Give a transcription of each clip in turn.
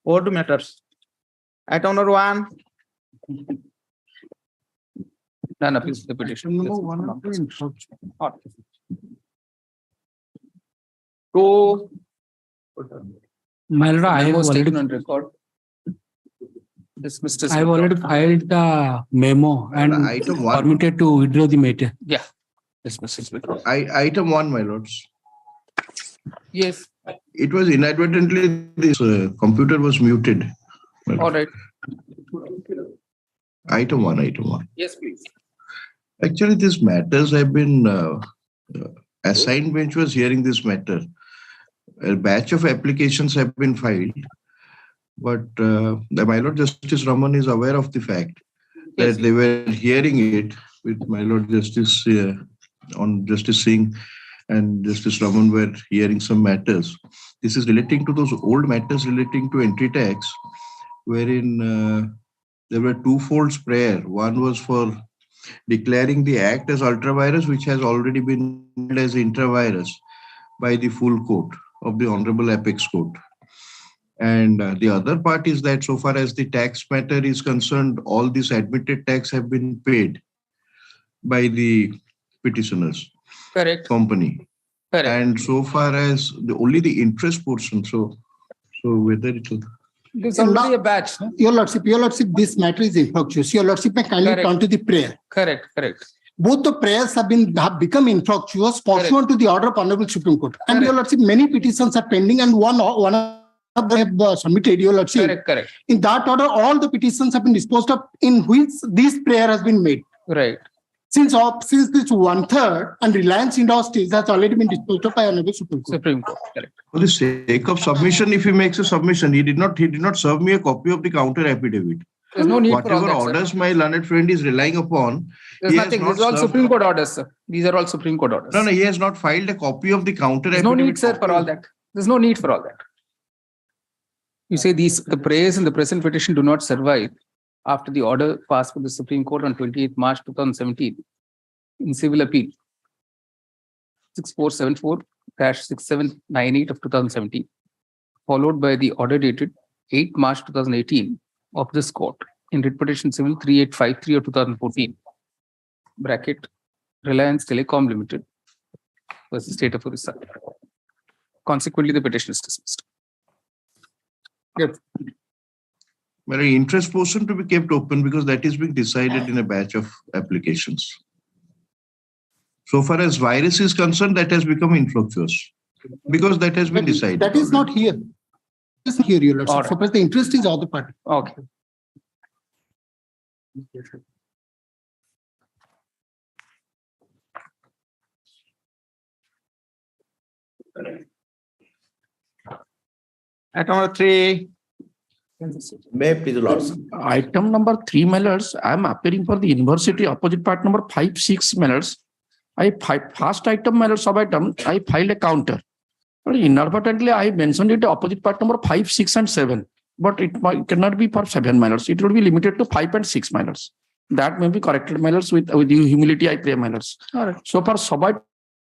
Over to matters. Item number 1. None appeals the petition. Number 1 and 2 instruction. 2. My lord, I have Memos taken already, on record. Dismissed as I have already filed the memo and Item 1. permitted to withdraw the matter. Yeah. Dismissed as withdrawn. Item 1, my lords. Yes. It was inadvertently this computer was muted. All right. Item 1. Yes, please. Actually, these matters have been assigned bench was hearing this matter. A batch of applications have been filed, but the my lord Justice Raman is aware of the fact Yes. that they were hearing it with my lord Justice on Justice Singh and Justice Raman were hearing some matters. This is relating to those old matters relating to entry tax, wherein there were twofold prayer. One was for declaring the act as ultra-virus, which has already been as intra-virus by the full court of the Honorable Apex Court. And the other part is that so far as the tax matter is concerned, all these admitted tax have been paid by the petitioners Correct. company. Correct. And so far as only the interest portion, so whether it will... It's already a batch. No? Your Lordship, this matter is infructuous. Your Lordship may kindly Correct. turn to the prayer. Correct. Both the prayers have become infructuous pursuant to the order of Honorable Supreme Court. And Correct. Your Lordship, many petitions are pending and one of them have submitted, Your Lordship. Correct. In that order, all the petitions have been disposed of in which this prayer has been made. Right. Since this 1/3 and Reliance Industries has already been disposed of by Honorable Supreme Court. Supreme Court. Correct. For the sake of submission, if he makes a submission, he did not serve me a copy of the counter affidavit. There's no need for all Whatever that, sir. orders my learned friend is relying upon, There's he has nothing. not These are all served- Supreme Court orders, sir. These are all Supreme Court orders. No, he has not filed a copy of the counter There's no affidavit. need, sir, for all that. There's no need for all that. You say the prayers in the present petition do not survive after the order passed by the Supreme Court on 28th March 2017 in civil appeal 6474-6798 of 2017, followed by the order dated 8 March 2018 of this court in writ petition civil 3853 of 2014, bracket Reliance Telecom Limited versus State of Orissa. Consequently, the petition is dismissed. But an interest portion to be kept open because that is being decided in a batch of applications. So far as virus is concerned, that has become infructuous because that has been decided. That is not here. It is not here, Your Lordship. All right. Suppose the interest is other party. Okay. Item number 3. May please, Lords. Item number 3, my lords, I am appearing for the university opposite part number 5, 6, my lords. First item, my lord, sub item, I filed a counter. But inadvertently, I mentioned it opposite part number 5, 6, and 7. But it cannot be for 7, my lords. It would be limited to 5 and 6, my lords. That may be corrected, my lords. With due humility, I pray, my lords. All right. So far, sub item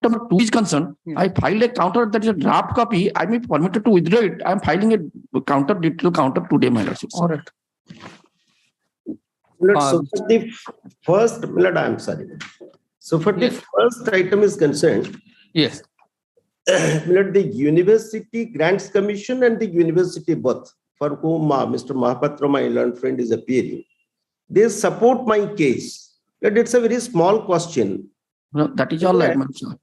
number 2 is concerned, I filed a counter that is a draft copy. I may be permitted to withdraw it. I am filing a counter detail counter today, my lords. All right. So for the first, Milord, I'm sorry. So for the first item is concerned, Yes. Milord, the University Grants Commission and the University both, for whom Mr. Mahapatra, my learned friend, is appearing, they support my case. But it's a very small question. No, that is all right, my lord.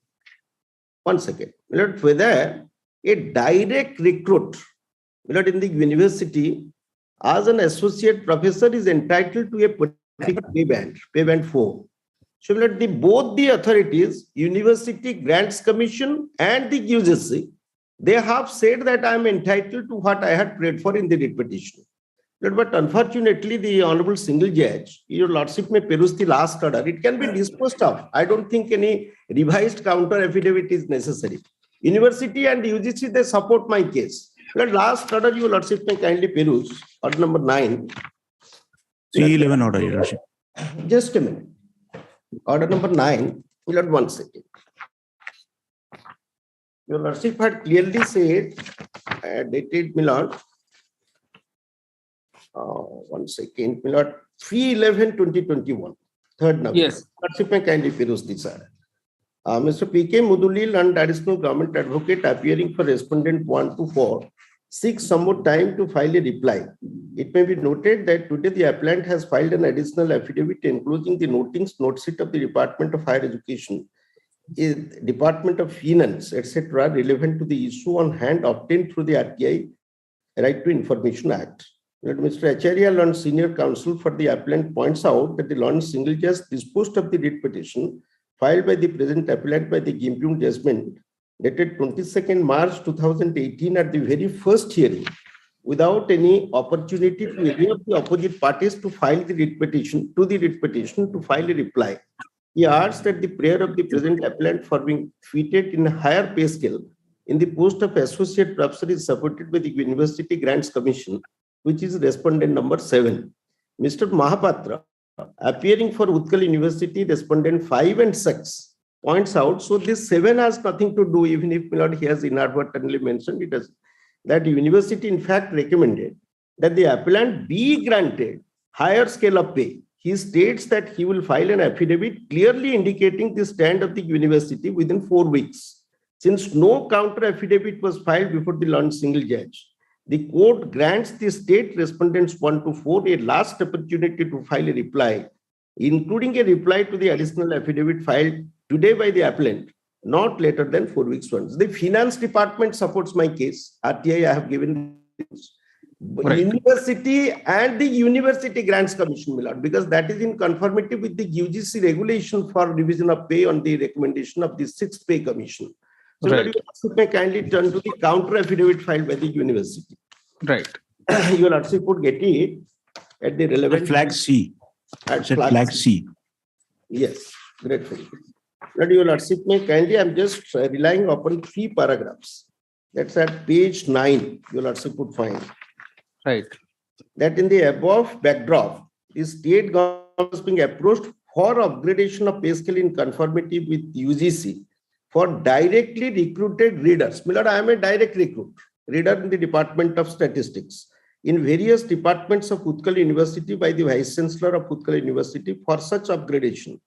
1 second. Milord, whether a direct recruit, Milord, in the university as an associate professor is entitled to a particular pay band 4. So Milord, both the authorities, University Grants Commission and the UGC, they have said that I am entitled to what I had prayed for in the writ petition. But unfortunately, the Honorable Single Judge, Your Lordship may peruse the last order. It can be disposed of. I don't think any revised counter affidavit is necessary. University and UGC, they support my case. But last order, Your Lordship may kindly peruse, order number 9. C11 order, Your Lordship. Just a minute. Order number 9, Milord, 1 second. Your Lordship had clearly said, dated Milord, One second, my lord. 3/11/2021. Third November. Yes. Lordship may kindly peruse this, sir. Mr. P.K. Mudulil and additional government advocate appearing for respondent 1 to 4 seek some more time to file a reply. It may be noted that today the appellant has filed an additional affidavit enclosing the notings, note sheet of the Department of Higher Education, Department of Finance, etc., relevant to the issue on hand obtained through the RTI Right to Information Act. Mr. Acharya, Learned Senior Counsel for the appellant, points out that the Learned Single Judge disposed of the writ petition filed by the present appellant by the Gimpune judgment dated 22nd March 2018 at the very first hearing, without any opportunity to any of the opposite parties to file the writ petition, to file a reply. He asks that the prayer of the present appellant for being treated in a higher pay scale in the post of associate professor is supported by the University Grants Commission, which is respondent number 7. Mr. Mahapatra, appearing for Utkal University, respondent 5 and 6, points out, so this 7 has nothing to do, even if he has inadvertently mentioned it, as that the university in fact recommended that the appellant be granted higher scale of pay. He states that he will file an affidavit clearly indicating the stand of the university within 4 weeks. Since no counter affidavit was filed before the Learned Single Judge, the court grants the state respondents 1 to 4 a last opportunity to file a reply, including a reply to the additional affidavit filed today by the appellant, not later than 4 weeks once. The finance department supports my case. RTI, I have given this. Right. University and the University Grants Commission, my lord, because that is in conformity with the UGC regulation for revision of pay on the recommendation of the 6th Pay Commission. So right. You may kindly turn to the counter affidavit filed by the university. Right. Your lordship would get it at the relevant flag C. At flag C. Yes, grateful. Your lordship may kindly, I'm just relying upon 3 paragraphs. That's at page 9. Your lordship would find. Right. That in the above backdrop, the state government is being approached for upgradation of pay scale in conformity with UGC for directly recruited readers. Millard, I am a direct reader in the Department of Statistics in various departments of Utkal University by the Vice Chancellor of Utkal University for such upgradation.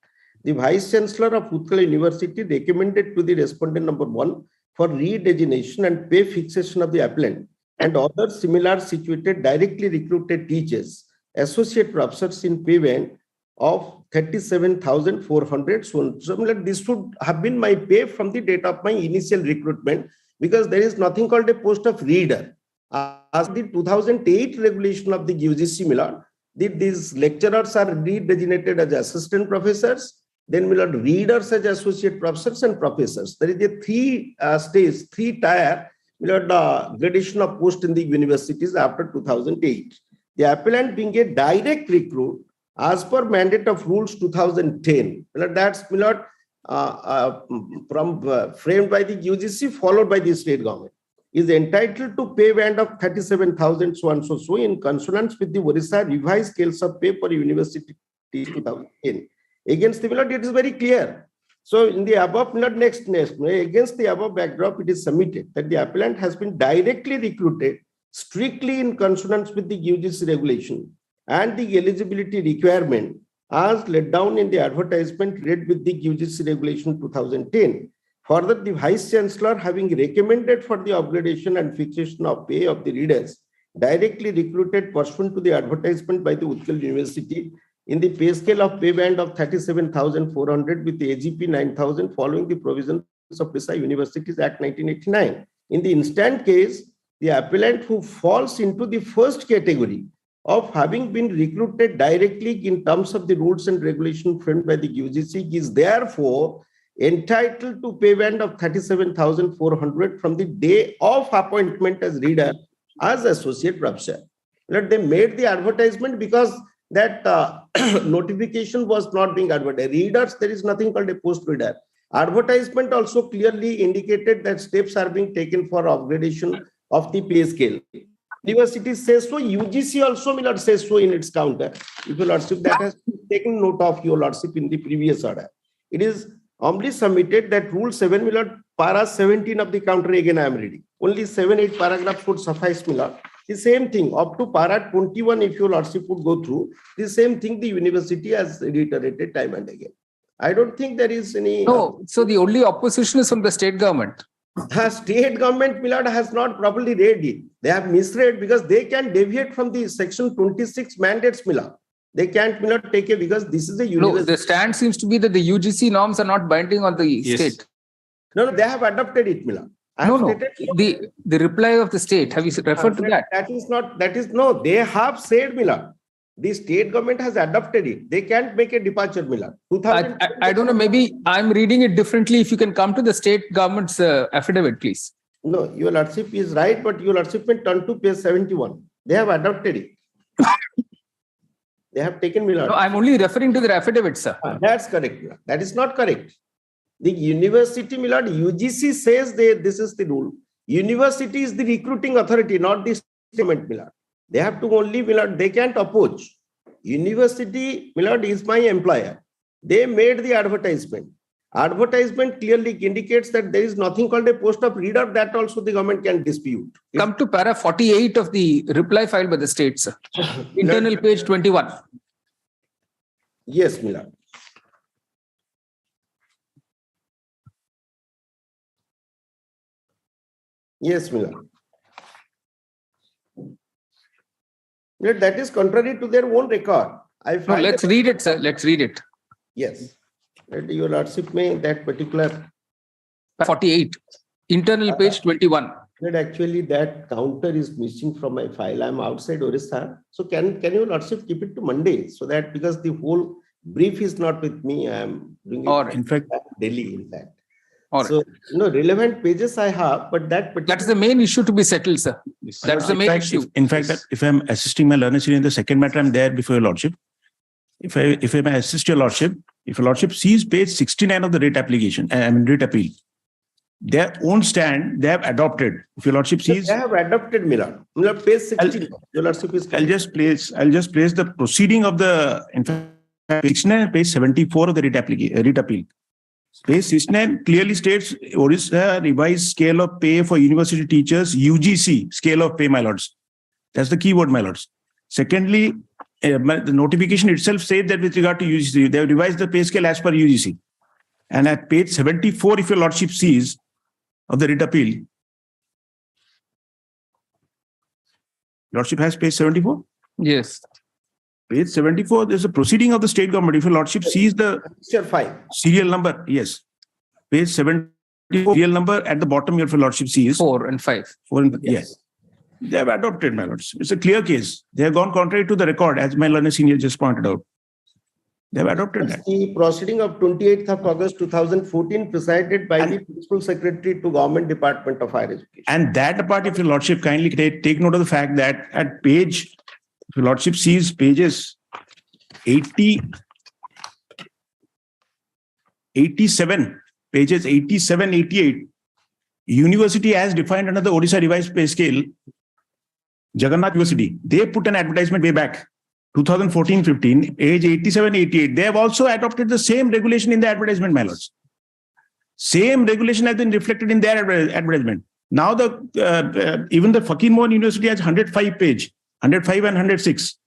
The Vice Chancellor of Utkal University recommended to the respondent number 1 for redesignation and pay fixation of the appellant and other similar situated directly recruited teachers, associate professors in pay band of 37,400. So this would have been my pay from the date of my initial recruitment, because there is nothing called a post of reader. As the 2008 regulation of the UGC, Millard, these lecturers are redesignated as assistant professors, then Millard readers as associate professors and professors. There is a 3-stage, 3-tier gradation of post in the universities after 2008. The appellant being a direct recruit as per mandate of rules 2010. That's framed by the UGC, followed by the state government, is entitled to pay band of 37,000 so and so in consonance with the Orissa revised scales of pay for university 2010. Against the it is very clear. So in the above, next, against the above backdrop, it is submitted that the appellant has been directly recruited strictly in consonance with the UGC regulation and the eligibility requirement as laid down in the advertisement read with the UGC regulation 2010. Further, the Vice Chancellor having recommended for the upgradation and fixation of pay of the readers directly recruited pursuant to the advertisement by the Utkal University in the pay scale of pay band of 37,400 with the AGP 9,000 following the provisions of Orissa Universities Act 1989. In the instant case, the appellant who falls into the first category of having been recruited directly in terms of the rules and regulations framed by the UGC is therefore entitled to pay band of 37,400 from the day of appointment as reader as associate professor. They made the advertisement because that notification was not being advertised. Readers, there is nothing called a post reader. Advertisement also clearly indicated that steps are being taken for upgradation of the pay scale. University says so, UGC also will not say so in its counter. If your lordship, that has taken note of your lordship in the previous order. It is only submitted that rule 7 will not para 17 of the counter again I am reading. Only 7-8 paragraphs would suffice, Millard. The same thing up to para 21, if your lordship would go through, the same thing the university has reiterated time and again. I don't think there is any. No, so the only opposition is from the state government. State government, my lord, has not properly read it. They have misread because they can deviate from the section 26 mandates, my lord. They can't, my lord, take it because this is a university. No, the stand seems to be that the UGC norms are not binding on the state. No, they have adopted it, my lord. No. The reply of the state, have you referred to that? No, they have said, my lord. The state government has adopted it. They can't make a departure, my lord. I don't know, maybe I'm reading it differently. If you can come to the state government's affidavit, please. No, your lordship is right, but your lordship may turn to page 71. They have adopted it. They have taken, my lord. No, I'm only referring to the affidavit, sir. That's correct, my lord. That is not correct. The university, my lord, UGC says this is the rule. University is the recruiting authority, not the state government, my lord. They have to only, my lord, they can't oppose. University, my lord, is my employer. They made the advertisement. Advertisement clearly indicates that there is nothing called a post of reader, that also the government can dispute. Come to para 48 of the reply filed by the state, sir. Internal page 21. Yes, my lord. Yes, my lord. That is contrary to their own record. No, let's read it, sir. Let's read it. Yes. Your lordship may that particular 48. Internal page 21. Actually, that counter is missing from my file. I'm outside Orissa. So can your lordship keep it to Monday? So that because the whole brief is not with me, I'm bringing it in fact, Delhi, in fact. All so, relevant pages I have, but that's the main issue to be settled, sir. That's the main issue. In fact, if I'm assisting my learned senior in the second matter, I'm there before your lordship. If I may assist your lordship, if your lordship sees page 69 of the writ application, writ appeal, their own stand, they have adopted. If your lordship sees, they have adopted, Miller. Page 16. Your lordship is. I'll just place the proceeding of the, in fact, page 69, page 74 of the writ appeal. Page 69 clearly states Orissa revised scale of pay for university teachers, UGC scale of pay, my lords. That's the keyword, my lords. Secondly, the notification itself says that with regard to UGC, they have revised the pay scale as per UGC. And at page 74, if your lordship sees of the writ appeal, lordship has page 74? Yes. Page 74, there's a proceeding of the state government. If your lordship sees the serial number, yes. Page 74, serial number at the bottom, your lordship sees 4 and 5. 4 and 5. Yes. They have adopted, my lords. It's a clear case. They have gone contrary to the record, as my learned senior just pointed out. They have adopted that. The proceeding of 28th of August 2014 presided by the Principal Secretary to Government Department of Higher Education. And that part, if your lordship kindly take note of the fact that at page, if your lordship sees pages 87, pages 87, 88, university as defined under the Odisha revised pay scale, Jagannath University, they put an advertisement way back, 2014-15, age 87, 88. They have also adopted the same regulation in the advertisement, my lords. Same regulation has been reflected in their advertisement. Now even the Fakir Mohan University has 105 page, 105 and 106.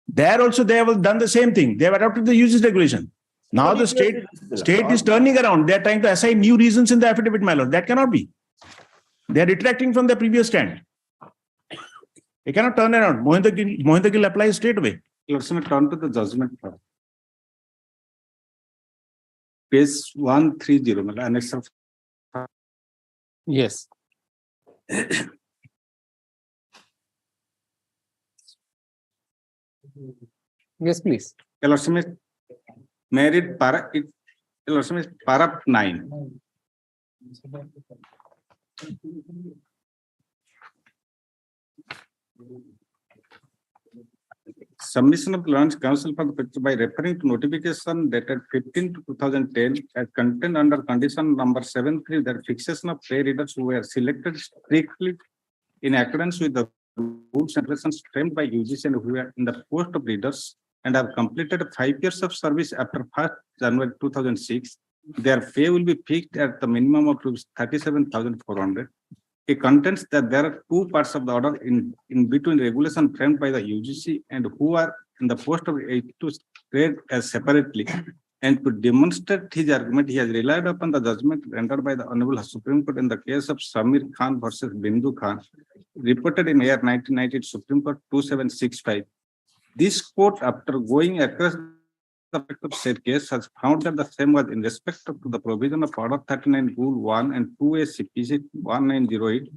There also they have done the same thing. They have adopted the UGC regulation. Now the state is turning around. They are trying to assign new reasons in the affidavit, my lord. That cannot be. They are retracting from the previous stand. They cannot turn around. Mohinder Gill applies straight away. Let's turn to the judgment. Page 130, annex of. Yes. Yes, please. Married para 9. Submission of Learned Council for the picture by referring to notification dated 15/2010 as contained under condition number 7.3 that fixation of pay readers who were selected strictly in accordance with the rules and regulations framed by UGC and who are in the post of readers and have completed 5 years of service after 1st January 2006, their pay will be fixed at the minimum of 37,400 it contains that there are two parts of the order in between regulation framed by the UGC and who are in the post of it to read as separately. And to demonstrate his argument, he has relied upon the judgment rendered by the Honorable Supreme Court in the case of Samir Khan versus Bindu Khan, reported in year 1990 Supreme Court 2765. This court, after going across the fact of said case, has found that the same was in respect to the provision of Order 39 Rule 1 and 2A CPC 1908,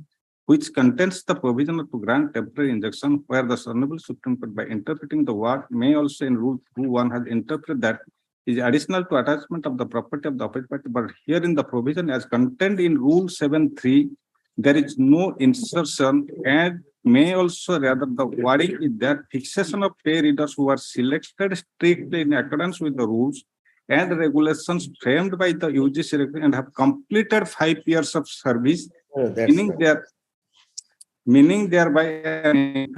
which contains the provision to grant temporary injunction, where the Honorable Supreme Court, by interpreting the word may also in Rule 2.1, has interpreted that is additional to attachment of the property of the opposite party. But here in the provision as contained in Rule 7.3, there is no insertion, and may also, rather the wording is that fixation of pay readers who are selected strictly in accordance with the rules and regulations framed by the UGC and have completed 5 years of service, meaning thereby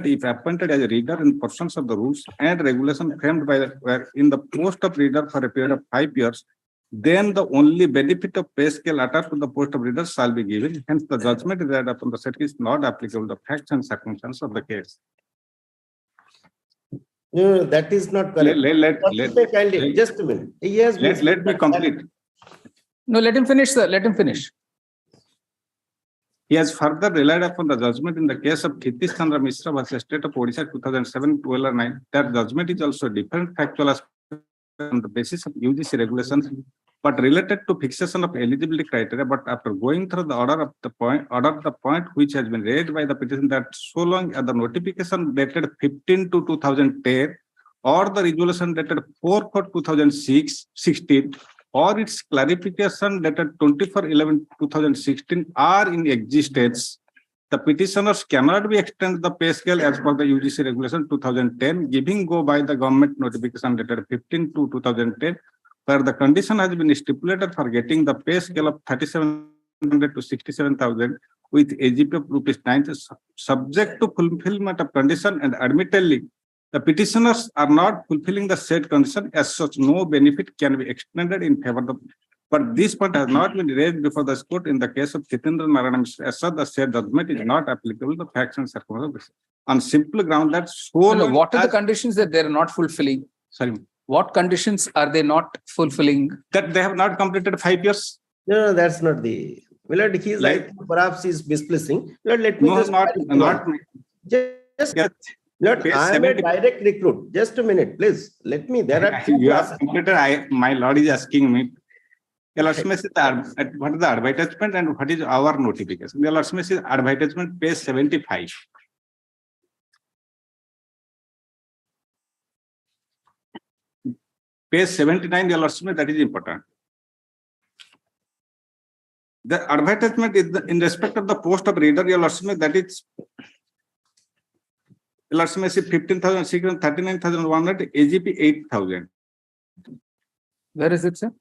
if appointed as a reader in portions of the rules and regulations framed by were in the post of reader for a period of 5 years, then the only benefit of pay scale attached to the post of reader shall be given. Hence, the judgment is that upon the set is not applicable to the facts and circumstances of the case. No, that is not correct. Just a minute. Yes, let me complete. No, let him finish, sir. Let him finish. He has further relied upon the judgment in the case of Kitish Chandra Mishra versus State of Odisha 2007 1209. That judgment is also different factual aspect on the basis of UGC regulations, but related to fixation of eligibility criteria. But after going through the order, the point which has been raised by the petition, that so long as the notification dated 15 to 2010 or the resolution dated 4/2016 or its clarification dated 24/11/2016 are in existence, the petitioners cannot be extended the pay scale as per the UGC regulation 2010, giving go by the government notification dated 15 to 2010, where the condition has been stipulated for getting the pay scale of 3,700 to 67,000 with AGP of ₹9, subject to fulfillment of condition, and admittedly, the petitioners are not fulfilling the said condition. As such, no benefit can be extended in favor of. But this point has not been raised before the court in the case of Chitendra Narayana Mishra. As such, the said judgment is not applicable to facts and circumstances. On simple ground that what are the conditions that they are not fulfilling? Sorry. What conditions are they not fulfilling? That they have not completed 5 years. No, that's not the. Well, he is like perhaps he is misplacing. Let me just not yes. Lord, I am a direct recruit. Just a minute, please. Let me. There are you have completed. My lord is asking me. What is the advertisement and what is our notification? The Lord's is advertisement page 75. Page 79, the Lord's that is important. The advertisement is in respect of the post of reader, your Lord's that is Lord's 15,600, 39,100, AGP 8,000. Where is it, sir?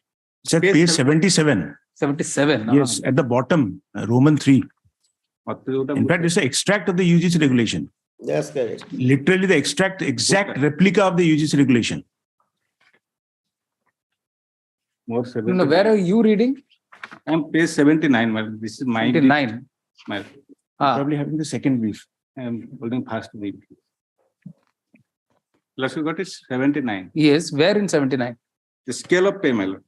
Sir, page 77. 77. Yes, at the bottom, Roman 3. In fact, it's an extract of the UGC regulation. Yes, correct. Literally the exact replica of the UGC regulation. No, where are you reading? I'm page 79. This is my 79. Probably having the second brief. I'm holding fast the brief. Let's go to 79. Yes, where in 79? The scale of payment.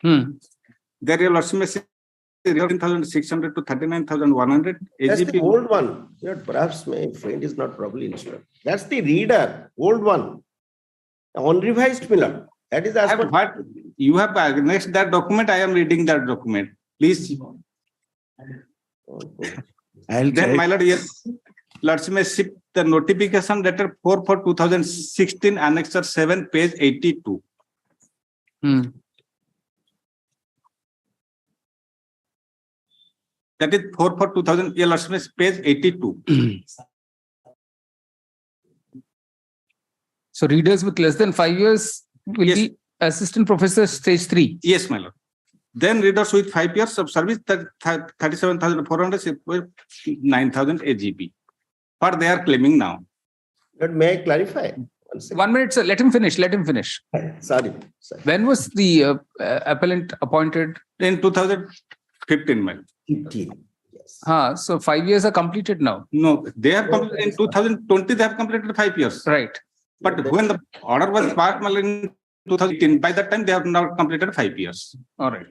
There you also may say 13,600 to 39,100. That's the old one. Perhaps my friend is not properly instructed. That's the reader, old one. Unrevised Miller. That is as per what you have next that document. I am reading that document. Please. Then, my lord, yes. Lords may ship the notification letter 4/2016, Annexure 7, page 82. That is 4/2000. Lords may page 82. So readers with less than 5 years will be assistant professor stage 3. Yes, my lord. Then readers with 5 years of service, 37,400, 9,000 AGP. What they are claiming now. But may I clarify? 1 minute, sir. Let him finish. Let him finish. Sorry. When was the appellant appointed? In 2015, man. 15. Yes. So 5 years are completed now. No, they have completed in 2020, they have completed 5 years. Right. But when the order was passed in 2018, by that time they have now completed 5 years. All right.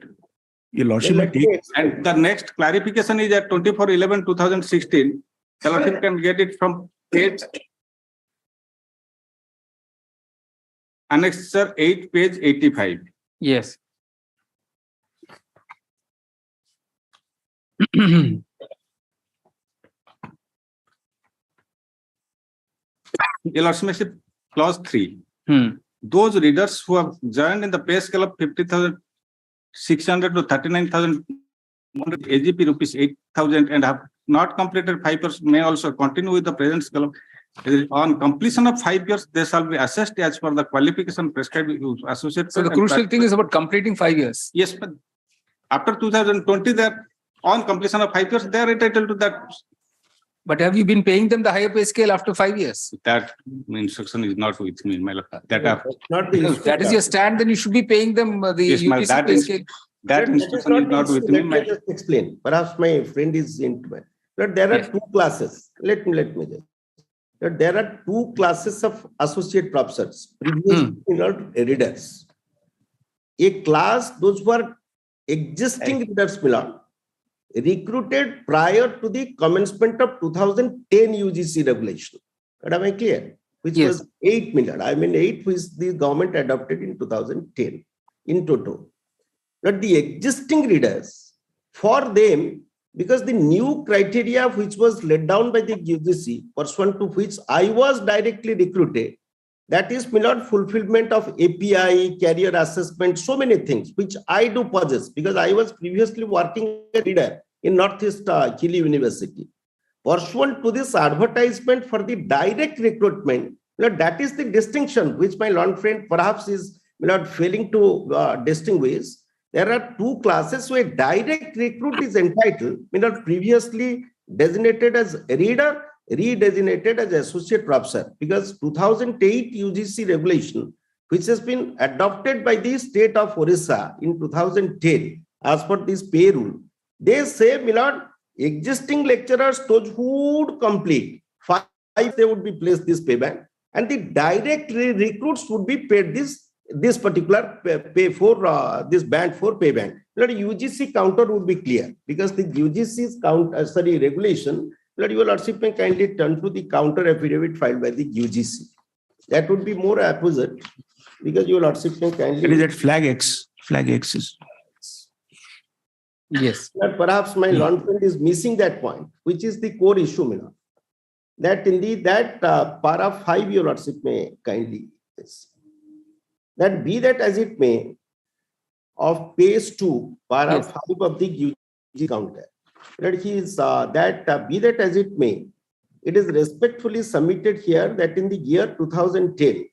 Your Lordship may take. And the next clarification is at 24/11/2016. The Lordship can get it from page Annexure 8, page 85. Yes. Your Lordship, clause 3. Hmm. Those readers who have joined in the pay scale of 50,600 to 39,000 AGP rupees 8,000 and have not completed 5 years may also continue with the present scale. On completion of 5 years, they shall be assessed as per the qualification prescribed associate. So the crucial thing is about completing 5 years. Yes, but after 2020, they're on completion of 5 years, they are entitled to that. But have you been paying them the higher pay scale after 5 years? That instruction is not with me, my lord. That Not the If that is your stand, then you should be paying them the Yes, ma'am, UGC that pay is- scale. that instruction is not with me. Let me just explain. Perhaps my friend is into it. But there are Yes. two classes. Let me just. That there are two classes of associate professors, previous readers. A class, those who are existing readers, recruited prior to the commencement of 2010 UGC regulation. Am I clear? Which Yes. was 8 million. I mean 8 which the government adopted in 2010 in total. But the existing readers, for them, because the new criteria which was laid down by the UGC, pursuant to which I was directly recruited, that is, fulfillment of API, career assessment, so many things, which I do possess because I was previously working as a reader in Northeast Chile University. Pursuant to this advertisement for the direct recruitment, that is the distinction which my learned friend perhaps is failing to distinguish. There are two classes where direct recruit is entitled, previously designated as reader, redesignated as associate professor, because 2008 UGC regulation, which has been adopted by the state of Orissa in 2010 as per this pay rule, they say, existing lecturers, those who would complete 5, they would be placed this pay band, and the direct recruits would be paid this particular pay for this band for pay band. UGC counter would be clear because the UGC's regulation. Your Lordship may kindly turn to the counter affidavit filed by the UGC. That would be more apposite because your Lordship may kindly. It is at flag X. Flag X is. Yes. But perhaps my learned friend is missing that point, which is the core issue, that indeed that para 5 your Lordship may kindly. Yes. That be that as it may, of phase 2, para Yes. 5 of the UGC counter. That is be that as it may, it is respectfully submitted here that in the year 2010,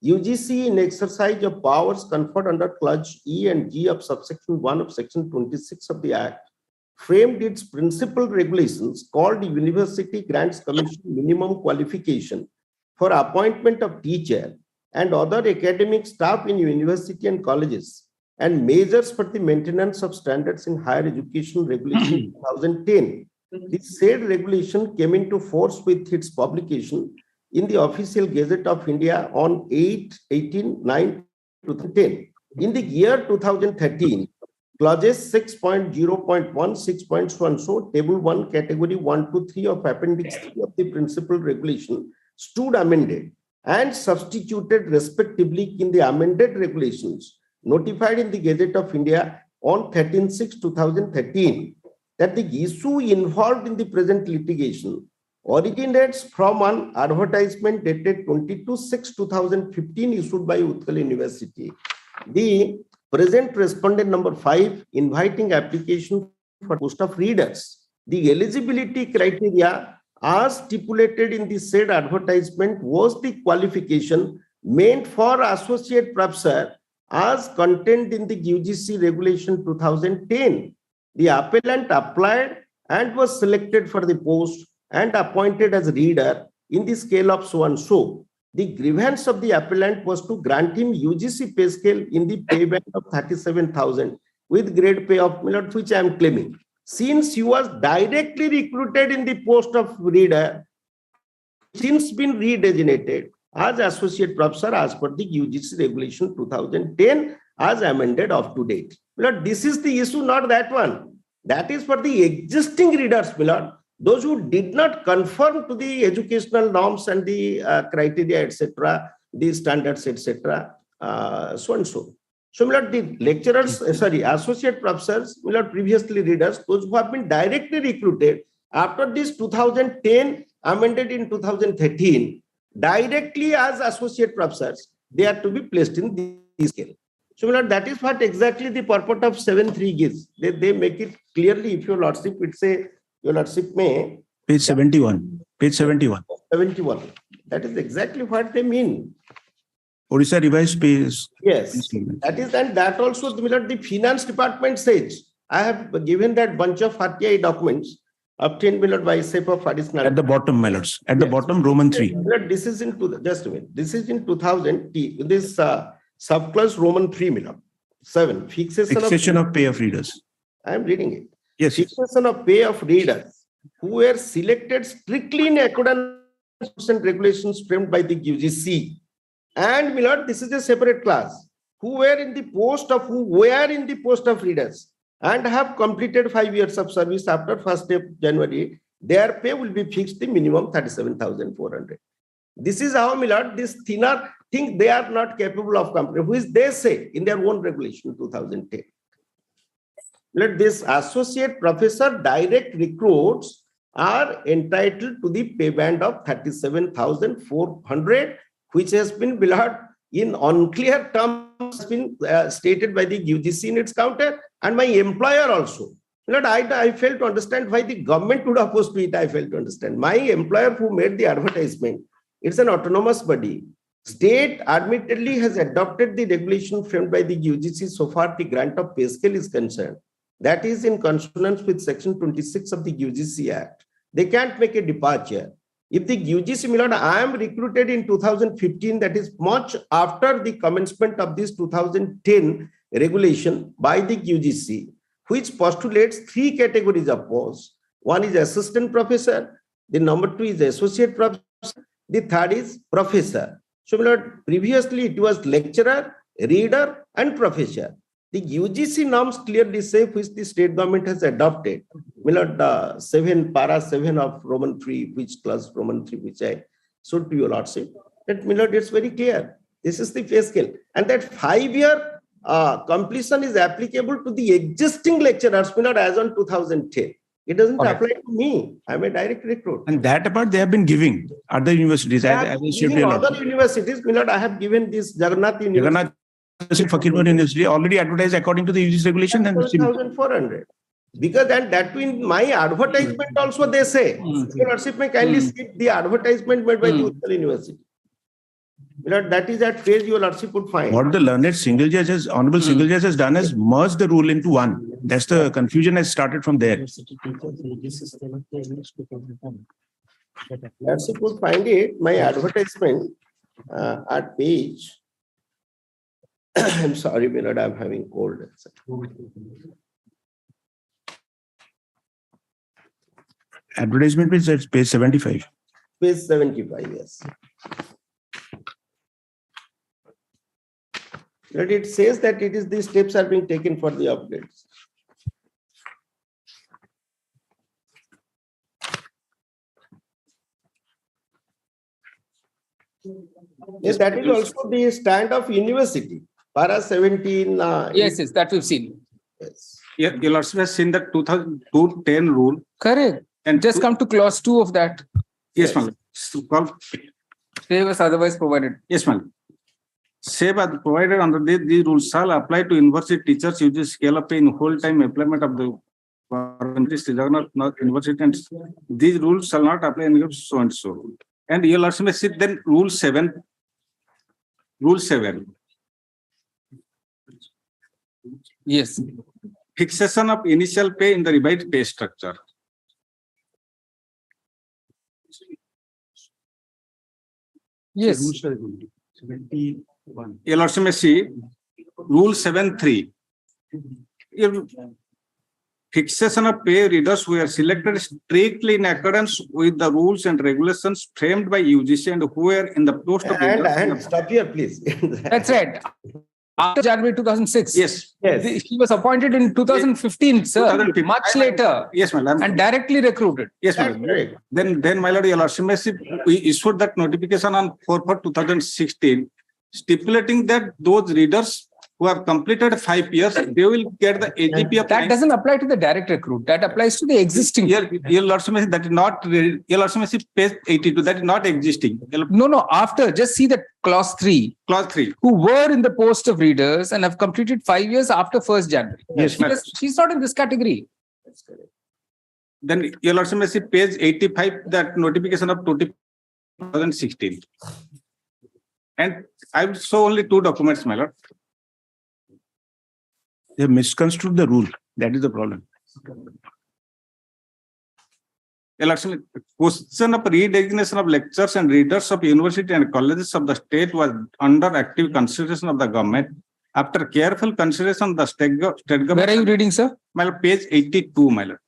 UGC in exercise of powers conferred under clause E and G of subsection 1 of section 26 of the Act, framed its principal regulations called University Grants Commission Minimum Qualification for appointment of teacher and other academic staff in university and colleges, and measures for the maintenance of standards in higher education regulation 2010. This said regulation came into force with its publication in the official Gazette of India on 8/18/2010. In the year 2013, clauses 6.0.1, 6.1, table 1, category 1 to 3 of appendix 3 of the principal regulation stood amended and substituted respectively in the amended regulations notified in the Gazette of India on 13/6/2013, that the issue involved in the present litigation originates from an advertisement dated 22/6/2015 issued by Utkal University. The present respondent number 5 inviting application for post of readers. The eligibility criteria as stipulated in the said advertisement was the qualification meant for associate professor as contained in the UGC regulation 2010. The appellant applied and was selected for the post and appointed as reader in the scale of so and so. The grievance of the appellant was to grant him UGC pay scale in the pay band of 37,000 with grade pay of which I am claiming since he was directly recruited in the post of reader, since been redesignated as associate professor as per the UGC regulation 2010 as amended up to date. Lord, this is the issue, not that one. That is for the existing readers, Lord. Those who did not conform to the educational norms and the criteria, etc., the standards, etc., so and so. So, the lecturers, associate professors, previously readers, those who have been directly recruited after this 2010 amended in 2013, directly as associate professors, they are to be placed in the scale. So, that is what exactly the purport of 7.3 gives. They make it clearly. If your lordship, it's a your lordship may. Page 71. Page 71. 71. That is exactly what they mean. Orissa revised page. Yes, that is, and that also the finance department says. I have given that bunch of RTI documents obtained by SAP of additional. At the bottom, my lords. At the bottom, Roman 3. This is in just a minute. This is in 2000. This subclause Roman 3, 7. Fixation of pay of readers. I am reading it. Yes. Fixation of pay of readers who were selected strictly in accordance with regulations framed by the UGC. And this is a separate class who were in the post of readers and have completed 5 years of service after 1st of January. Their pay will be fixed the minimum 37,400. This is how this thinner think they are not capable of company, which they say in their own regulation 2010. Let this associate professor direct recruits are entitled to the pay band of 37,400, which has been in unclear terms been stated by the UGC in its counter, and my employer also. I failed to understand why the government would oppose to it. I failed to understand. My employer who made the advertisement, it's an autonomous body. State admittedly has adopted the regulation framed by the UGC so far the grant of pay scale is concerned. That is in consonance with section 26 of the UGC Act. They can't make a departure. If the UGC, I am recruited in 2015, that is much after the commencement of this 2010 regulation by the UGC, which postulates 3 categories of posts. One is assistant professor, the number 2 is associate professor, the third is professor. So, previously it was lecturer, reader, and professor. The UGC norms clearly say which the state government has adopted. The 7 para 7 of Roman 3, which clause Roman 3, which I showed to your lordship. That it's very clear. This is the pay scale, and that 5-year completion is applicable to the existing lecturers. As on 2010, it doesn't apply to me. I'm a direct recruit. And that apart, they have been giving other universities. Other universities, I have given this Jagannath University. Fakirpur University already advertised according to the UGC regulation. 1,400. Because that in my advertisement also they say. Your lordship may kindly skip the advertisement made by the Utkal University. That is that page your lordship would find. What the learned single judge honorable single judge has done is merge the rule into one. That's the confusion has started from there. Lordship would find it, my advertisement at page. I'm sorry, Milord, I'm having cold. Advertisement page, page 75. Page 75, yes. But it says that these steps are being taken for the updates. Yes, that is also the stand of university. Para 17. Yes, that we've seen. Yes. Yeah, you'll also have seen the 2010 rule. Correct. And just come to clause 2 of that. Yes, ma'am. Save as otherwise provided. Yes, ma'am. Save as provided under these rules shall apply to university teachers using scale up in whole time employment of the university, and these rules shall not apply in so and so. And you'll also see then rule 7. Rule 7. Yes. Fixation of initial pay in the revised pay structure. Yes. You'll also see rule 7.3. fixation of pay readers were selected strictly in accordance with the rules and regulations framed by UGC and who were in the post of And stop here, please. That's right. After January 2006. Yes. Yes. He was appointed in 2015, sir. 2015. Much later. Yes, madam. And directly recruited. Yes, That's madam. correct. Then, my lord, your lordship, we issued that notification on 4/4/2016, stipulating that those readers who have completed 5 years, they will get the AGP of That doesn't apply to the direct recruit. That applies to the existing. Your lordship, that is not, your lordship, page 82, that is not existing. No, after, just see the clause 3. Clause 3. Who were in the post of readers and have completed 5 years after 1st January. Yes, madam. She's not in this category. That's correct. Then your lordship, page 85, that notification of 2016. And I will show only 2 documents, my lord. They misconstrued the rule. That is the problem. Election question of redesignation of lecturers and readers of university and colleges of the state was under active consideration of the government. After careful consideration, the state government. Where are you reading, sir? My lord, page 82, my lord.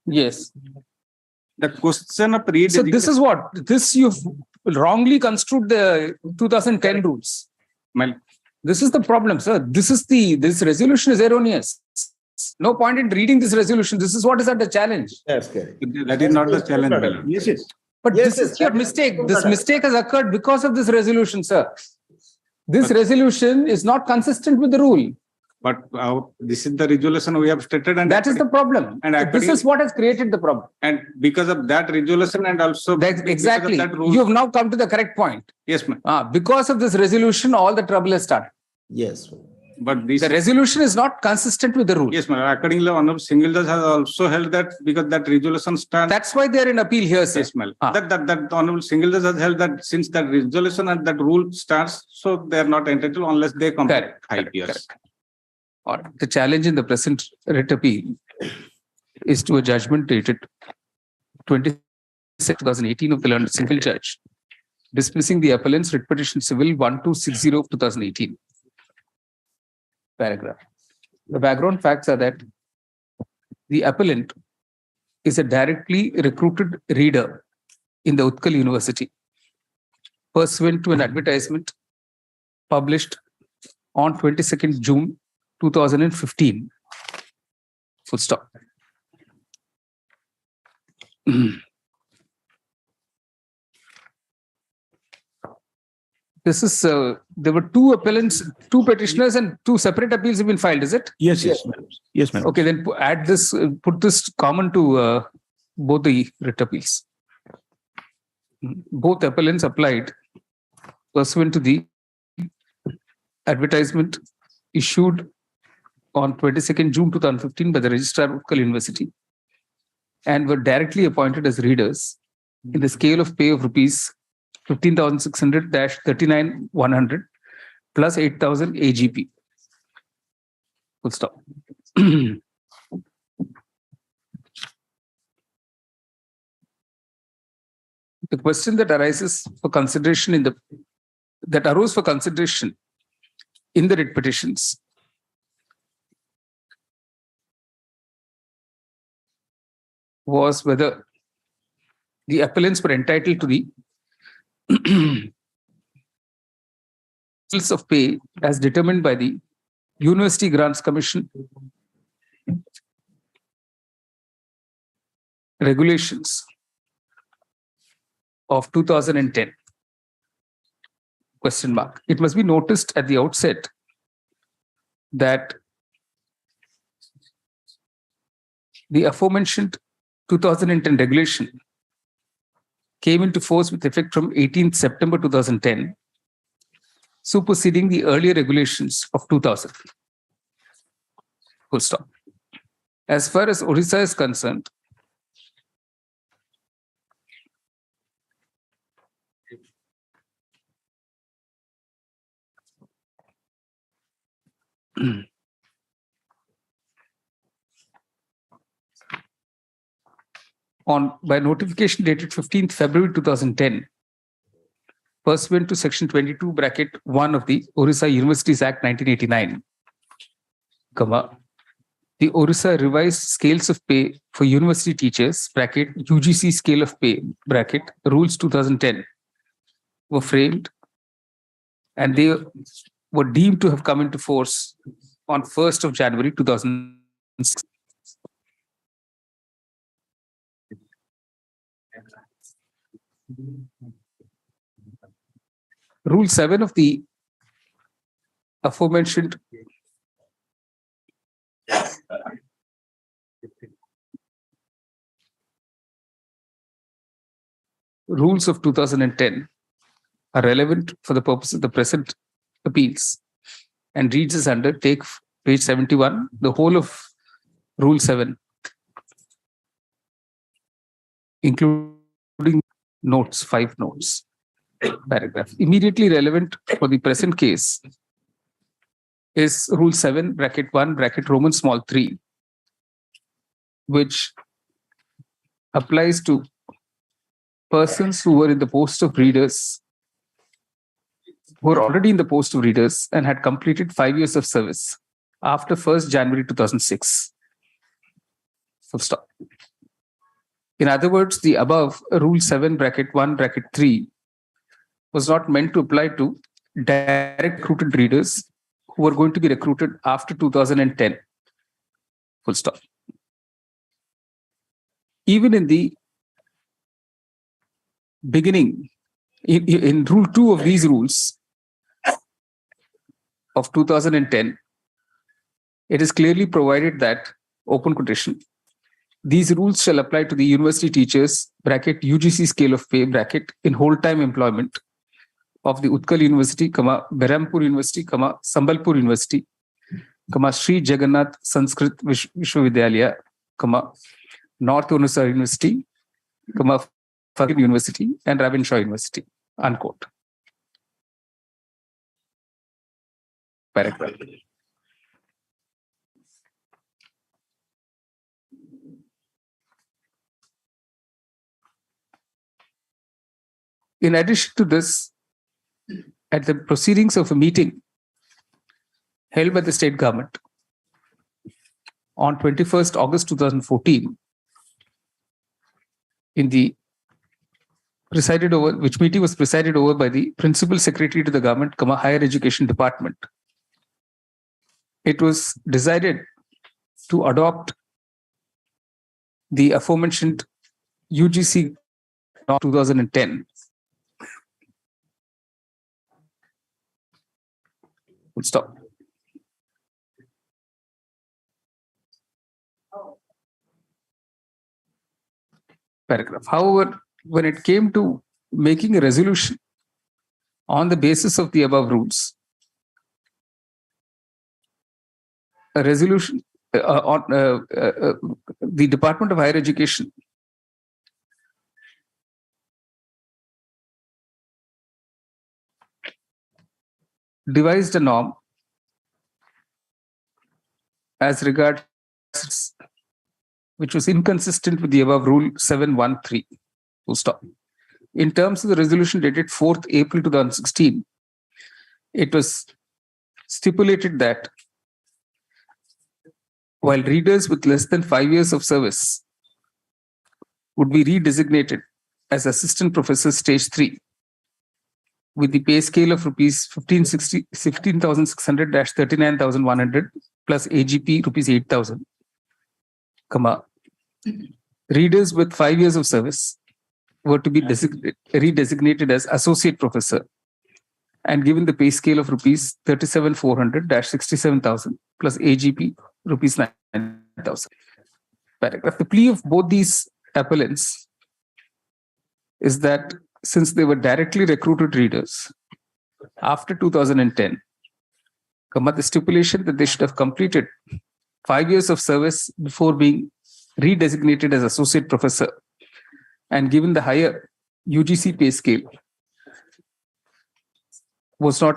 Yes. The question of So redesignation. this is what? This you've wrongly construed the 2010 rules. My, This is the problem, sir. This resolution is erroneous. No point in reading this resolution. This is what is at the challenge. That's correct. that is not the challenge, my lord. Yes, yes. But Yes, this is yes, your that is mistake. true, This madam. mistake has occurred because of this resolution, sir. This resolution is not consistent with the rule. But this is the resolution we have stated, and That is the problem. And This according- is what has created the problem. and because of that resolution and also because of Exactly. that rule. You have now come to the correct point. Yes, ma'am. Because of this resolution, all the trouble has started. Yes. But this The resolution is not consistent with the rule. yes, ma'am. Accordingly, honorable single judge has also held that because that resolution stands. That's why they're in appeal here, sir. Yes, ma'am. Ah. That honorable single judge has held that since that resolution and that rule stands, so they are not entitled unless they complete Correct, 5 correct, years. correct. All right. The challenge in the present writ appeal is to a judgment dated 2018 of the learned single judge, dismissing the appellant's writ petition civil 1260 of 2018. Paragraph. The background facts are that the appellant is a directly recruited reader in the Utkal University, pursuant to an advertisement published on 22nd June 2015. Full stop. This is, there were 2 appellants, 2 petitioners, and 2 separate appeals have been filed, is it? Yes, yes, madam. Yes, madam. Okay, then add this, put this common to both the writ appeals. Both appellants applied pursuant to the advertisement issued on 22nd June 2015 by the Registrar of Utkal University and were directly appointed as readers in the scale of pay of rupees 15,600-39,100 plus 8,000 AGP. Full stop. The question that arises for consideration that arose for consideration in the writ petitions was whether the appellants were entitled to the bills of pay as determined by the University Grants Commission regulations of 2010. Question mark. It must be noticed at the outset that the aforementioned 2010 regulation came into force with effect from 18th September 2010, superseding the earlier regulations of 2000. Full stop. As far as Orissa is concerned, by notification dated 15th February 2010, pursuant to section 22(1) of the Orissa Universities Act 1989, the Orissa revised scales of pay for university teachers, bracket, UGC scale of pay, bracket, rules 2010 were framed, and they were deemed to have come into force on 1st of January 2006. Rule 7 of the aforementioned rules of 2010 are relevant for the purpose of the present appeals and reads as under, take page 71, the whole of Rule 7, including notes, 5 notes, paragraph. Immediately relevant for the present case is Rule 7, bracket 1, bracket Roman small 3, which applies to persons who were in the post of readers, who were already in the post of readers and had completed 5 years of service after 1st January 2006. Full stop. In other words, the above Rule 7, bracket 1, bracket 3 was not meant to apply to direct recruited readers who were going to be recruited after 2010. Full stop. Even in the beginning, in Rule 2 of these rules of 2010, it is clearly provided that, open quotation, these rules shall apply to the university teachers, bracket UGC scale of pay, bracket in whole-time employment of the Utkal University, Berhampur University, Sambalpur University, Sri Jagannath Sanskrit Vishwavidyalaya, North Orissa University, Fakir University, and Ravenshaw University, unquote. Paragraph. In addition to this, at the proceedings of a meeting held by the state government on 21st August 2014, in the presided over, which meeting was presided over by the Principal Secretary to the Government, Higher Education Department, it was decided to adopt the aforementioned UGC 2010. Full stop. Paragraph. However, when it came to making a resolution on the basis of the above rules, a resolution on the Department of Higher Education devised a norm as regards which was inconsistent with the above Rule 713. Full stop. In terms of the resolution dated 4th April 2016, it was stipulated that while readers with less than 5 years of service would be redesignated as assistant professors stage 3 with the pay scale of rupees 15,600-39,100 plus AGP rupees 8,000, readers with 5 years of service were to be redesignated as associate professor and given the pay scale of rupees 37,400-67,000 plus AGP rupees 9,000. Paragraph. The plea of both these appellants is that since they were directly recruited readers after 2010, the stipulation that they should have completed 5 years of service before being redesignated as associate professor and given the higher UGC pay scale was not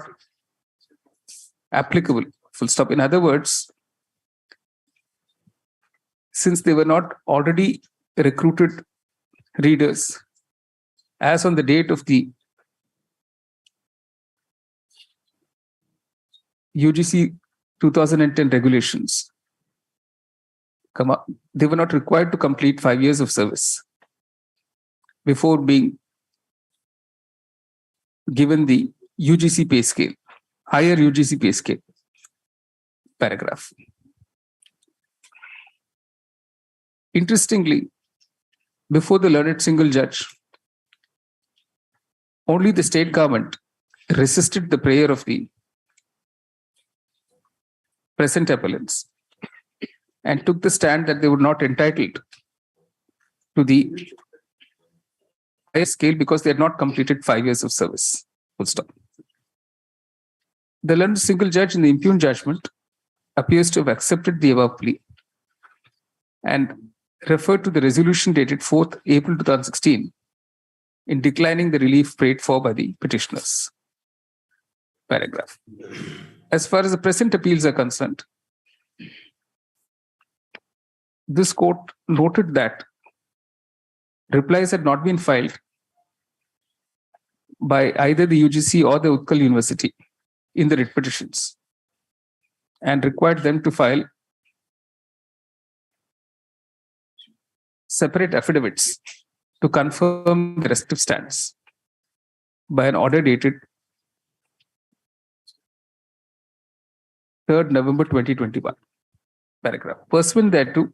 applicable. Full stop. In other words, since they were not already recruited readers as on the date of the UGC 2010 regulations, they were not required to complete 5 years of service before being given the UGC pay scale, higher UGC pay scale. Paragraph. Interestingly, before the learned single judge, only the state government resisted the prayer of the present appellants and took the stand that they were not entitled to the higher scale because they had not completed 5 years of service. Full stop. The learned single judge in the impugned judgment appears to have accepted the above plea and referred to the resolution dated 4th April 2016 in declining the relief prayed for by the petitioners. Paragraph. As far as the present appeals are concerned, this court noted that replies had not been filed by either the UGC or the Utkal University in the writ petitions and required them to file separate affidavits to confirm the respective stands by an order dated 3rd November 2021. Paragraph. Pursuant thereto,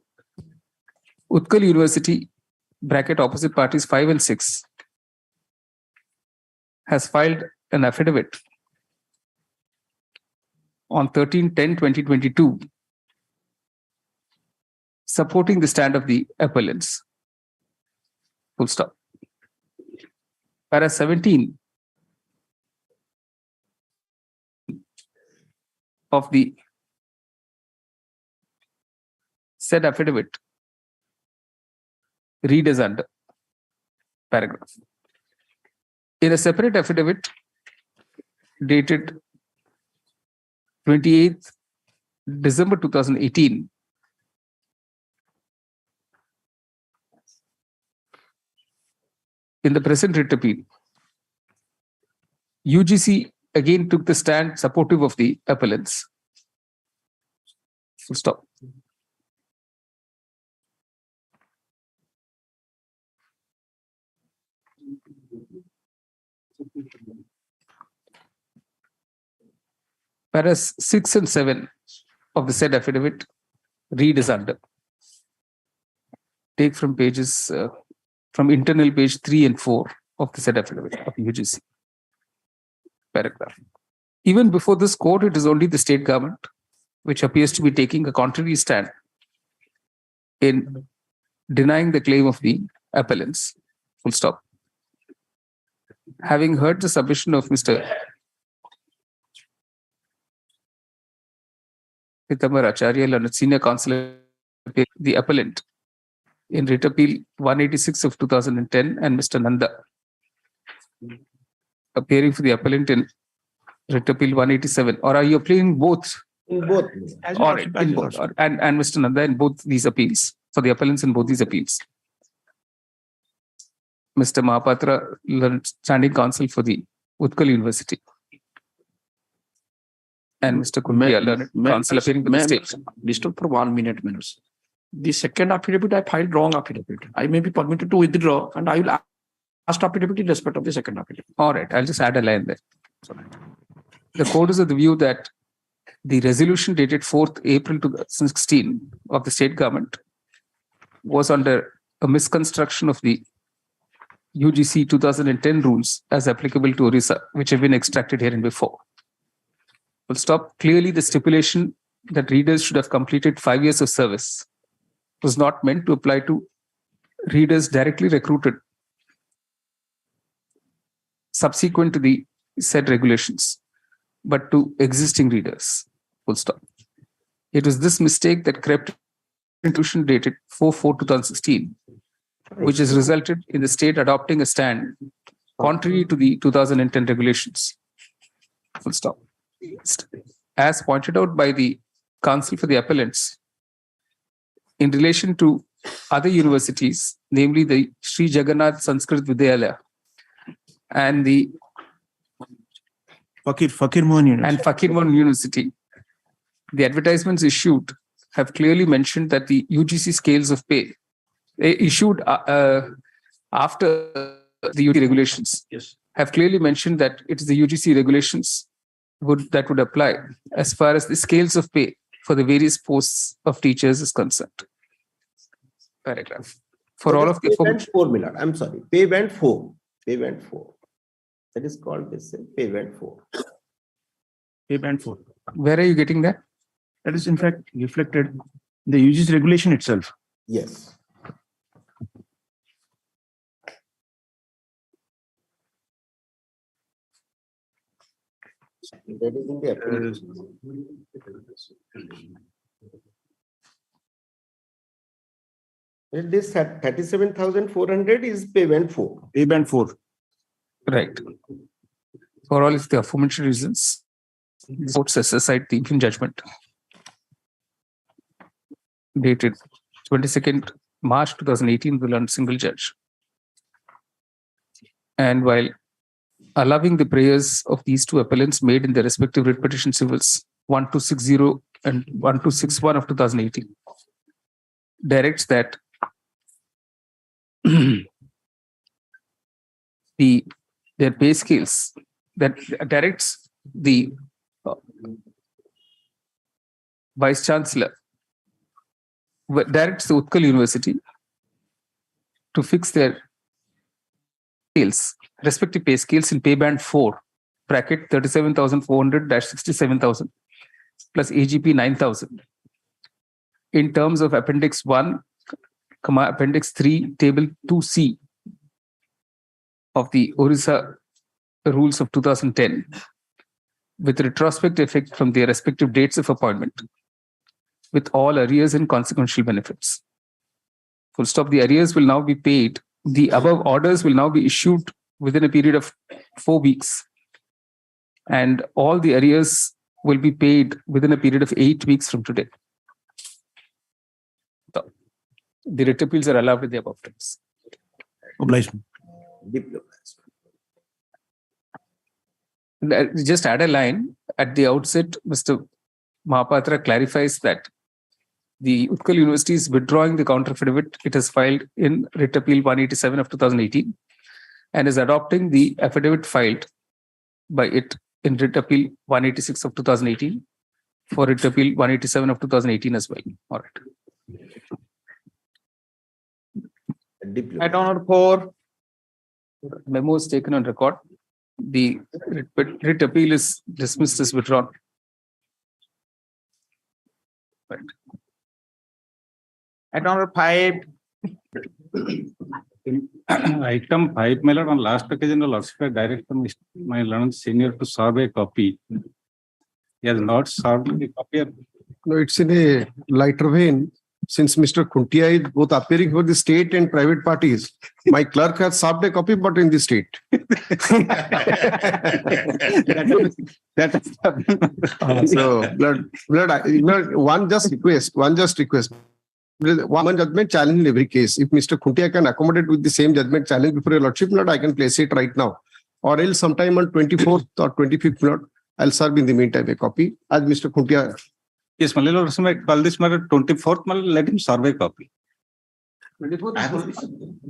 Utkal University, bracket opposite parties 5 and 6, has filed an affidavit on 13/10/2022 supporting the stand of the appellants. Full stop. Para 17 of the said affidavit read as under. Paragraph. In a separate affidavit dated 28th December 2018, in the present writ appeal, UGC again took the stand supportive of the appellants. Full stop. Paras 6 and 7 of the said affidavit read as under. Take from pages, from internal page 3 and 4 of the said affidavit of UGC. Paragraph. Even before this court, it is only the state government which appears to be taking a contrary stand in denying the claim of the appellants. Full stop. Having heard the submission of Mr. Pitambar Acharya, learned senior counsel, the appellant in writ appeal 186 of 2010, and Mr. Nanda, appearing for the appellant in writ appeal 187. Or are you appealing both? In both. All right, in both. And Mr. Nanda in both these appeals, for the appellants in both these appeals. Mr. Mahapatra, learned standing counsel for the Utkal University. And Mr. Kundiya, learned counsel appearing for the state. Disturb for 1 minute, minutes. The second affidavit, I filed wrong affidavit. I may be permitted to withdraw, and I will ask affidavit in respect of the second affidavit. All right, I'll just add a line there. The court is of the view that the resolution dated 4th April 2016 of the state government was under a misconstruction of the UGC 2010 rules as applicable to Orissa, which have been extracted herein before. Full stop. Clearly, the stipulation that readers should have completed 5 years of service was not meant to apply to readers directly recruited subsequent to the said regulations, but to existing readers. Full stop. It was this mistake that crept into dated 4/4/2016, which has resulted in the state adopting a stand contrary to the 2010 regulations. Full stop. As pointed out by the counsel for the appellants, in relation to other universities, namely the Sri Jagannath Sanskrit Vidyalaya and the Fakir Mohan University. and Fakir Mohan University, the advertisements issued have clearly mentioned that the UGC scales of pay issued after the UGC regulations have clearly mentioned that it is the UGC regulations that would apply as far as the scales of pay for the various posts of teachers is concerned. Paragraph. For all of the pay band 4, Millard. I'm sorry. Pay band 4. Pay band 4. That is called this pay band 4. Pay band 4. Where are you getting that? That is in fact reflected in the UGC regulation itself. Yes. That is in the appendix. This 37,400 is pay band 4. Pay band 4. Right. For all of the aforementioned reasons, the court sets aside the interim judgment dated 22nd March 2018 with a single judge. And while allowing the prayers of these two appellants made in their respective writ petition civils 1260 and 1261 of 2018, directs that their pay scales, that directs the Vice Chancellor, directs the Utkal University to fix their scales, respective pay scales in pay band 4, bracket 37,400-67,000 plus AGP 9,000 in terms of Appendix 1, Appendix 3, Table 2C of the Orissa rules of 2010, with retrospective effect from their respective dates of appointment, with all arrears and consequential benefits. Full stop. The arrears will now be paid. The above orders will now be issued within a period of 4 weeks, and all the arrears will be paid within a period of 8 weeks from today. So, the writ appeals are allowed in the above terms. Obligement. Just add a line at the outset. Mr. Mahapatra clarifies that the Utkal University is withdrawing the counter affidavit it has filed in Writ Appeal 187 of 2018 and is adopting the affidavit filed by it in Writ Appeal 186 of 2018 for Writ Appeal 187 of 2018 as well. All right. At honor for Memo is taken on record. The writ appeal is dismissed as withdrawn. Right. at honor 5. Item 5, my lord, on last occasion, the lordship had directed my learned senior to serve a copy. He has not served the copy. No, it's in a lighter vein. Since Mr. Khuntia is both appearing for the state and private parties, my clerk has served a copy, but in the state. So, one just request. One judgment challenge in every case. If Mr. Khuntia can accommodate with the same judgment challenge before your lordship, Lord, I can place it right now. Or else sometime on 24th or 25th, Lord, I'll serve in the meantime a copy. As Mr. Khuntia. Yes, my lord, call this matter 24th, let him serve a copy. 24th?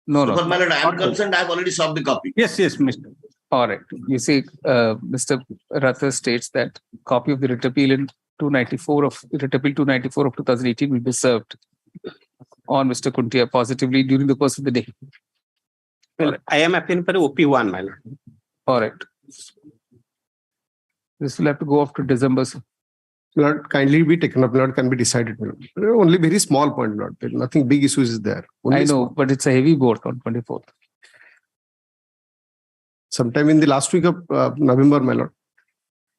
No. My lord, I am concerned, I have already served the copy. Yes, Mr. All right. You see, Mr. Ratha states that copy of the writ appeal in 294 of Writ Appeal 294 of 2018 will be served on Mr. Khuntia positively during the course of the day. Well, I am appealing for OP1, my lord. All right. This will have to go off to December. Lord, kindly be taken up. Lord, can be decided. Lord. Only very small point, Lord. Nothing big issues is there. Only I know, small. but it's a heavy board on 24th. Sometime in the last week of November, my Lord.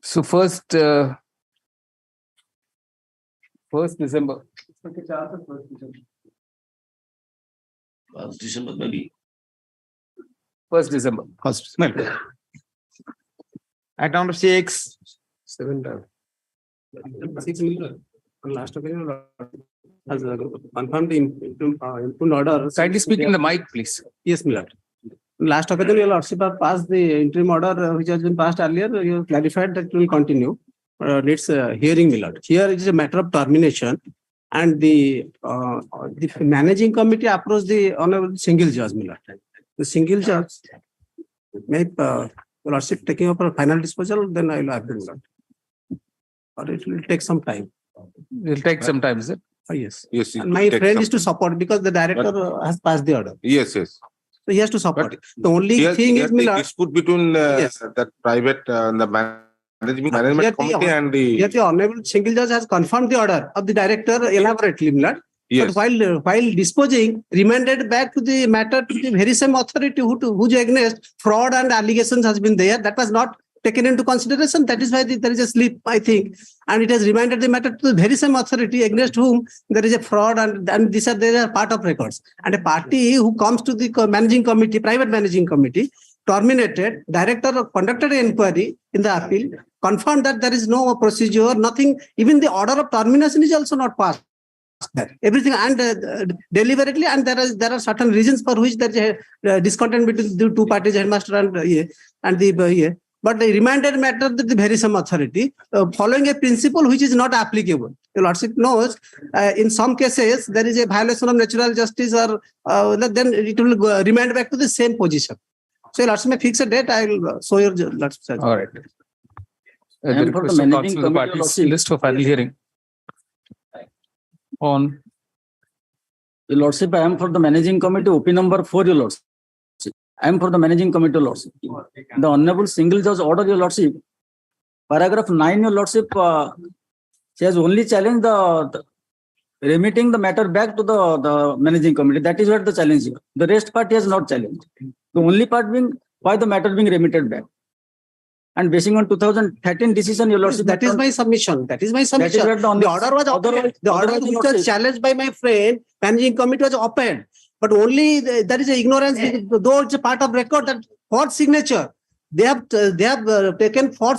So first December. 1st December, maybe. 1st December. First. At honor 6. 7 times. 6 million. Last occasion has confirmed the interim order. Kindly speak in the mic, please. Yes, my lord. Last occasion, your lordship have passed the interim order which has been passed earlier. You clarified that it will continue. needs a hearing, my lord. Here it is a matter of termination, and the managing committee approached the honorable single judge, my lord. The single judge may lordship taking up a final disposal, then I will have the lord. Or it will take some time. It will take some time, is it? Oh, yes. Yes. And my friend is to support because the director has passed the order. Yes, yes. So he has to support. But The only thing is, my the lord, dispute between that private, the management committee and the. Yet the honorable single judge has confirmed the order of the director elaborately, my lord. Yes. But while disposing, remanded back to the matter to the very same authority whose against fraud and allegations has been there. That was not taken into consideration. That is why there is a slip, I think. And it has remanded the matter to the very same authority against whom there is a fraud, and they are part of records. And a party who comes to the managing committee, private managing committee, terminated, director conducted an inquiry in the appeal, confirmed that there is no procedure, nothing, even the order of termination is also not passed. Everything and deliberately, and there are certain reasons for which there is a discontent between the two parties, headmaster and the but the remanded matter that the very same authority following a principle which is not applicable. The lordship knows in some cases there is a violation of natural justice, or then it will remand back to the same position. So lordship may fix a date. I will show your lordship. All right. And for the managing committee list for final hearing on. Your lordship, I am for the managing committee, OP number 4, your lordship. I am for the managing committee, your lordship. The honorable single judge order, your lordship. Paragraph 9, your lordship, she has only challenged the remitting the matter back to the managing committee. That is what the challenge is. The rest part he has not challenged. The only part being why the matter being remitted back. And basing on 2013 decision, your lordship. That is my submission. That is my submission. That is the order was which was challenged by my friend, managing committee was upheld. But only there is a ignorance, though it's a part of record that for signature, they have taken for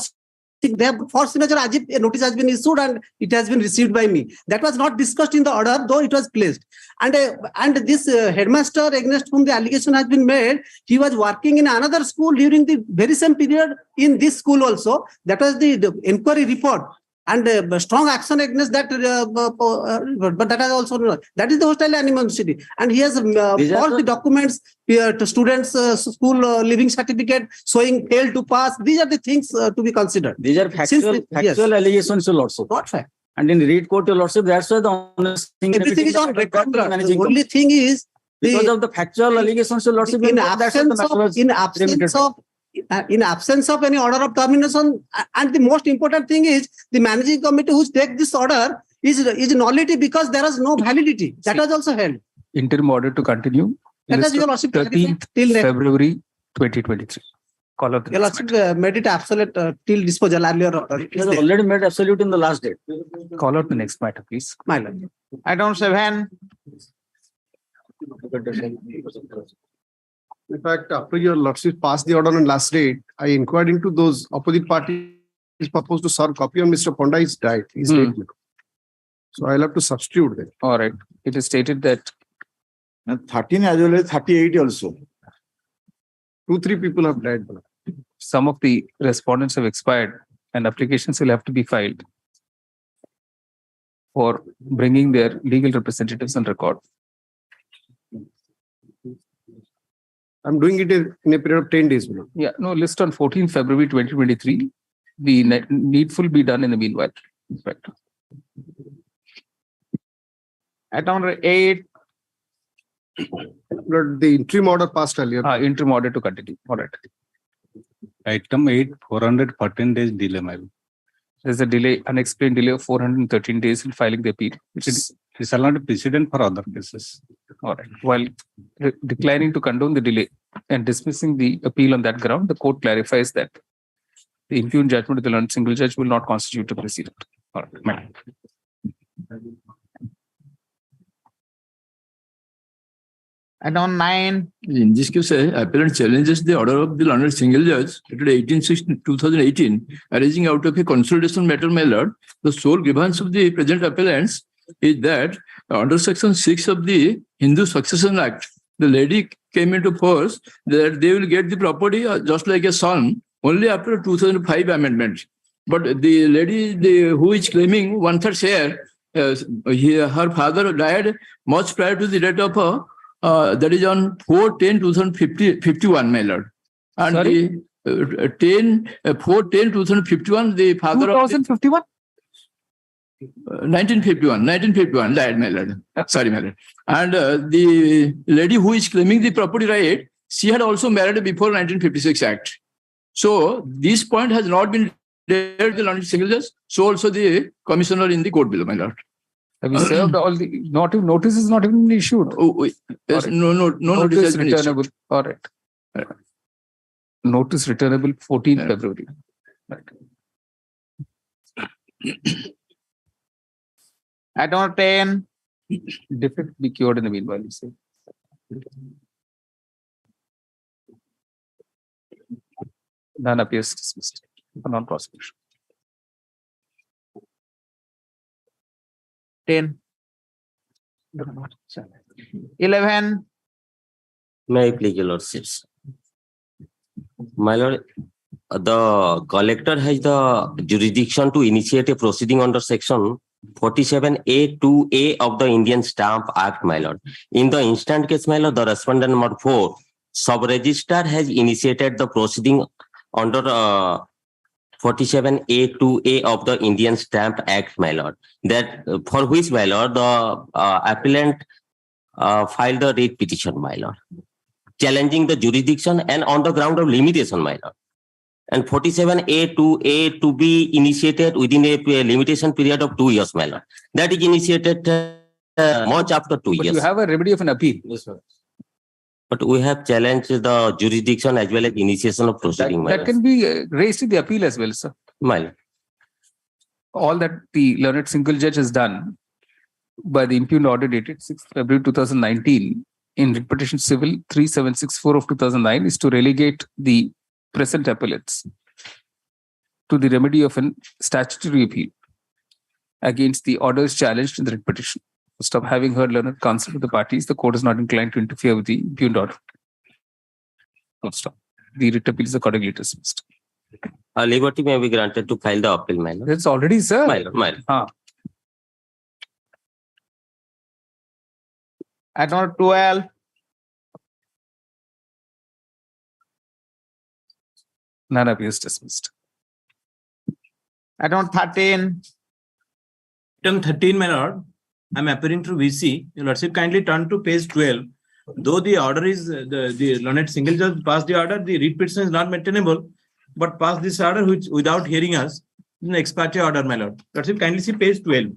signature as if a notice has been issued and it has been received by me. That was not discussed in the order, though it was placed. And this headmaster against whom the allegation has been made, he was working in another school during the very same period in this school also. That was the inquiry report. And strong action against that, but that is also that is the hostile animosity. And he has forged the documents to students' school living certificate showing failed to pass. These are the things to be considered. These are factual allegations, your lordship. Not fact. And in read court, your lordship, that's why the honest thing. Everything is on record. The only thing is because of the factual allegations, your lordship. In absence of any order of termination, and the most important thing is the managing committee who take this order is nullity because there is no validity. That was also held. Interim order to continue. That is your lordship 13th February 2023. Call out. Your lordship made it absolute till disposal earlier. It has already made absolute in the last date. Call out the next matter, please. My lord. Item 7. In fact, after your lordship passed the order on last date, I inquired into those opposite parties proposed to serve copy on Mr. Ponda is died. He's dead. So I'll have to substitute them. All right. It is stated that 13 as well as 38 also. 2-3 people have died. some of the respondents have expired and applications will have to be filed for bringing their legal representatives on record. I'm doing it in a period of 10 days. Yeah, no, list on 14 February 2023. The needful be done in the meanwhile. Inspector. Item number 8. The interim order passed earlier. Interim order to continue. All right. Item 8, 414 days delay, my lord. There's a delay, unexplained delay of 413 days in filing the appeal. It shall not be precedent for other cases. All right. While declining to condone the delay and dismissing the appeal on that ground, the court clarifies that the impugned judgment of the learned single judge will not constitute a precedent. All right. Item 9. In this case, appellant challenges the order of the learned single judge dated 18/6/2018 arising out of a consolidation matter, my lord. The sole grievance of the present appellants is that under section 6 of the Hindu Succession Act, the lady came into force that they will get the property just like a son only after 2005 amendment. But the lady who is claiming 1/3 share, her father died much prior to the date of that is on 4/10/2051, my lord. And Sorry? the 4/10/2051, the father 2051? 1951 died, my lord. Sorry, my lord. And the lady who is claiming the property right, she had also married before 1956 Act. So this point has not been there the London single judge. So also the commissioner in the court below, my lord. Have you served all the notice is not even issued? Oh, yes, no notice has been issued. Returnable. All right. Notice returnable 14th February. Right. Item 10. Defect be cured in the meanwhile, you say. None appears dismissed for non-prosecution. 10. 11. May I please, your lordships? My lord, the collector has the jurisdiction to initiate a proceeding under section 47A(2)(a) of the Indian Stamp Act, my lord. In the instant case, my lord, the respondent number 4, sub-registrar has initiated the proceeding under 47A(2)(a) of the Indian Stamp Act, my lord. That for which, my lord, the appellant filed the writ petition, my lord, challenging the jurisdiction and on the ground of limitation, my lord. And 47A(2)(a) to be initiated within a limitation period of 2 years, my lord. That is initiated much after 2 years. But you have a remedy of an appeal. Yes, sir. But we have challenged the jurisdiction as well as initiation of proceeding. That can be raised in the appeal as well, sir. My lord. All that the learned single judge has done by the impugned order dated 6th February 2019 in Writ Petition Civil 3764 of 2009 is to relegate the present appellates to the remedy of an statutory appeal against the orders challenged in the writ petition. Stop having heard learned counsel with the parties, the court is not inclined to interfere with the impugned order. Stop. The writ appeal is accordingly dismissed. Liberty may be granted to file the appeal, my lord. That's already, sir. My lord, my lord. Item 12. None appears dismissed. Item 13. Item 13, my lord. I'm appearing through VC. Your lordship, kindly turn to page 12. Though the order is the learned single judge passed the order, the writ petition is not maintainable, but passed this order which without hearing us, an ex parte order, my lord. Lordship, kindly see page 12.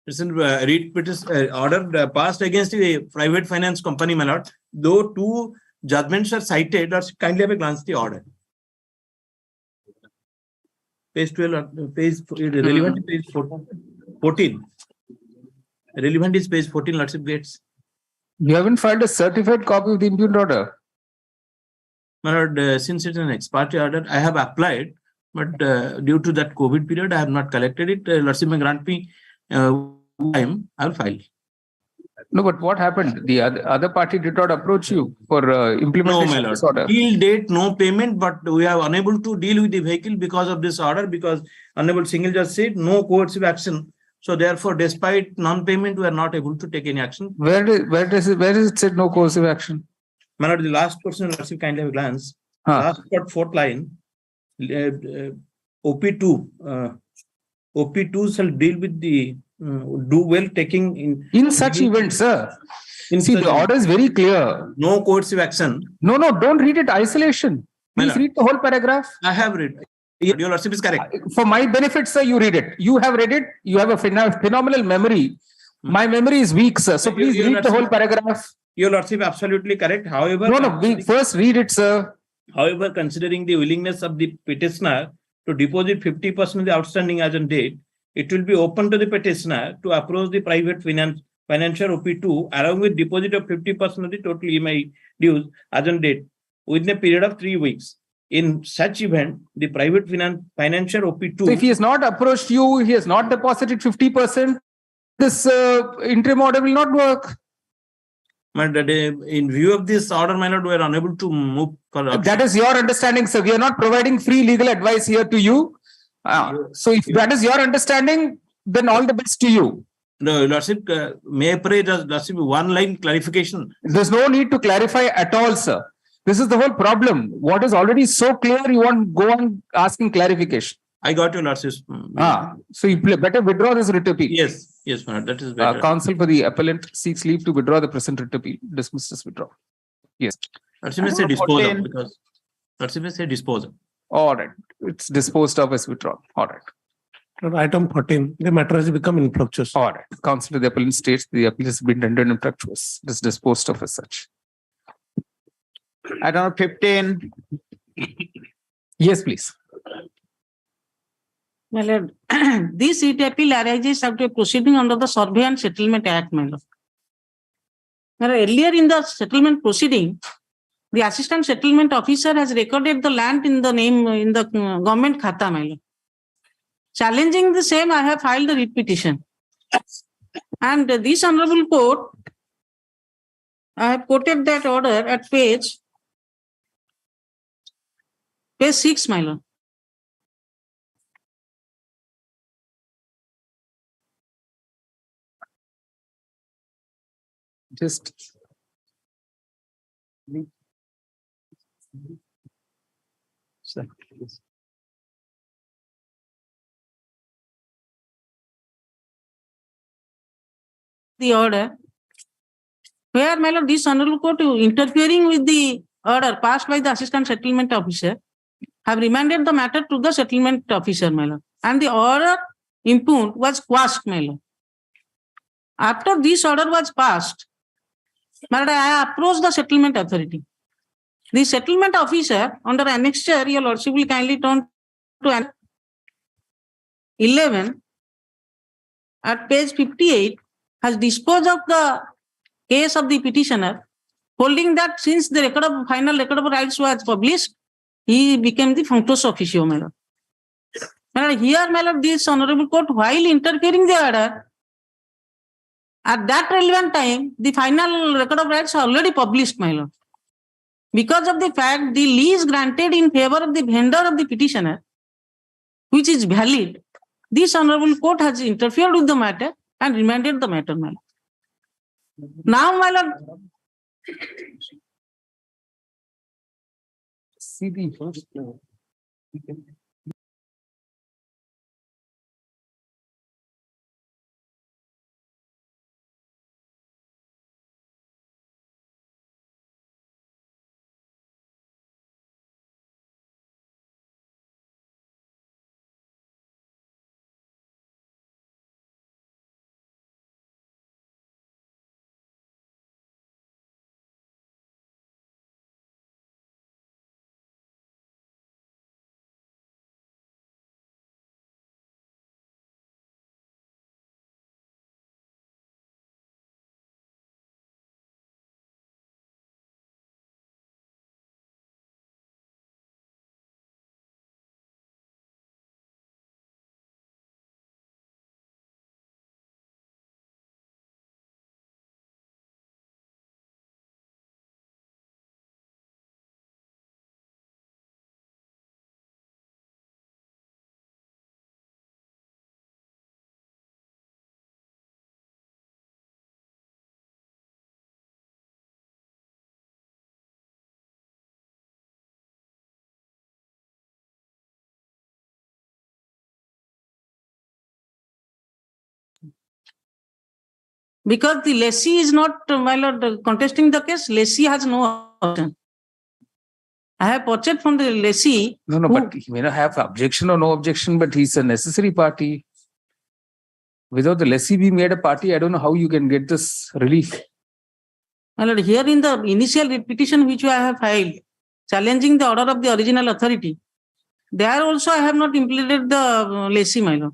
Writ petition order passed against a private finance company, my lord. Though 2 judgments are cited, lordship, kindly have a glance at the order. Page 12, page relevant is page 14. Relevant is page 14, lordship gets. You haven't filed a certified copy of the impugned order. My lord, since it's an ex parte order, I have applied, but due to that COVID period, I have not collected it. Lordship may grant me time, I'll file. No, but what happened? The other party did not approach you for implementation No, my of lord. this order. Till date, no payment, but we are unable to deal with the vehicle because of this order, because Honorable Single Judge said no coercive action. So therefore, despite non-payment, we are not able to take any action. Where does it say no coercive action? My lord, the last portion, lordship, kindly have a glance. Last but 4th line, OP2. OP2 shall deal with the do well taking in such events, sir. See, the order is very clear. No coercive action. No, don't read it isolation. Please read the whole paragraph. I have read. Your lordship is correct. For my benefit, sir, you read it. You have read it. You have a phenomenal memory. My memory is weak, sir. So please read the whole paragraph. Your lordship absolutely correct. However, first read it, sir. However, considering the willingness of the petitioner to deposit 50% of the outstanding as on date, it will be open to the petitioner to approach the private financier OP2 along with deposit of 50% of the total EMI dues as on date within a period of 3 weeks. In such event, the private financier OP2... So if he has not approached you, he has not deposited 50%, this interim order will not work. But in view of this order, my lord, we are unable to move for option. That is your understanding, sir. We are not providing free legal advice here to you. So if that is your understanding, then all the best to you. No, Your Lordship, may I pray Lordship one line clarification? There's no need to clarify at all, sir. This is the whole problem. What is already so clear, you want go on asking clarification. I got your Lordship. So you better withdraw this writ appeal. Yes, my lord, that is better. Counsel for the appellant seeks leave to withdraw the present writ appeal. Dismiss this withdrawal. Yes. Lordship may say disposal because Lordship may say disposal. All right. It's disposed of as withdrawal. All right. Item 14, the matter has become infructuous. All right. Counsel to the appellant states the appeal has been rendered infructuous. It is disposed of as such. Item 15. Yes, please. My lord, this writ appeal arises out of a proceeding under the Survey and Settlement Act, my lord. Now, earlier in the settlement proceeding, the assistant settlement officer has recorded the land in the name in the government khata, my lord. Challenging the same, I have filed a writ petition. And this honorable court, I have quoted that order at page 6, my lord. Just the order where, my lord, this honorable court interfering with the order passed by the assistant settlement officer have remanded the matter to the settlement officer, my lord, and the order impugned was quashed, my lord. After this order was passed, my lord, I approached the settlement authority. The settlement officer under annexure, your lordship will kindly turn to 11 at page 58, has disposed of the case of the petitioner, holding that since the final record of rights was published, he became the functus officio, my lord. My lord, here, my lord, this honorable court, while interfering the order, at that relevant time, the final record of rights are already published, my lord. Because of the fact the lease granted in favor of the vendor of the petitioner, which is valid, this honorable court has interfered with the matter and remanded the matter, my lord. Now, my lord, see the first. because the lessee is not, my lord, contesting the case, lessee has no option. I have purchased from the lessee. No, but he may not have objection or no objection, but he's a necessary party. Without the lessee being made a party, I don't know how you can get this relief. My lord, here in the initial petition which I have filed, challenging the order of the original authority, there also I have not implemented the lessee, my lord.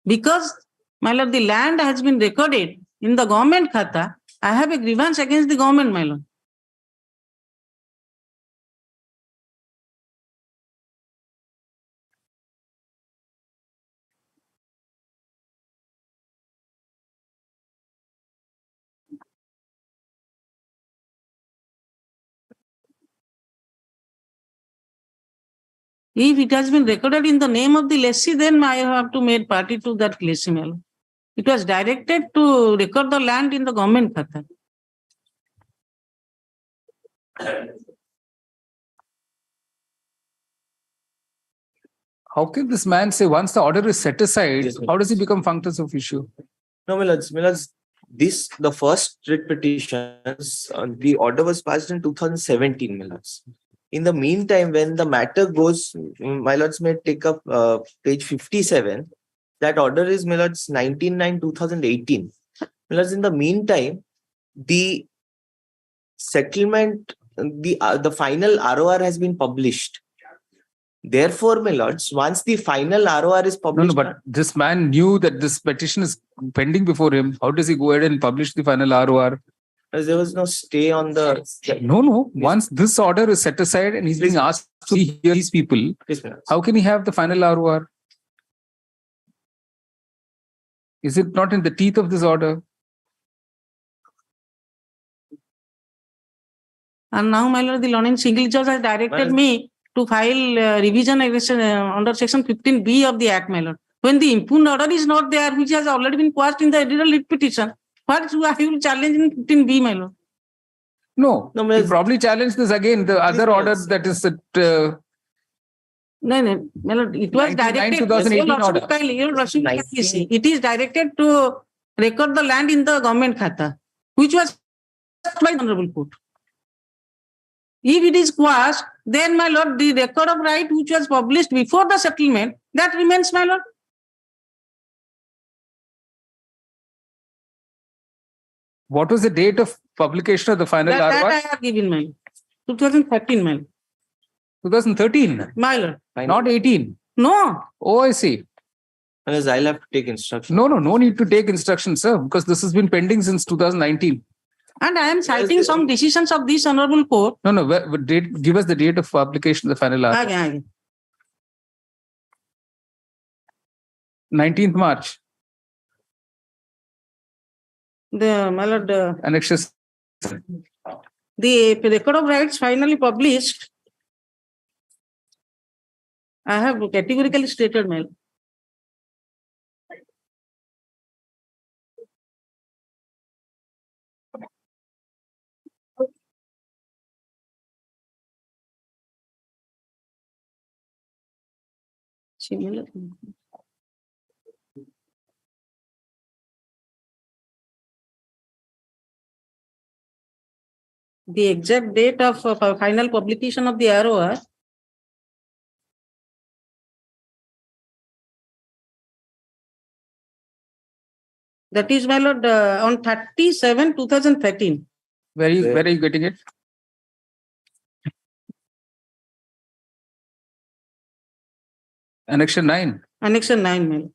Because, my lord, the land has been recorded in the government khata, I have a grievance against the government, my lord. If it has been recorded in the name of the lessee, then I have to make party to that lessee, my lord. It was directed to record the land in the government khata. How can this man say once the order is set aside, how does he become functus officio? No, my lords, the first writ petitions, the order was passed in 2017, my lords. In the meantime, when the matter goes, my lords may take up page 57. That order is, my lords, 19/9/2018. My lords, in the meantime, the settlement, the final ROR has been published. Therefore, my lords, once the final ROR is published... No, but this man knew that this petition is pending before him. How does he go ahead and publish the final ROR? There was no stay on the... No. Once this order is set aside and he's being asked to hear these people, how can he have the final ROR? Is it not in the teeth of this order? And now, my lord, the learned single judge has directed me to file revision under section 15B of the Act, my lord. When the impugned order is not there, which has already been quashed in the original writ petition, what I will challenge in 15B, my lord? No, he probably challenged this again, the other order that is at... No, my lord, it was directed... 2018 order. It is directed to record the land in the government khata, which was by the Honorable Court. If it is quashed, then, my lord, the record of right which was published before the settlement, that remains, my lord. What was the date of publication of the final ROR? That I have given, my lord. 2013, my lord. 2013? My lord. Not 18? No. Oh, I see. Unless I'll have to take instruction. No need to take instruction, sir, because this has been pending since 2019. And I am citing some decisions of this Honorable Court. No. Give us the date of publication of the final ROR. Again. 19th March. My lord, Annexes. The record of rights finally published. I have categorically stated, my lord. Similar. The exact date of final publication of the ROR. That is, my lord, on 30/7/2013. Where are you getting it? Annex 9. Annex 9, my lord.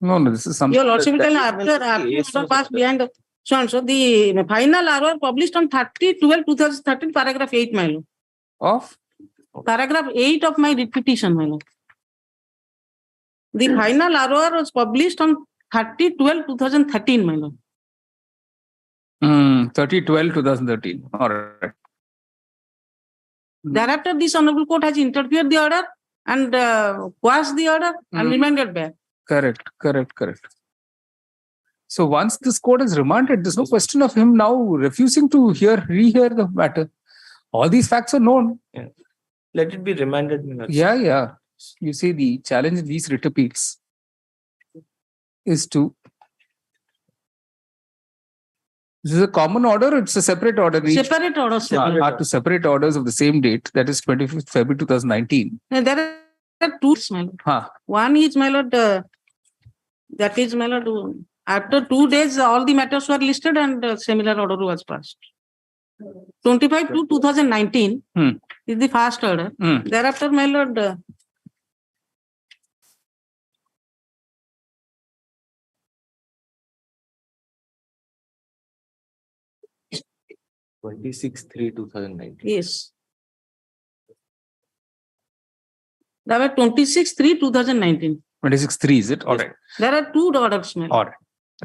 No, this is something. Your lordship will tell after passed behind the so the final ROR published on 30/12/2013, paragraph 8, my lord. Of? Paragraph 8 of my writ petition, my lord. The final ROR was published on 30/12/2013, my lord. 30/12/2013. All right. Thereafter, this Honorable Court has interfered the order and quashed the order and remanded back. Correct. So once this court is remanded, there's no question of him now refusing to rehear the matter. All these facts are known. Yeah. Let it be remanded. Yeah. You see, the challenge in these writ appeals is to... This is a common order, it's a separate order. Separate order. Are to separate orders of the same date, that is 25th February 2019. There are two, my lord. One is, my lord, that is, my lord, after 2 days, all the matters were listed and similar order was passed. 25/2/2019 is the first order. Thereafter, my lord, 26/3/2019. Yes. That was 26/3/2019. 26/3, is it? All right. There are two orders, my lord. All right.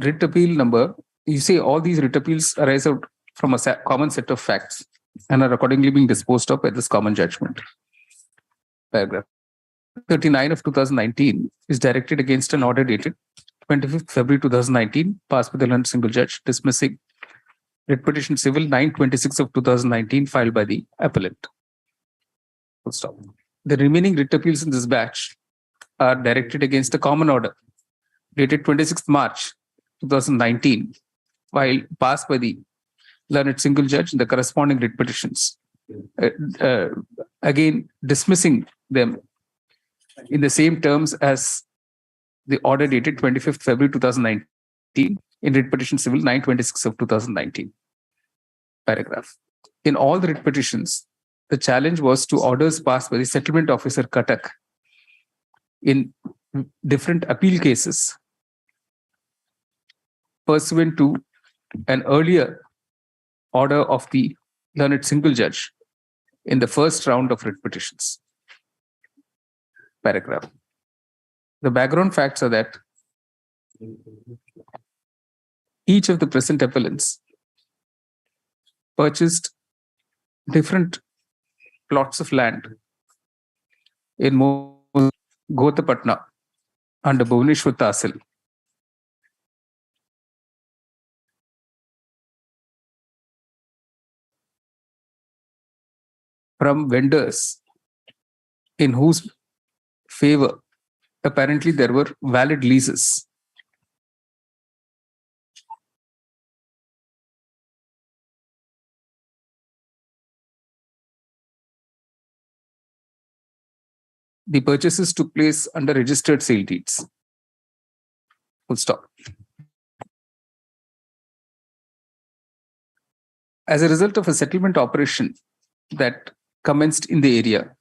Writ appeal number, you say all these writ appeals arise out from a common set of facts. and are accordingly being disposed of by this common judgment. Paragraph 39 of 2019 is directed against an order dated 25th February 2019, passed by the learned single judge, dismissing writ petition civil 926 of 2019 filed by the appellant. Full stop. The remaining writ appeals in this batch are directed against a common order dated 26th March 2019, while passed by the learned single judge in the corresponding writ petitions, again dismissing them in the same terms as the order dated 25th February 2019 in writ petition civil 926 of 2019. Paragraph. In all the writ petitions, the challenge was to orders passed by the settlement officer Cuttack in different appeal cases pursuant to an earlier order of the learned single judge in the first round of writ petitions. Paragraph. The background facts are that each of the present appellants purchased different plots of land in Gotapatna under Bhubaneswar Tahsil. From vendors in whose favor apparently there were valid leases. The purchases took place under registered sale deeds. Full stop. As a result of a settlement operation that commenced in the area,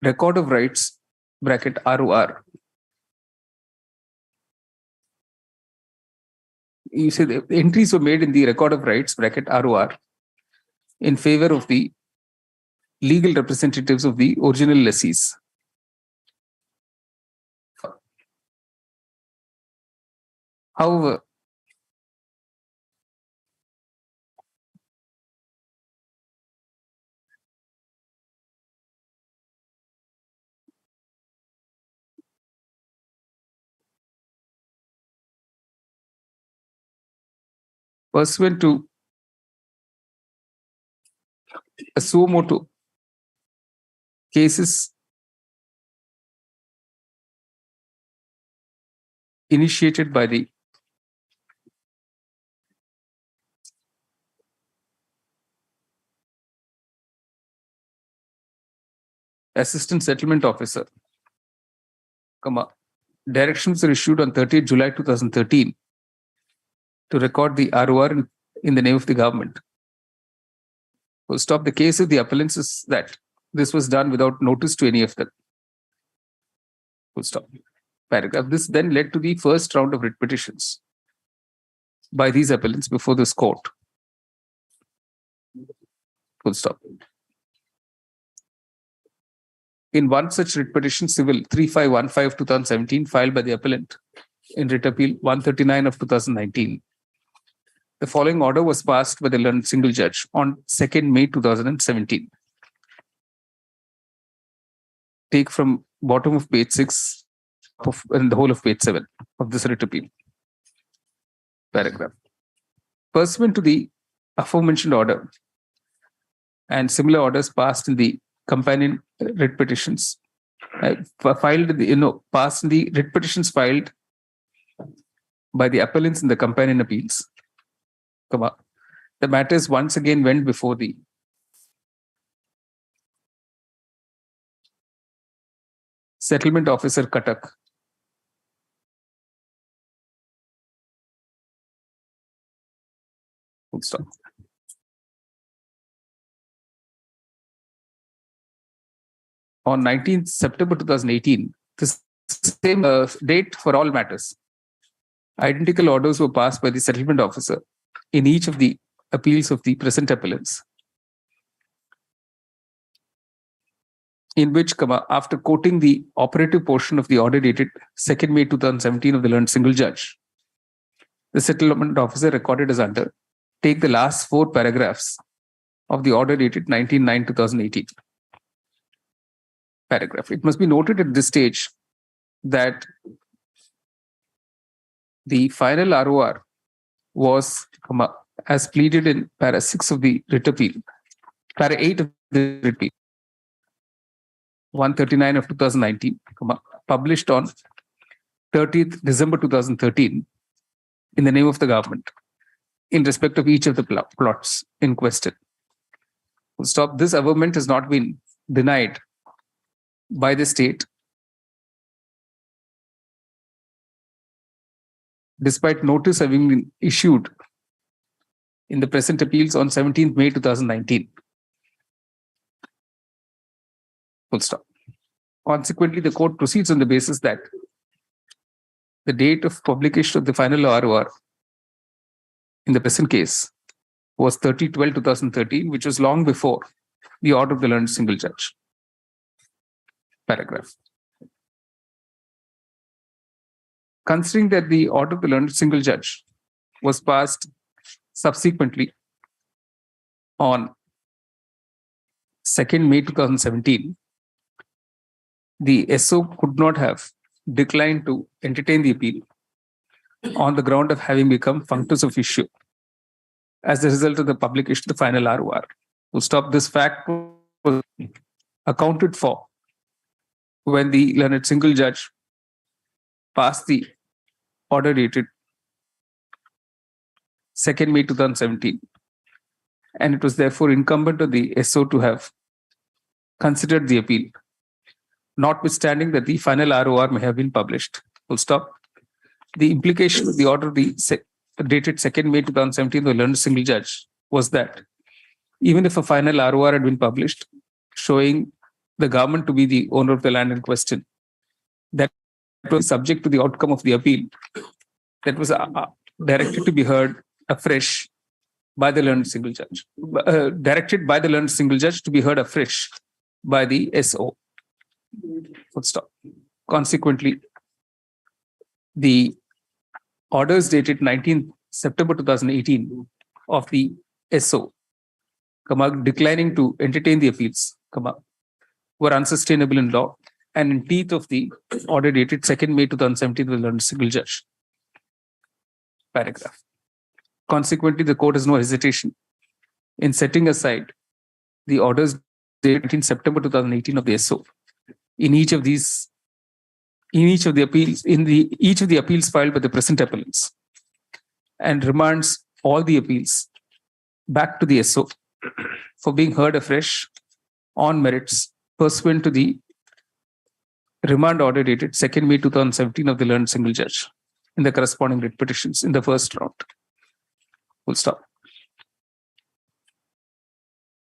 record of rights bracket ROR. You say the entries were made in the record of rights bracket ROR in favor of the legal representatives of the original lessees. However, pursuant to a suo motu cases initiated by the Assistant Settlement Officer, directions were issued on 30th July 2013 to record the ROR in the name of the government. To stop the case of the appellants is that this was done without notice to any of them. Full stop. Paragraph. This then led to the first round of writ petitions by these appellants before this court. Full stop. In one such writ petition, civil 3515 of 2017, filed by the appellant in writ appeal 139 of 2019, the following order was passed by the learned single judge on 2nd May 2017. Take from bottom of page 6 and the whole of page 7 of this writ appeal. Paragraph. Pursuant to the aforementioned order and similar orders passed in the companion writ petitions, passed in the writ petitions filed by the appellants in the companion appeals, the matters once again went before the settlement officer Cuttack. Full stop. On 19th September 2018, the same date for all matters, identical orders were passed by the settlement officer in each of the appeals of the present appellants, in which, after quoting the operative portion of the order dated 2nd May 2017 of the learned single judge, the settlement officer recorded as under, take the last 4 paragraphs of the order dated 19/9/2018. Paragraph. It must be noted at this stage that the final ROR was, as pleaded in para 6 of the writ appeal, para 8 of the writ appeal, 139 of 2019, published on 30th December 2013 in the name of the government in respect of each of the plots in question. Stop. This averment has not been denied by the state, despite notice having been issued in the present appeals on 17th May 2019. Full stop. Consequently, the court proceeds on the basis that the date of publication of the final ROR in the present case was 30/12/2013, which was long before the order of the learned single judge. Paragraph. Considering that the order of the learned single judge was passed subsequently on 2nd May 2017, the SO could not have declined to entertain the appeal on the ground of having become functus officio as a result of the publication of the final ROR. To stop, this fact was accounted for when the learned single judge passed the order dated 2nd May 2017, and it was therefore incumbent on the SO to have considered the appeal, notwithstanding that the final ROR may have been published. Full stop. The implication of the order dated 2nd May 2017 of the learned single judge was that even if a final ROR had been published showing the government to be the owner of the land in question, that was subject to the outcome of the appeal that was directed to be heard afresh by the learned single judge, directed by the learned single judge to be heard afresh by the SO. Full stop. Consequently, the orders dated 19th September 2018 of the SO, declining to entertain the appeals, were unsustainable in law and in teeth of the order dated 2nd May 2017 with the learned single judge. Paragraph. Consequently, the court has no hesitation in setting aside the orders dated 19th September 2018 of the SO in each of the appeals filed by the present appellants, and remands all the appeals back to the SO for being heard afresh on merits pursuant to the remand order dated 2nd May 2017 of the learned single judge in the corresponding writ petitions in the first round. Full stop.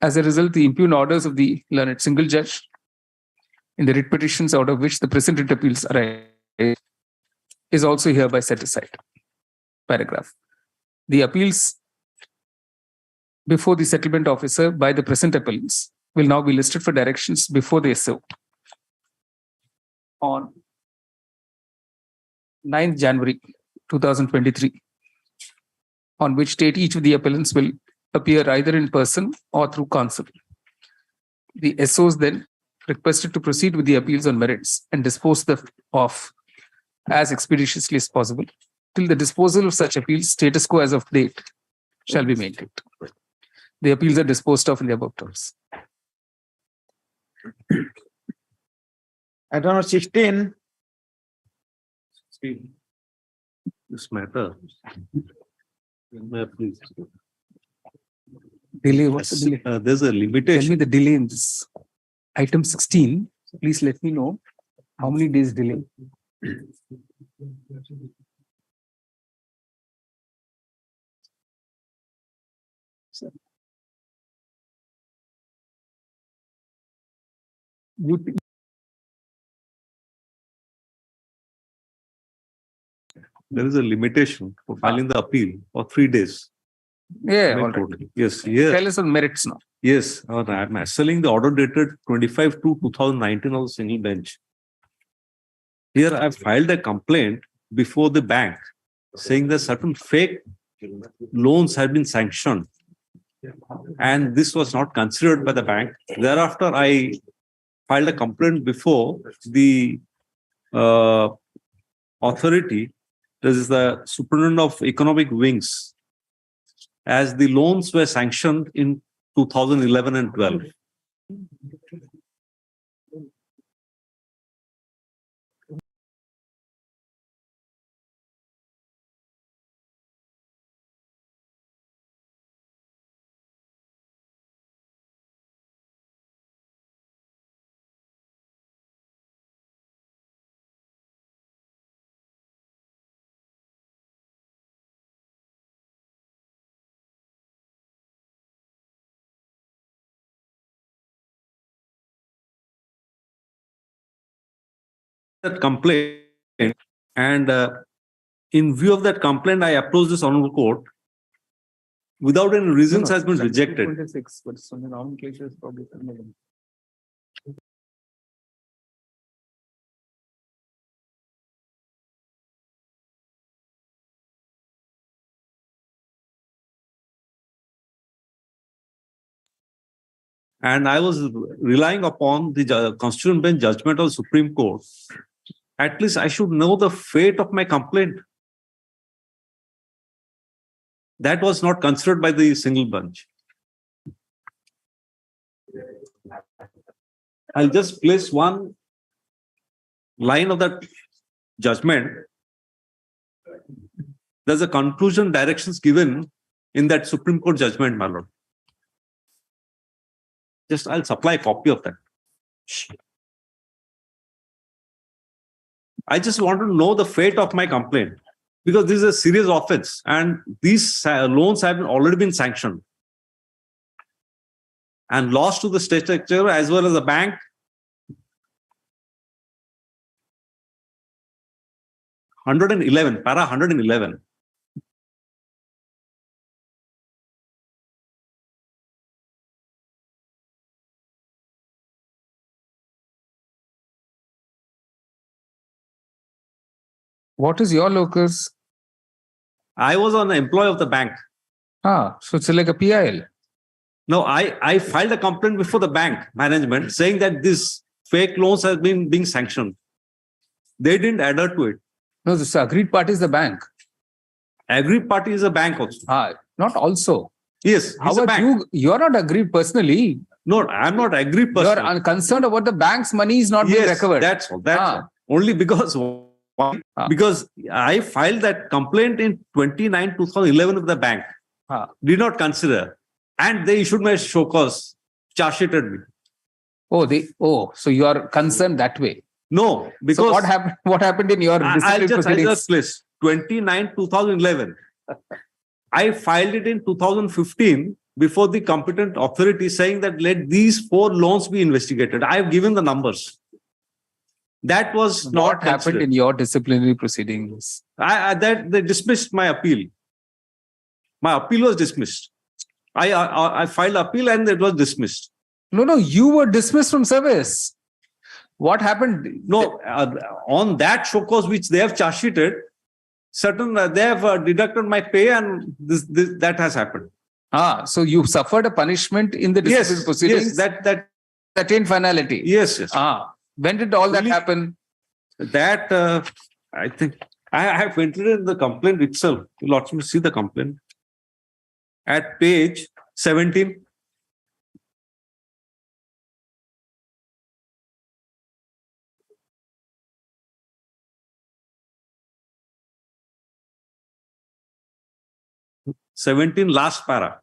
As a result, the impugned orders of the learned single judge in the writ petitions out of which the present writ appeals arise is also hereby set aside. Paragraph. The appeals before the settlement officer by the present appellants will now be listed for directions before the SO on 9th January 2023, on which date each of the appellants will appear either in person or through counsel. The SOs then requested to proceed with the appeals on merits and dispose of as expeditiously as possible till the disposal of such appeals, status quo as of date, shall be maintained. The appeals are disposed of in the above terms. Item number 16. This matter. Please. Delay. What's the delay? There's a limitation. Tell me the delay in this. Item 16. Please let me know how many days delay. There is a limitation for filing the appeal for 3 days. Yeah, High all right. Court. Yes, yes. Tell us on merits now. Yes, I'm assessing the order dated 25/2/2019 on the single bench. Here I filed a complaint before the bank saying that certain fake loans have been sanctioned, and this was not considered by the bank. Thereafter, I filed a complaint before the authority, this is the Superintendent of Economic Wings, as the loans were sanctioned in 2011 and 12. That complaint, and in view of that complaint, I approached this honorable court without any reasons has been rejected. 26, but so the nomenclature is probably familiar. And I was relying upon the constitutional bench judgment of the Supreme Court. At least I should know the fate of my complaint. That was not considered by the single bench. I'll just place one line of that judgment. There's a conclusion directions given in that Supreme Court judgment, my lord. Just I'll supply a copy of that. I just want to know the fate of my complaint, because this is a serious offense and these loans have already been sanctioned and lost to the state sector as well as the bank. Para 111. What is your locus? I was an employee of the bank. So it's like a PIL. No, I filed a complaint before the bank management saying that this fake loans have been being sanctioned. They didn't adhere to it. No, this agreed party is the bank. Agreed party is a bank also. Not also. Yes. How about you? You're not aggrieved personally. No, I'm not aggrieved personally. You're concerned about the bank's money is not being recovered. That's all. That's all. Only because I filed that complaint in 29/2011 with the bank. Did not consider. And they issued my show cause, charge sheeted me. So you are concerned that way. No, because so what happened in your disciplinary proceedings? I just placed 29/2011. I filed it in 2015 before the competent authority saying that let these 4 loans be investigated. I have given the numbers. That was not what happened in your disciplinary proceedings. That they dismissed my appeal. My appeal was dismissed. I filed appeal and it was dismissed. No, you were dismissed from service. What happened? No, on that show cause which they have charge sheeted, certain they have deducted my pay, and that has happened. So you suffered a punishment in the disciplinary proceedings. Yes, that attained finality. Yes. When did all that happen? That I think I have entered in the complaint itself. You'll also see the complaint at page 17. Last para.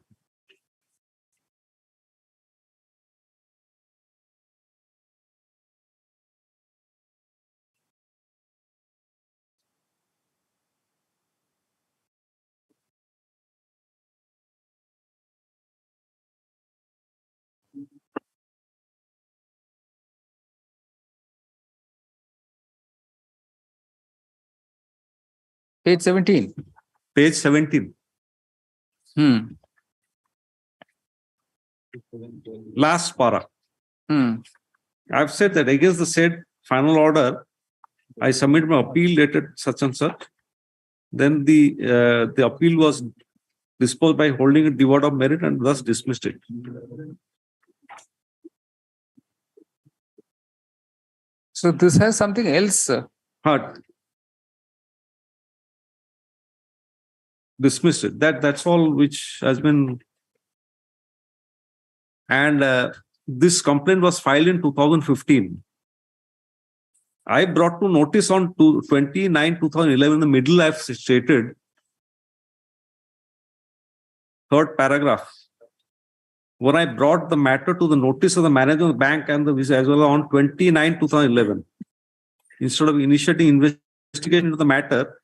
Page 17. Page 17. Last para. I've said that against the said final order, I submit my appeal dated such and such. Then the appeal was disposed by holding it devoid of merit and thus dismissed it. So this has something else. Dismissed it. That's all which has been. And this complaint was filed in 2015. I brought to notice on 29/2011. In the middle, I've stated, third paragraph, when I brought the matter to the notice of the manager of the bank and the visa as well on 29/2011, instead of initiating investigation into the matter,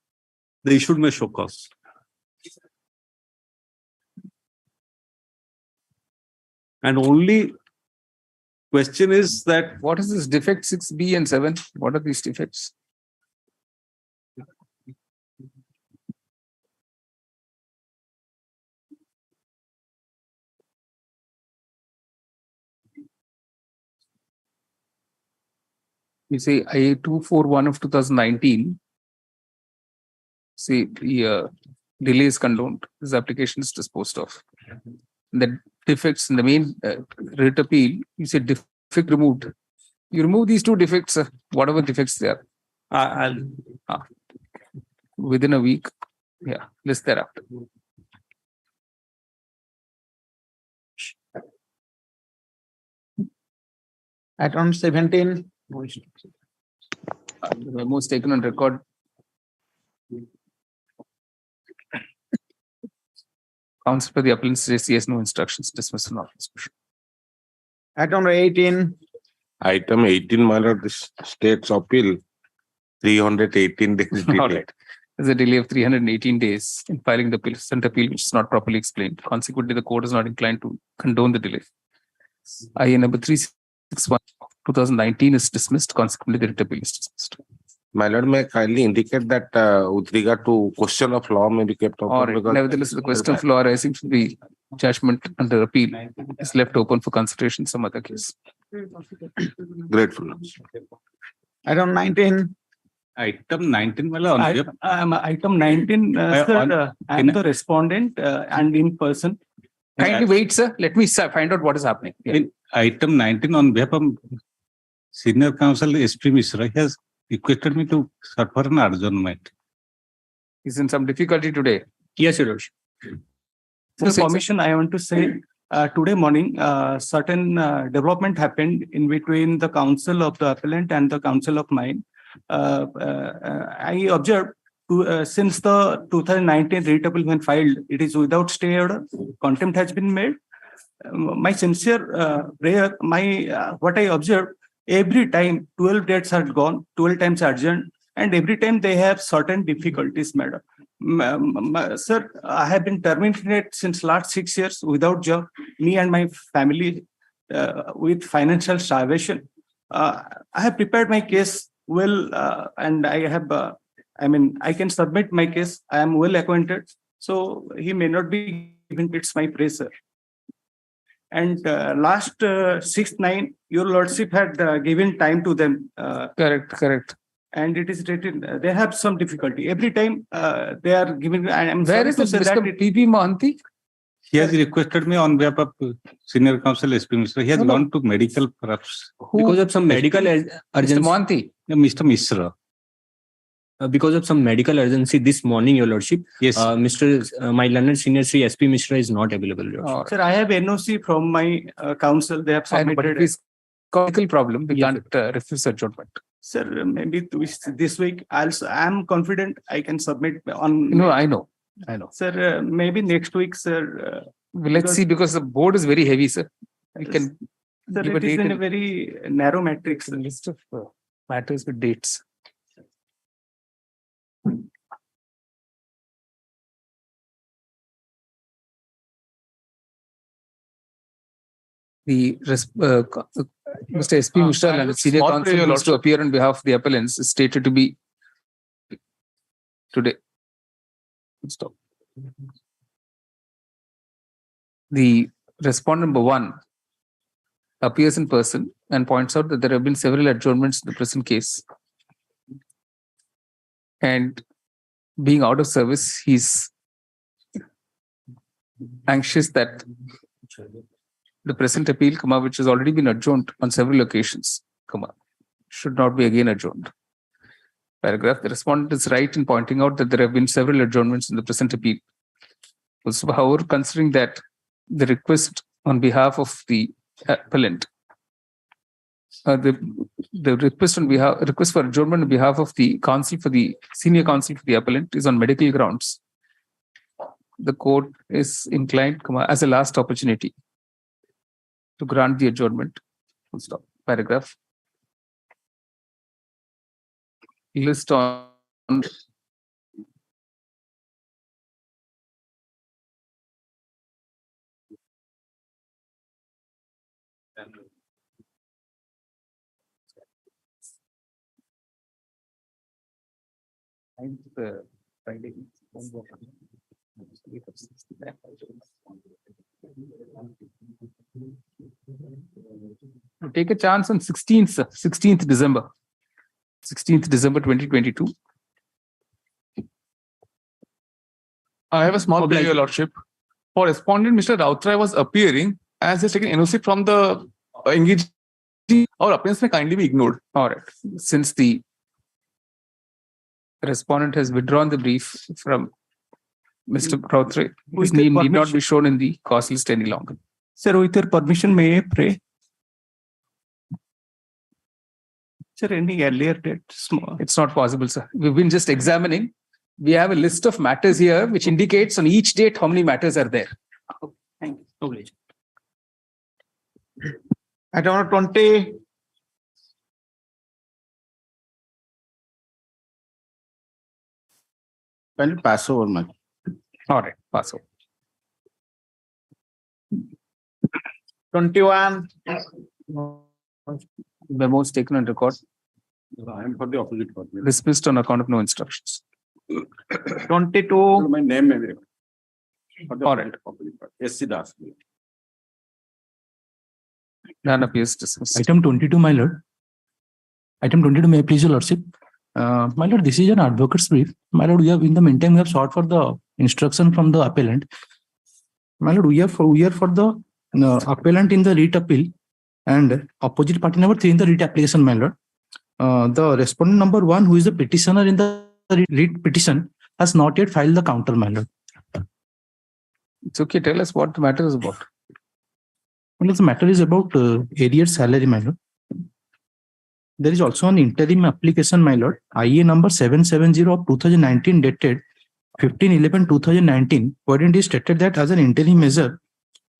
they issued me a show cause. And only question is that what is this defect 6B and 7? What are these defects? You say IA 241 of 2019. See, the delay is condoned. This application is disposed of. The defects in the main writ appeal, you say defect removed. You remove these two defects, whatever defects they are. Within a week, yeah, list thereafter. At on 17. The memo is taken on record. Counsel for the appellant says he has no instructions. Dismissed from office. Item 18. Item 18, my lord, this state's appeal, 318 days delay. All right. There's a delay of 318 days in filing the present appeal, which is not properly explained. Consequently, the court is not inclined to condone the delay. IA number 361 2019 is dismissed. Consequently, the writ appeal is dismissed. My lord, may I kindly indicate that with regard to question of law may be kept open. All right. Nevertheless, the question of law arising from the judgment under appeal is left open for consideration in some other case. Grateful. Item 19. Item 19. Item 19, sir, I'm the respondent and in person. Kindly wait, sir. Let me find out what is happening. Yeah. In item 19, on behalf of Senior Counsel SP Mishra, he has requested me to serve for an adjournment. He's in some difficulty today. Yes, Your Lordship. So, permission, I want to say today morning, certain development happened in between the counsel of the appellant and the counsel of mine. I observed since the 2019 writ appeal when filed, it is without stay order. Contempt has been made. My sincere prayer, what I observed, every time 12 dates are gone, 12 times adjourned, and every time they have certain difficulties, madam. Sir, I have been terminated since last 6 years without job, me and my family with financial starvation. I have prepared my case well, and I have, I can submit my case. I am well acquainted. So he may not be given, it's my pressure. And last 6/9, your lordship had given time to them. Correct. And it is written, they have some difficulty. Every time they are giving, I'm Where is Mr. P.B. Mohanty? He has requested me on behalf of Senior Counsel SP Mishra. He has gone to medical perhaps. Because of some medical urgency. Mr. Mohanty? Mr. Mishra. Because of some medical urgency this morning, your lordship. Yes. My learned senior Sri SP Mishra is not available. Sir, I have NOC from my counsel. They have submitted. But it is clinical problem. We can't refuse adjournment. Sir, maybe this week. Also, I am confident I can submit on. No, I know. Sir, maybe next week, sir. Let's see, because the board is very heavy, sir. I can. Sir, it is in a very narrow matrix. A list of matters with dates. The Mr. SP Mishra and the senior counsel wants to appear on behalf of the appellants is stated to be today. Stop. the respondent number 1 appears in person and points out that there have been several adjournments in the present case. And being out of service, he's anxious that the present appeal, which has already been adjourned on several occasions, should not be again adjourned. Paragraph, the respondent is right in pointing out that there have been several adjournments in the present appeal. Also, however, considering that the request on behalf of the appellant, the request for adjournment on behalf of the senior counsel for the appellant is on medical grounds, the court is inclined, as a last opportunity, to grant the adjournment. Full stop. Paragraph. List on take a chance on 16th December 2022. I have a small plea, Your Lordship. For respondent, Mr. Rautray was appearing as he has taken NOC from the engaged. Our appearance may kindly be ignored. All right. Since the respondent has withdrawn the brief from Mr. Rautray, his name need not be shown in the cause list any longer. Sir, with your permission, may I pray? Sir, any earlier date? It's not possible, sir. We've been just examining. We have a list of matters here which indicates on each date how many matters are there. Thank you. Item 20. I'll pass over, my. All right, pass over. 21. Memos taken on record. I am for the opposite party. Dismissed on account of no instructions. 22. My name may be. All right. S.C. Das. None appears dismissed. Item 22, my lord. Item 22, may I please, Your Lordship? My lord, this is an advocate's brief. My lord, we have in the meantime we have sought for the instruction from the appellant. My lord, we are for the appellant in the writ appeal and opposite party number 3 in the writ application, my lord. The respondent number 1, who is the petitioner in the writ petition, has not yet filed the counter, my lord. It's okay. Tell us what the matter is about. Well, the matter is about arrear salary, my lord. There is also an interim application, my lord, IA number 770 of 2019 dated 15/11/2019, wherein it is stated that as an interim measure,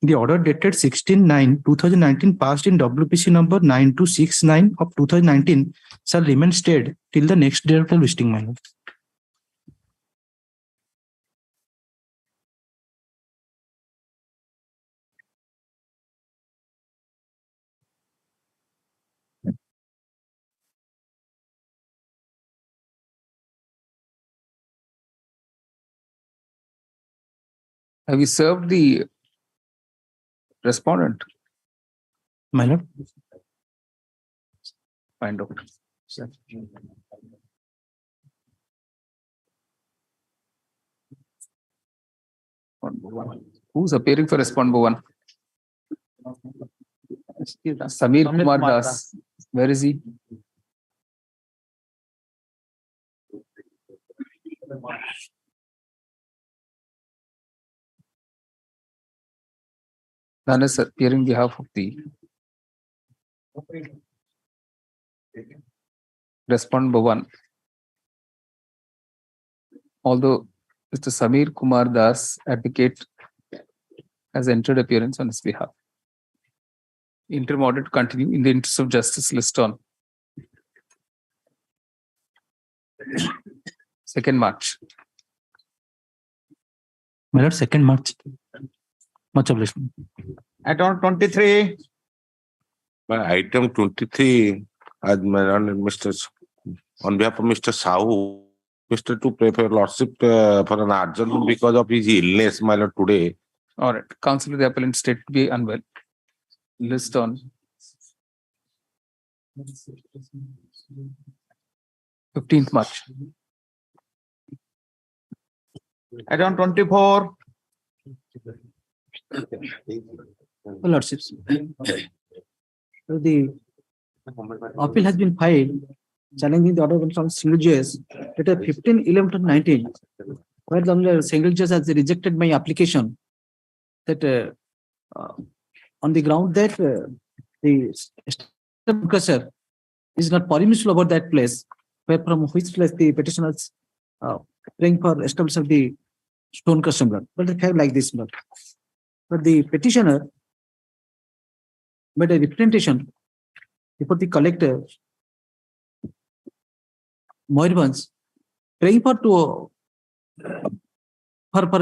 the order dated 16/9/2019 passed in WPC number 9269 of 2019 shall remain stayed till the next day of the listing, my lord. Have you served the respondent? My lord. Find out. Who's appearing for respondent number 1? Samir Kumar Das. Where is he? None is appearing on behalf of the respondent number 1. Although Mr. Samir Kumar Das, advocate, has entered appearance on his behalf. Interim order to continue in the interest of justice, list on 2nd March. My lord, 2nd March. Much obliged. Item 23. By item 23, as on behalf of Mr. Sahu, Mr. to pray for Lordship for an adjournment because of his illness, my lord, today. All right. Counsel to the appellant state to be unwell. List on 15th March. Item 24. Lordships. So the appeal has been filed challenging the order from single judge dated 15/11/19, where the single judge has rejected my application that on the ground that the cursor is not permissible about that place, where from which place the petitioners praying for establishment of the stone cursor. But the fact like this, but the petitioner made a representation before the collector Moirvans, praying for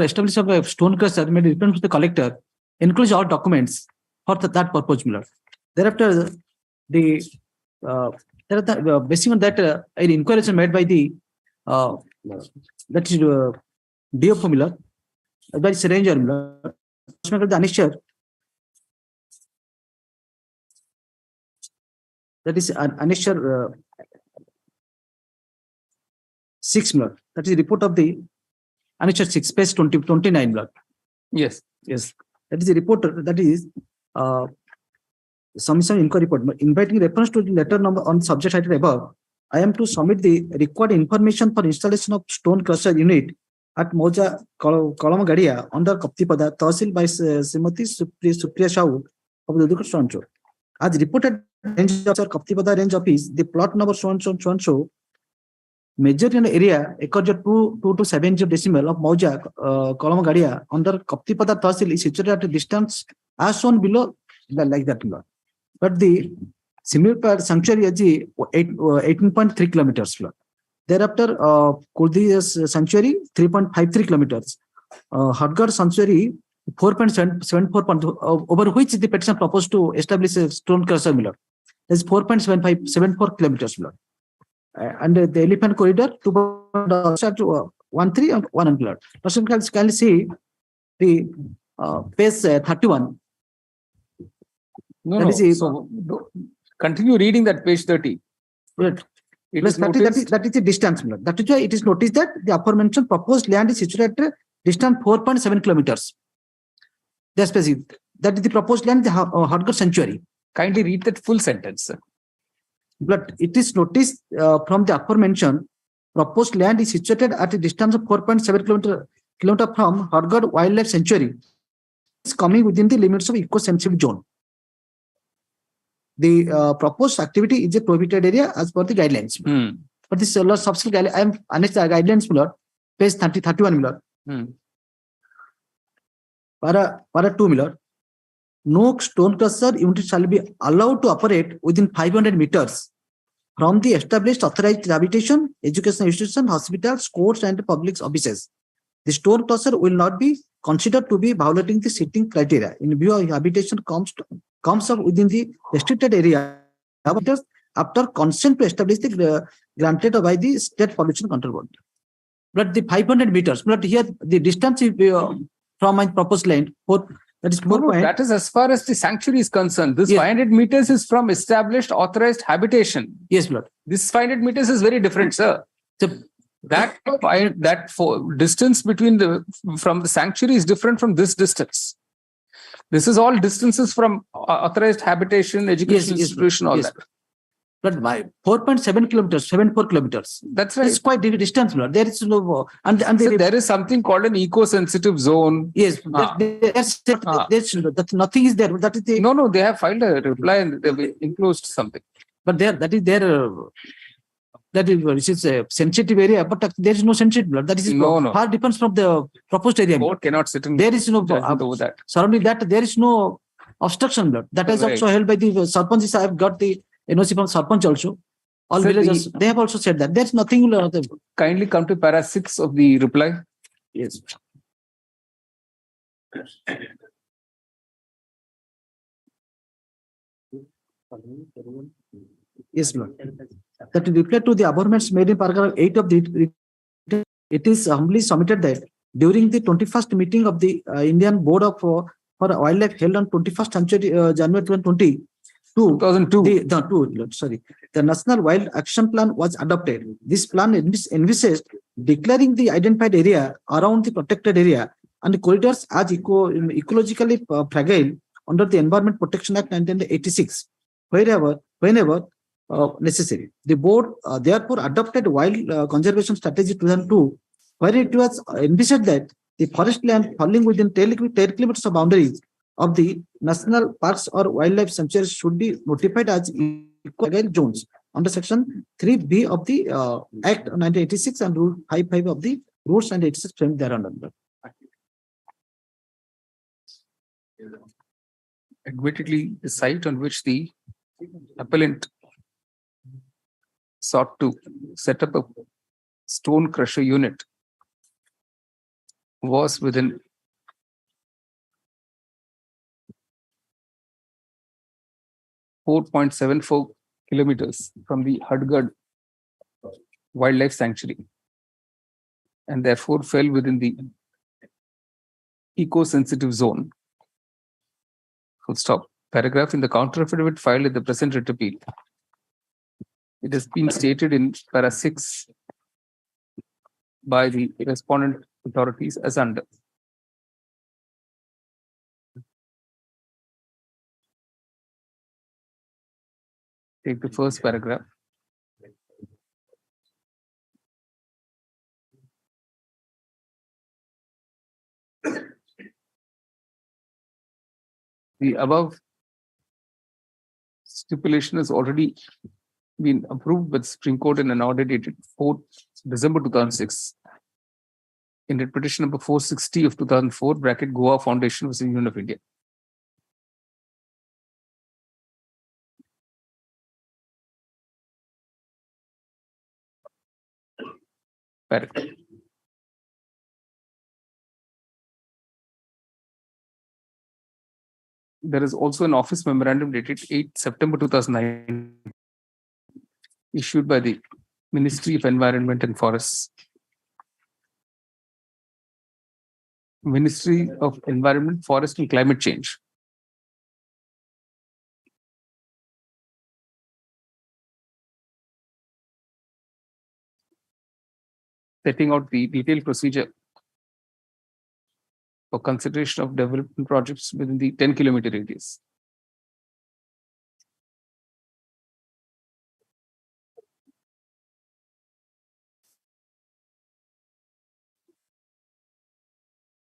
establishment of a stone cursor, made a reference to the collector, includes all documents for that purpose. Thereafter, based on that, an inquiry is made by the that is DFO Miller, by Ranger Miller, the annexure. That is an annexure 6 Miller. That is the report of the annexure 6, page 29 Miller. Yes. Yes. That is the report. That is submission inquiry report. Inviting reference to the letter number on subject title above, I am to submit the required information for installation of stone crusher unit at Moja Kalamagadia under Kaptipada, Tahsil by Srimati Supriya Shahu of the Dukat Soncho. As reported, range officer Kaptipada range office, the plot number Soncho, major in the area, acres 2 to 70 decimal of Moja Kalamagadia under Kaptipada Tahsil is situated at a distance as shown below, like that. But the similar sanctuary is 18.3 kilometers. Thereafter, Kurdi sanctuary 3.53 kilometers. Hadgar sanctuary 4.74, over which the petition proposed to establish a stone crusher miller. That is 4.74 kilometers. And the elephant corridor 2.13 and 1 kilometer. Person can see the page 31. No. So continue reading that page 30. That is the distance. That is why it is noticed that the aforementioned proposed land is situated at a distance 4.7 kilometers. That is the proposed land, the Hadgar sanctuary. Kindly read that full sentence. But it is noticed from the aforementioned proposed land is situated at a distance of 4.7 kilometer from Hadgar Wildlife Sanctuary. It's coming within the limits of eco-sensitive zone. The proposed activity is a prohibited area as per the guidelines. But this subsequent guidelines, I am annexed the guidelines, page 31. Para 2 Miller. No stone crusher unit shall be allowed to operate within 500 meters from the established authorized habitation, educational institution, hospitals, courts, and public offices. The stone crusher will not be considered to be violating the sitting criteria in view of habitation comes up within the restricted area after consent to establish the granted by the State Pollution Control Board. But the 500 meters, but here the distance is from my proposed land, that is 4 point. That is as far as the sanctuary is concerned. This 500 meters is from established authorized habitation. Yes, Lord. This 500 meters is very different, sir. So that distance between from the sanctuary is different from this distance. This is all distances from authorized habitation, education institution, all that. But by 4.7 kilometers, 7.4 kilometers. That's right. It's quite distance. There is no, so there is something called an eco-sensitive zone. Yes, nothing is there. That is the no. They have filed a reply and they've enclosed something. But that is there. That is a sensitive area, but there is no sensitive blood. That is far difference from the proposed area. Court cannot sit in. There is no over that. Surrounding that, there is no obstruction blood. That is also held by the Sarpanch. I have got the NOC from Sarpanch also. All villagers, they have also said that. There is nothing. Kindly come to para 6 of the reply. Yes. Yes, Lord. That reply to the abhorrements made in paragraph 8 of the it is humbly submitted that during the 21st meeting of the Indian Board of for Wildlife held on 21st January 2020, 2002. The National Wild Action Plan was adopted. This plan envisaged declaring the identified area around the protected area and the corridors as ecologically fragile under the Environment Protection Act 1986, whenever necessary. The board therefore adopted Wild Conservation Strategy 2002, where it was envisaged that the forest land falling within 10 kilometers of boundaries of the national parks or wildlife sanctuaries should be notified as eco-fragile zones under Section 3B of the Act 1986 and Rule 55 of the Rules and 86 framed thereunder. Admittedly, the site on which the appellant sought to set up a stone crusher unit was within 4.74 kilometers from the Hadgad Wildlife Sanctuary and therefore fell within the eco-sensitive zone. Full stop. Paragraph in the counter affidavit filed in the present writ appeal. It has been stated in para 6 by the respondent authorities as under. Take the first paragraph. The above stipulation has already been approved by the Supreme Court in an order dated 4th December 2006 in writ petition number 460 of 2004, bracket Goa Foundation versus Union of India. Paragraph. There is also an office memorandum dated 8 September 2009 issued by the Ministry of Environment and Forests. Ministry of Environment, Forest and Climate Change. Setting out the detailed procedure for consideration of development projects within the 10-kilometer radius.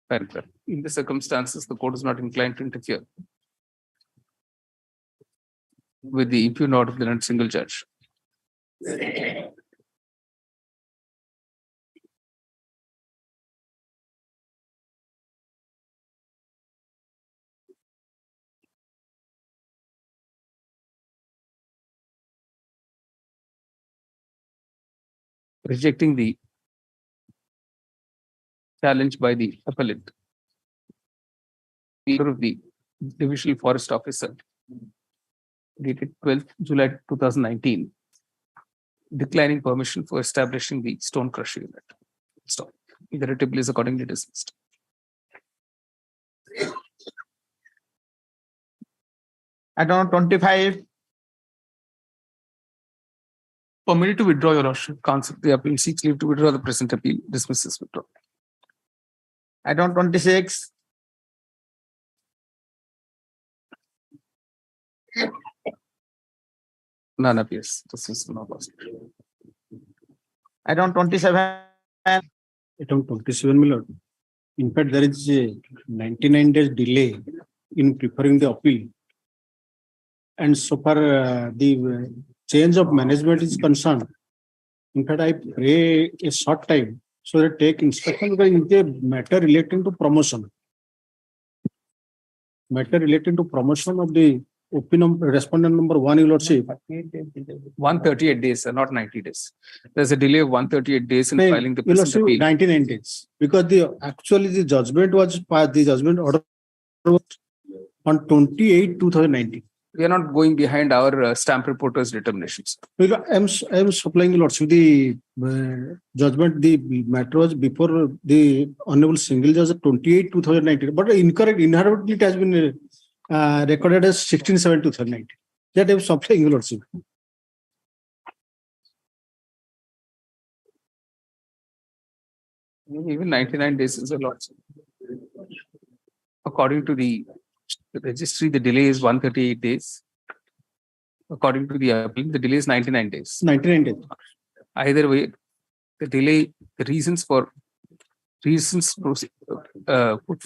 Paragraph. In the circumstances, the court is not inclined to interfere with the impugned order of the single judge. Rejecting the challenge by the appellant. The order of the Divisional Forest Officer dated 12th July 2019, declining permission for establishing the stone crusher unit. Stop. The writ appeal is accordingly dismissed. Add-on 25. Permitted to withdraw, Your Lordship. Counsel, the appeal seeks leave to withdraw the present appeal. Dismisses withdraw. Add-on 26. None appears. Dismissal not possible. Add-on 27. Add-on 27, my lord. In fact, there is a 99 days delay in preparing the appeal. And so far, the change of management is concerned. In fact, I pray a short time so that take instruction because it is a matter relating to promotion. Matter relating to promotion of the opinion respondent number 1, Your Lordship. 138 days, not 90 days. There's a delay of 138 days in filing the Your present Lordship, appeal. 99 days. Because the judgment was passed, the judgment order was on 28 2019. We are not going behind our stamp reporter's determinations. I am supplying your lordship the judgment. The matter was before the Honorable Single Judge 28 2019, but incorrect inherently it has been recorded as 16/7/2019. That I am supplying your lordship. Even 99 days is a lot. According to the registry, the delay is 138 days. According to the appeal, the delay is 99 days. 99 days. Either way, the delay, the reasons put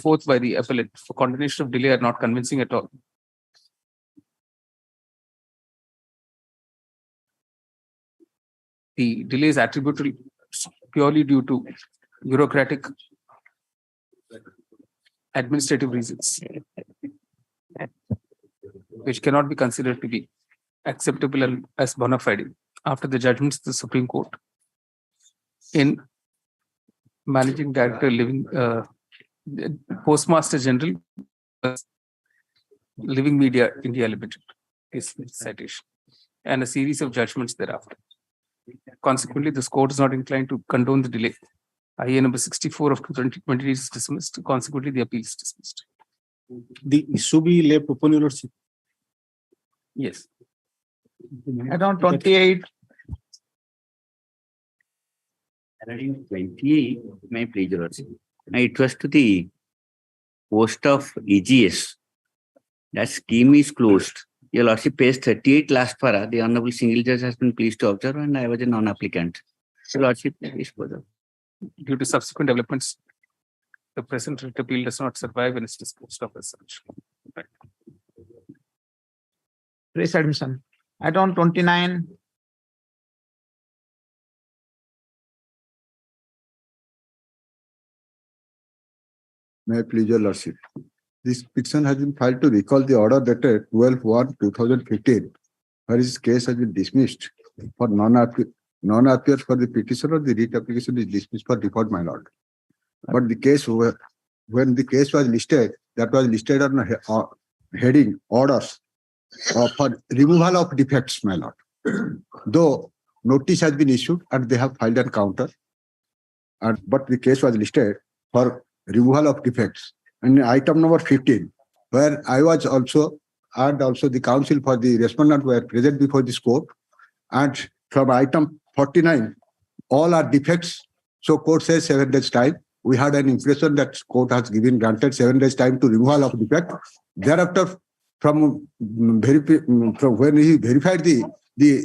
forth by the appellate for continuation of delay are not convincing at all. The delay is attributable purely due to bureaucratic administrative reasons, which cannot be considered to be acceptable as bona fide after the judgments of the Supreme Court in Managing Director Living Postmaster General Living Media India Limited is citation and a series of judgments thereafter. Consequently, this court is not inclined to condone the delay. IA number 64 of 2020 is dismissed. Consequently, the appeal is dismissed. The issue be left open, your lordship. Yes. Around 28. Around 28, may please, your lordship. It was to the post of EGS. That scheme is closed. Your lordship, page 38 last para, the Honorable Single Judge has been pleased to observe, and I was a non-applicant. Your lordship, please further. Due to subsequent developments, the present writ appeal does not survive and is disposed of as such. Right. Raise admission. Add-on 29. May I please, your lordship. This petition has been filed to recall the order dated 12/1/2015, where his case has been dismissed for non-appear for the petitioner. The writ application is dismissed for default, my lord. But the case, when the case was listed, that was listed on a heading orders for removal of defects, my lord. Though notice has been issued and they have filed an counter, but the case was listed for removal of defects. And item number 15, where I was also, and also the counsel for the respondent were present before this court. And from item 49, all are defects. So court says 7 days time. We had an impression that court has granted 7 days time to removal of defect. Thereafter, from when he verified the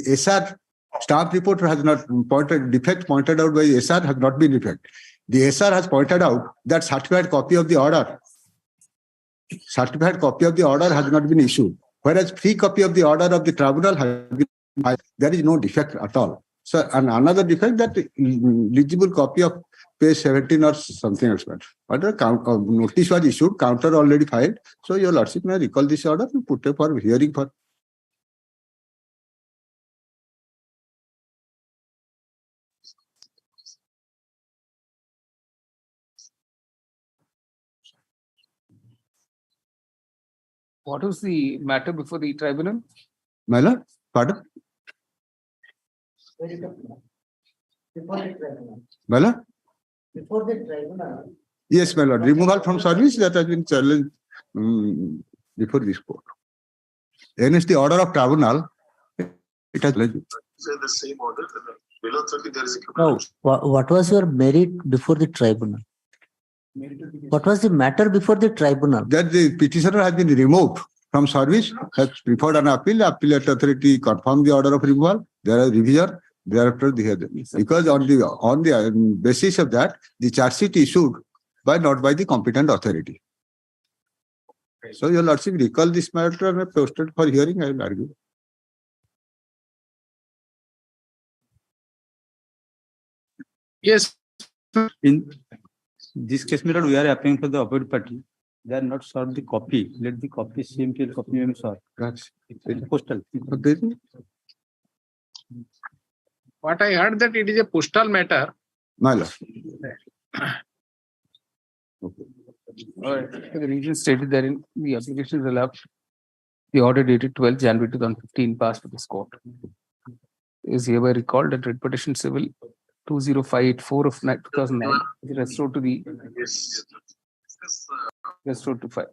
SR staff report has not pointed, defect pointed out by SR has not been defect. The SR has pointed out that certified copy of the order has not been issued, whereas free copy of the order of the tribunal has been filed. There is no defect at all. So, and another defect, that legible copy of page 17 or something else. But notice was issued, counter already filed. So your lordship may recall this order and put it for hearing for. What was the matter before the tribunal? My lord, pardon? My lord? Before the tribunal. Yes, my lord. Removal from service that has been challenged before this court. Against the order of tribunal, it has challenged. The same order. Below 30, there is a. No, what was your merit before the tribunal? What was the matter before the tribunal? That the petitioner has been removed from service, has preferred an appeal. Appellate authority confirmed the order of removal. There is revision. Thereafter, because on the basis of that, the charge sheet issued not by the competent authority. So your lordship recall this matter and posted for hearing. I will argue. Yes. In this case, my lord, we are applying for the opposite party. They are not served the copy. Let the copy same to the copy may serve. That's postal. What I heard that it is a postal matter. My lord. The reason stated therein, the application is allowed The order dated 12 January 2015 passed to this court. Is hereby recalled that writ petition civil 20584 of 2009 is restored to the restored to file.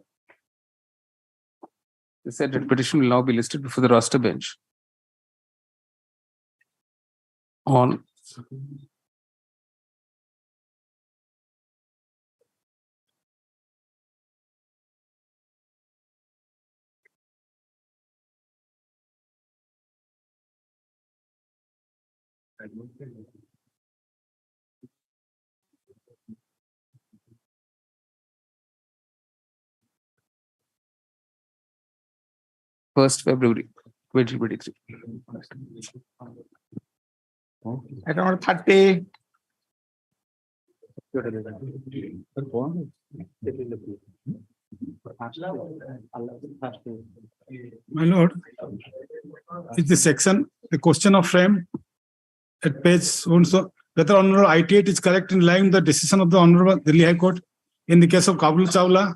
The said writ petition will now be listed before the roster bench on February 1st, 2023. Item number 30. My lord, is the section the question of frame at page so whether Honorable IT8 is correct in line with the decision of the Honorable Delhi High Court in the case of Kabul Chawla,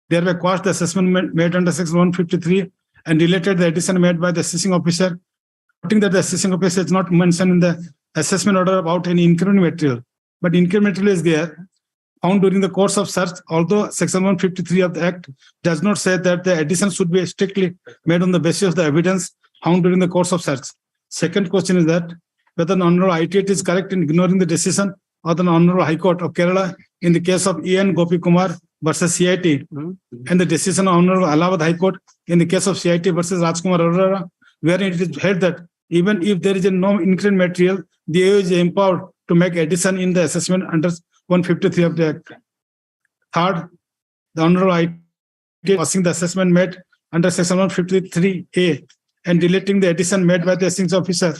thereby quashed the assessment made under section 153 and related the addition made by the assessing officer, noting that the assessing officer is not mentioned in the assessment order about any increment material, but increment material is there found during the course of search, although section 153 of the Act does not say that the addition should be strictly made on the basis of the evidence found during the course of search. Second question is that whether the Honorable IT8 is correct in ignoring the decision of the Honorable High Court of Kerala in the case of E.N. Gopi Kumar versus CIT and the decision of Honorable Allahabad High Court in the case of CIT versus Rajkumar Arora, wherein it is held that even if there is a no increment material, the AO is empowered to make addition in the assessment under 153 of the Act. Third, the Honorable IT passing the assessment made under section 153A and deleting the addition made by the assessing officer,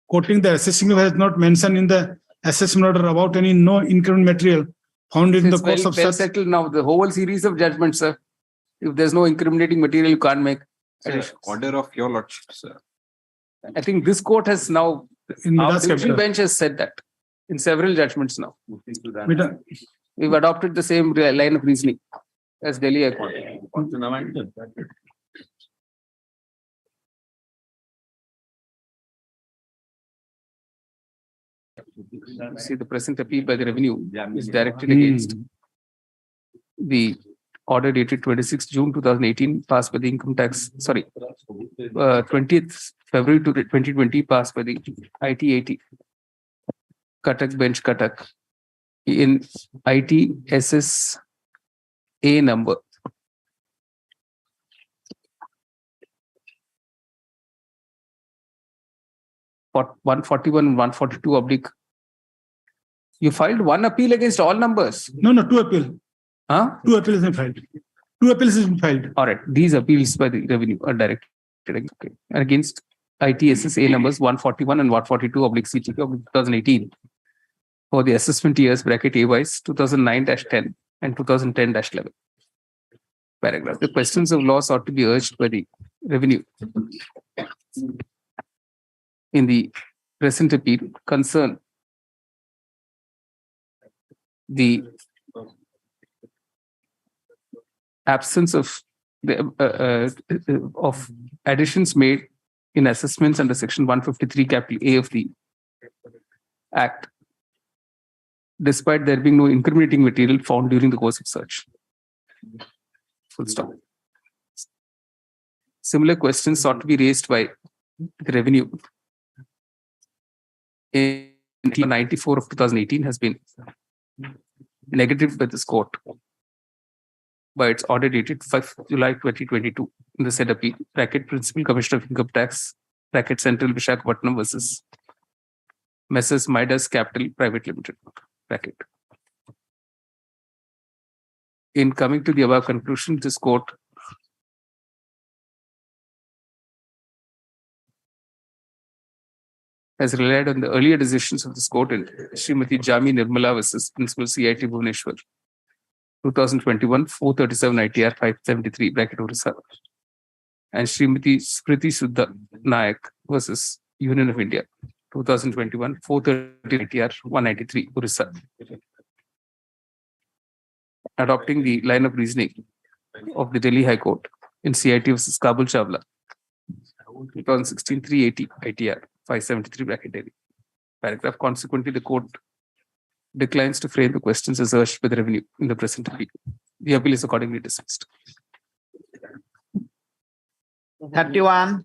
quoting the assessing officer has not mentioned in the assessment order about any no increment material found in the course of well such. settled now. The whole series of judgments, sir. If there's no incriminating material, you can't make additions. Order of your lordship, sir. I think this court has now, our division bench has said that in several judgments now. We've adopted the same line of reasoning as Delhi High Court. See, the present appeal by the revenue is directed against the order dated 26 June 2018 passed by the income tax, 20th February 2020 passed by the IT80 Cuttack bench Cuttack in ITSS A number 141 and 142 oblique. You filed one appeal against all numbers. No, two appeal. Huh? Two appeals have filed. Two appeals have been filed. All right. These appeals by the revenue are directed against ITSSA numbers 141 and 142 oblique CTK oblique 2018 for the assessment years bracket A-wise 2009-10 and 2010-11. Paragraph. The questions of law ought to be urged by the revenue in the present appeal concern the absence of additions made in assessments under section 153 capital A of the Act, despite there being no incriminating material found during the course of search. Full stop. Similar questions ought to be raised by the revenue in 94 of 2018 has been negated by this court by its order dated 5 July 2022 in the said appeal, bracket Principal Commissioner of Income Tax, bracket Central Visakhapatnam versus Messrs. Midas Capital Private Limited, bracket. In coming to the above conclusion, this court has relied on the earlier decisions of this court in Srimati Jami Nirmala versus Principal CIT Bhubaneswar, 2021, 437 ITR 573, bracket Orissa, and Srimati Smriti Suddha Nayak versus Union of India, 2021, 430 ITR 193, Orissa. Adopting the line of reasoning of the Delhi High Court in CIT versus Kabul Chawla, 2016 380 ITR 573 bracket Delhi. Paragraph. Consequently, the court declines to frame the questions as urged by the revenue in the present appeal. The appeal is accordingly dismissed. 31.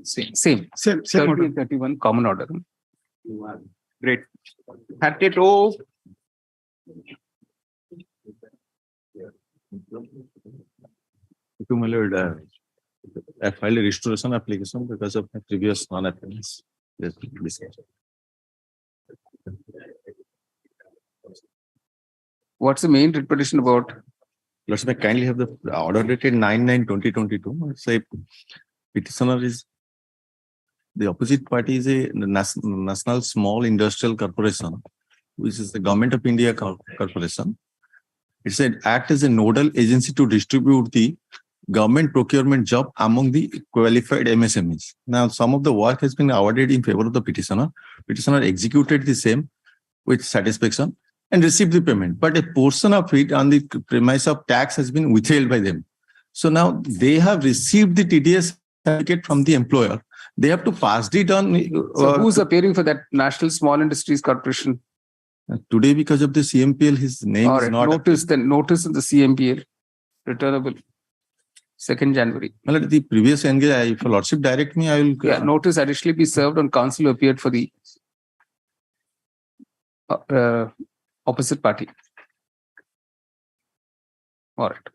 Same. 30 order. and 31 common order. Great. 32. My lord, I filed a restoration application because of my previous non-appearance. Yes, please. What's the main writ petition about? Lordship, may I kindly have the order dated 9/9/2022. Say petitioner is the opposite party is a national small industrial corporation, which is the Government of India corporation. It said act as a nodal agency to distribute the government procurement job among the qualified MSMEs. Now, some of the work has been awarded in favor of the petitioner. Petitioner executed the same with satisfaction and received the payment. But a portion of it on the premise of tax has been withheld by them. So now they have received the TDS certificate from the employer. They have to pass it on. So who's appearing for that National Small Industries Corporation? Today, because of the CMPL, his name is not. Notice in the CMPL, returnable 2nd January. Well, the previous engage, if Lordship direct me, I will. Yeah, notice additionally be served on counsel who appeared for the opposite party. All right.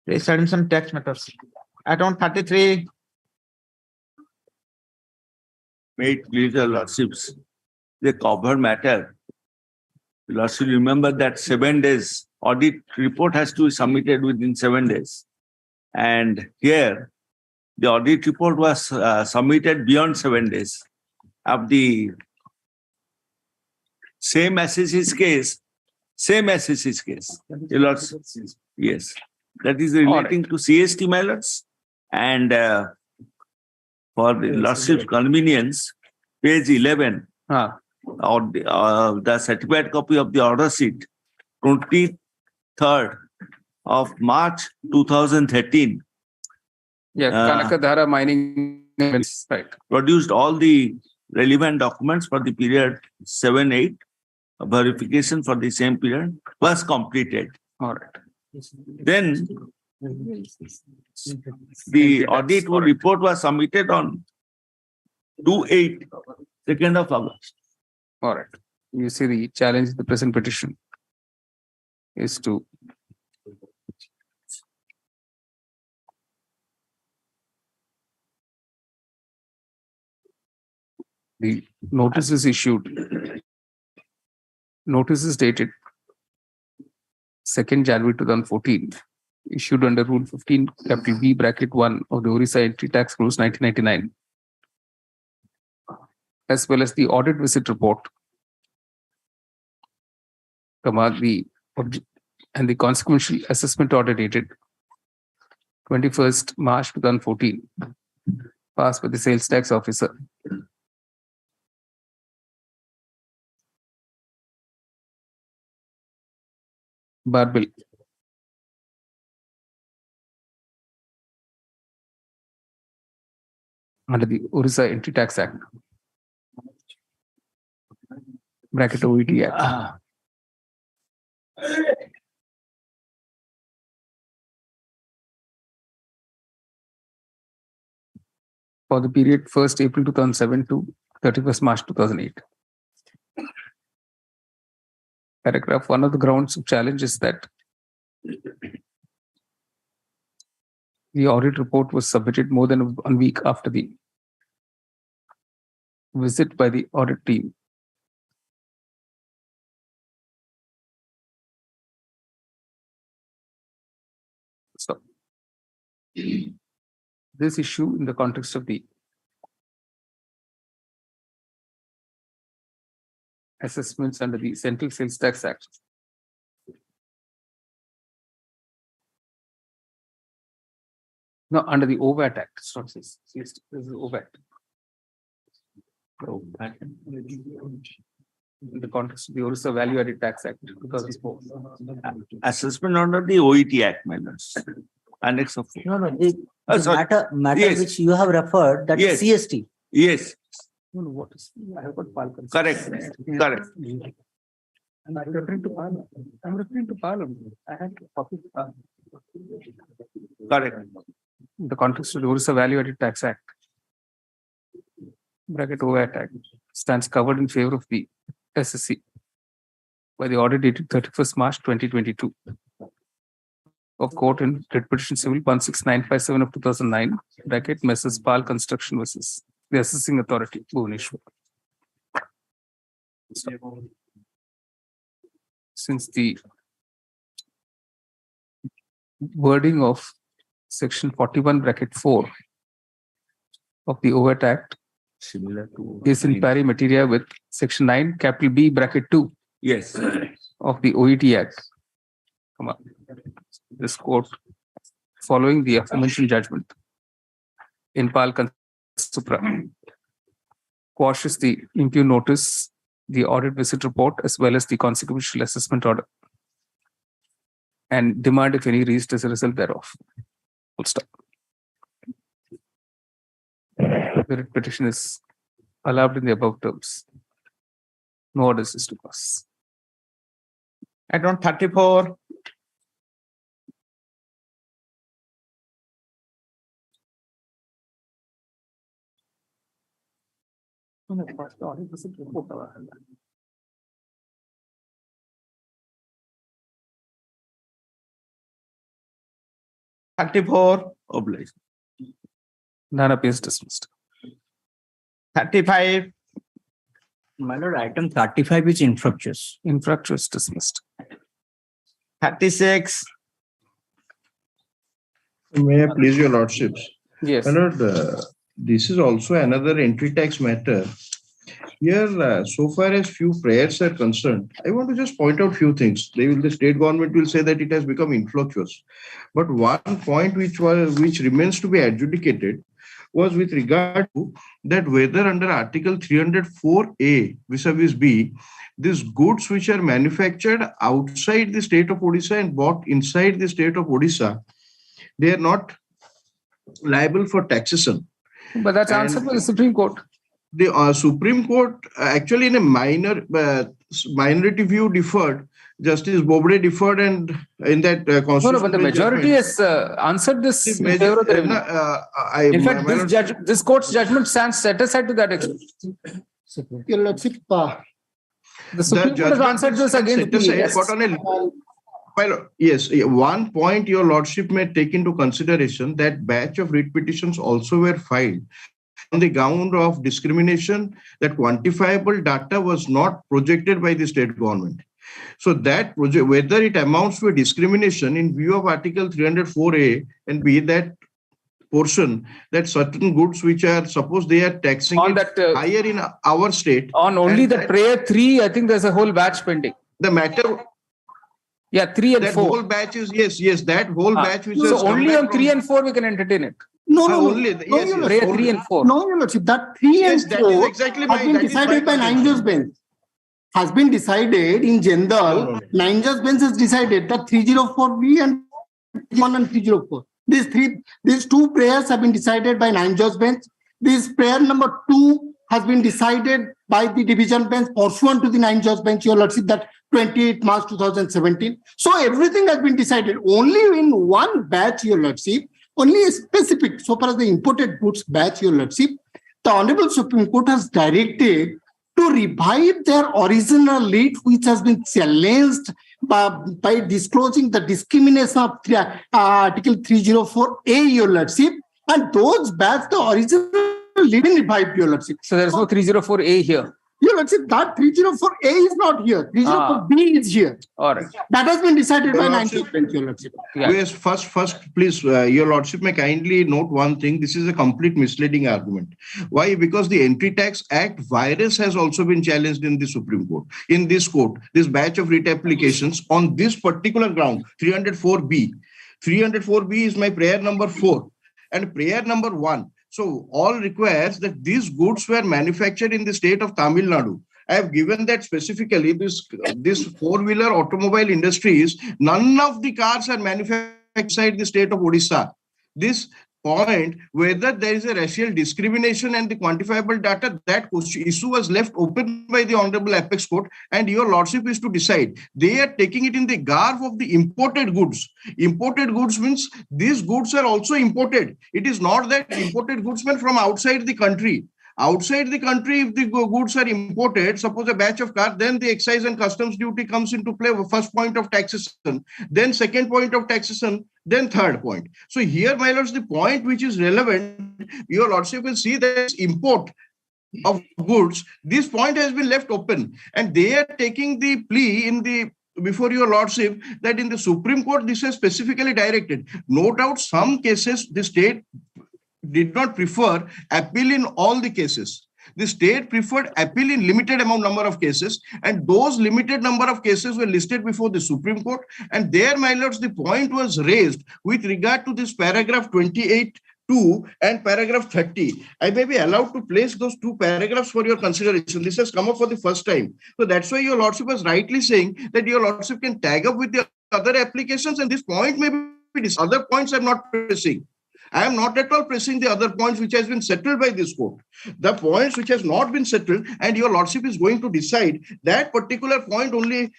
Raise admission tax matters. Add-on 33. May it please the Lordships, the cover matter. Lordship, remember that 7 days audit report has to be submitted within 7 days. And here, the audit report was submitted beyond 7 days of the same SS's case. The Lordships, yes. That is relating to CST matters. And for the Lordship's convenience, page 11, or the certified copy of the order sheet, 23rd of March 2013. Yeah, Kanakadhara mining, right. Produced all the relevant documents for the period 7-8. Verification for the same period was completed. All right. Then the audit report was submitted on 2/8, 2nd of August. All right. You see, the challenge in the present petition is to the notice is issued. Notice is dated 2nd January 2014, issued under Rule 15, capital B bracket 1 of the Orissa Entry Tax Rules 1999, as well as the audit visit report, and the consequential assessment order dated 21st March 2014, passed by the sales tax officer. Barbill. Under the Orissa Entry Tax Act. Bracket OET Act. For the period 1st April 2007 to 31st March 2008. Paragraph 1 of the grounds of challenge is that the audit report was submitted more than 1 week after the visit by the audit team. So, this issue in the context of the assessments under the Central Sales Tax Act. No, under the OVAT Act. It's not this. This is OVAT. in the context of the Orissa Value Added Tax Act 2004. Assessment under the OET Act, my lords. Annex of. No, the sorry. matter Yes. which you have referred, that is Yes. CST. Yes, No, no, what is? I have got PAL. correct, correct. And I'm referring to PAL. I'm referring to PAL. I had to copy PAL. Correct. In the context of the Orissa Value Added Tax Act, bracket OVAT Act, stands covered in favor of the SSC by the order dated 31st March 2022 of Court in Writ Petition Civil 16957 of 2009, bracket Messrs. PAL Construction versus the Assessing Authority, Bhubaneswar. Since the wording of section 41 bracket 4 of the OVAT Act Similar to. is in pari materia with section 9 capital B bracket 2 Yes. of the OET Act. Come on. This court, following the aforementioned judgment in PAL Supra, quashes the impugn notice, the audit visit report, as well as the consequential assessment order, and demand if any raised as a result thereof. Full stop. The writ petition is allowed in the above terms. No orders is to pass. Add-on 34. Obliged. None appears dismissed. 35. My lord, item 35 is infructuous. Infructuous dismissed. 36. May I please your lordships? Yes. My lord, this is also another entry tax matter. Here, so far as few prayers are concerned, I want to just point out few things. The state government will say that it has become infructuous. But one point which remains to be adjudicated was with regard to that whether under Article 304A vis-a-vis B, these goods which are manufactured outside the state of Odisha and bought inside the state of Odisha, they are not liable for taxation. But that's answered by the Supreme Court. The Supreme Court actually in a minority view deferred. Justice Bobde deferred, and in that No, but the majority has answered this in favor of the review. In fact, this court's judgment stands set aside to that extent. Your lordship, The Supreme Court has answered this against well, yes, one point your lordship may take into consideration that batch of writ petitions also were filed on the ground of discrimination, that quantifiable data was not projected by the state government. So that project, whether it amounts to a discrimination in view of Article 304A and B, that portion, that certain goods which are, suppose they are taxing on that, higher in our state. On only the prayer 3, I think there's a whole batch pending. The matter. Yeah, 3 and that 4. Whole batch is, yes, that whole batch which so only on 3 and 4 we can entertain it. No, only, prayer 3 and 4. No, your lordship, that 3 and 4 that is exactly has been decided by 9 judge bench. Has been decided in general. 9 judge bench has decided that 304B and 1 and 304. These two prayers have been decided by 9 judge bench. This prayer number 2 has been decided by the division bench pursuant to the 9 judge bench, your lordship, that 28 March 2017. So everything has been decided only in one batch, your lordship, only a specific, so far as the imported goods batch, your lordship, the Honorable Supreme Court has directed to revive their original lead, which has been challenged by disclosing the discrimination of Article 304A, your lordship, and those batch, the original lead in revived, your lordship. So there is no 304A here. Your lordship, that 304A is not here. 304B is here. All right. That has been decided by 19th bench, your lordship. Yes, first, please, your lordship may kindly note one thing. This is a complete misleading argument. Why? Because the Entry Tax Act virus has also been challenged in the Supreme Court. In this court, this batch of writ applications on this particular ground, 304B. 304B is my prayer number 4 and prayer number 1. So all requires that these goods were manufactured in the state of Tamil Nadu I have given that specifically this four-wheeler automobile industries, none of the cars are manufactured inside the state of Odisha. This point, whether there is a racial discrimination and the quantifiable data, that issue was left open by the Honorable Apex Court, and your lordship is to decide. They are taking it in the garb of the imported goods. Imported goods means these goods are also imported. It is not that imported goods mean from outside the country. Outside the country, if the goods are imported, suppose a batch of cars, then the excise and customs duty comes into play, first point of taxation, then second point of taxation, then third point. So here, my lords, the point which is relevant, your lordship will see that import of goods, this point has been left open, and they are taking the plea in the before your lordship that in the Supreme Court, this is specifically directed. No doubt some cases the state did not prefer appeal in all the cases. The state preferred appeal in limited number of cases, and those limited number of cases were listed before the Supreme Court. And there, my lords, the point was raised with regard to this paragraph 28(2) and paragraph 30. I may be allowed to place those two paragraphs for your consideration. This has come up for the first time. So that's why your lordship was rightly saying that your lordship can tag up with the other applications, and this point may be other points I'm not pressing. I am not at all pressing the other points which has been settled by this court. The points which has not been settled, and your lordship is going to decide that particular point only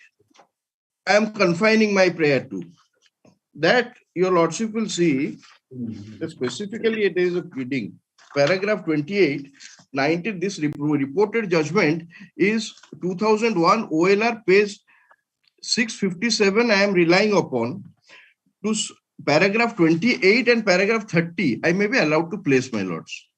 I am confining my prayer to. That your lordship will see that specifically there is a pleading. Paragraph 28, 19, this reported judgment is 2001 OLR page 657 I am relying upon. To paragraph 28 and paragraph 30, I may be allowed to place, my lords.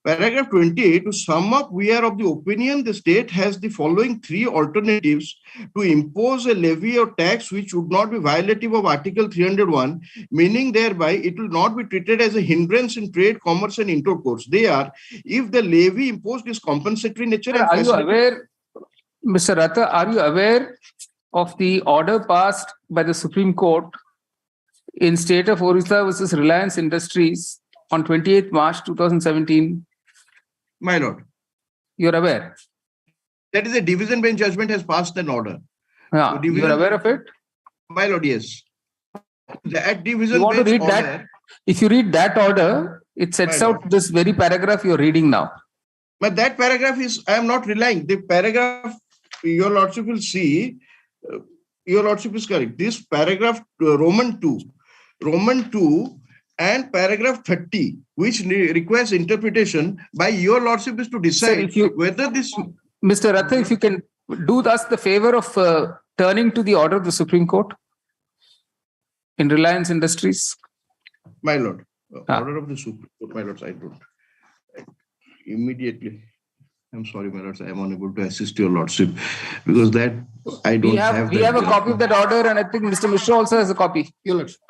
Paragraph 28, to sum up, we are of the opinion the state has the following three alternatives to impose a levy or tax which would not be violative of Article 301, meaning thereby it will not be treated as a hindrance in trade, commerce, and intercourse. They are, if the levy imposed is compensatory nature. Are you aware, Mr. Ratha, are you aware of the order passed by the Supreme Court in State of Orissa versus Reliance Industries on 28th March 2017? My lord. You're aware? That is a division bench judgment has passed an order. Yeah, so you're aware of it? My lord, yes. That division you want to read order, that? If you read that order, it sets out this very paragraph you're reading now. But that paragraph is, I am not relying. The paragraph, your lordship will see, your lordship is correct. This paragraph, Roman 2 and paragraph 30, which requires interpretation by your lordship, is to decide whether this... Mr. Ratha, if you can do us the favor of turning to the order of the Supreme Court in Reliance Industries. My lord, order of the Supreme Court, my lords, I don't. Immediately. I'm sorry, my lords, I am unable to assist your lordship because that I don't have. We have a copy of that order, and I think Mr. Mishra also has a copy. Your lordship.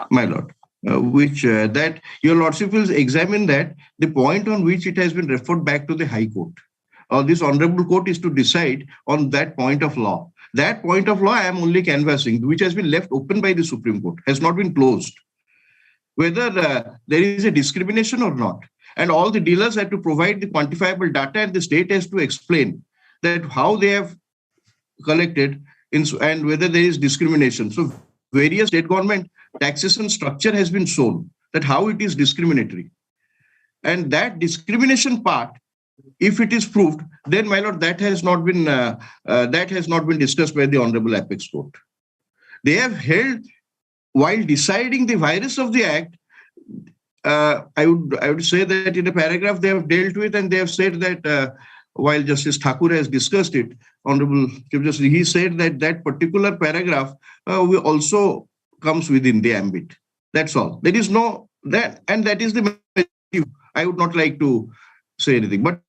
My lord, which that your lordship will examine that the point on which it has been referred back to the High Court or this honorable court is to decide on that point of law. That point of law I am only canvassing, which has been left open by the Supreme Court, has not been closed. Whether there is a discrimination or not. And all the dealers have to provide the quantifiable data, and the state has to explain that how they have collected and whether there is discrimination. So various state government taxation structure has been shown that how it is discriminatory. And that discrimination part, if it is proved, then my lord, that has not been discussed by the Honorable Apex Court. They have held, while deciding the virus of the act, I would say that in a paragraph they have dealt with, and they have said that while Justice Thakur has discussed it, Honorable Chief Justice, he said that that particular paragraph also comes within the ambit. That's all. There is no that, and that is the. I would not like to say anything, but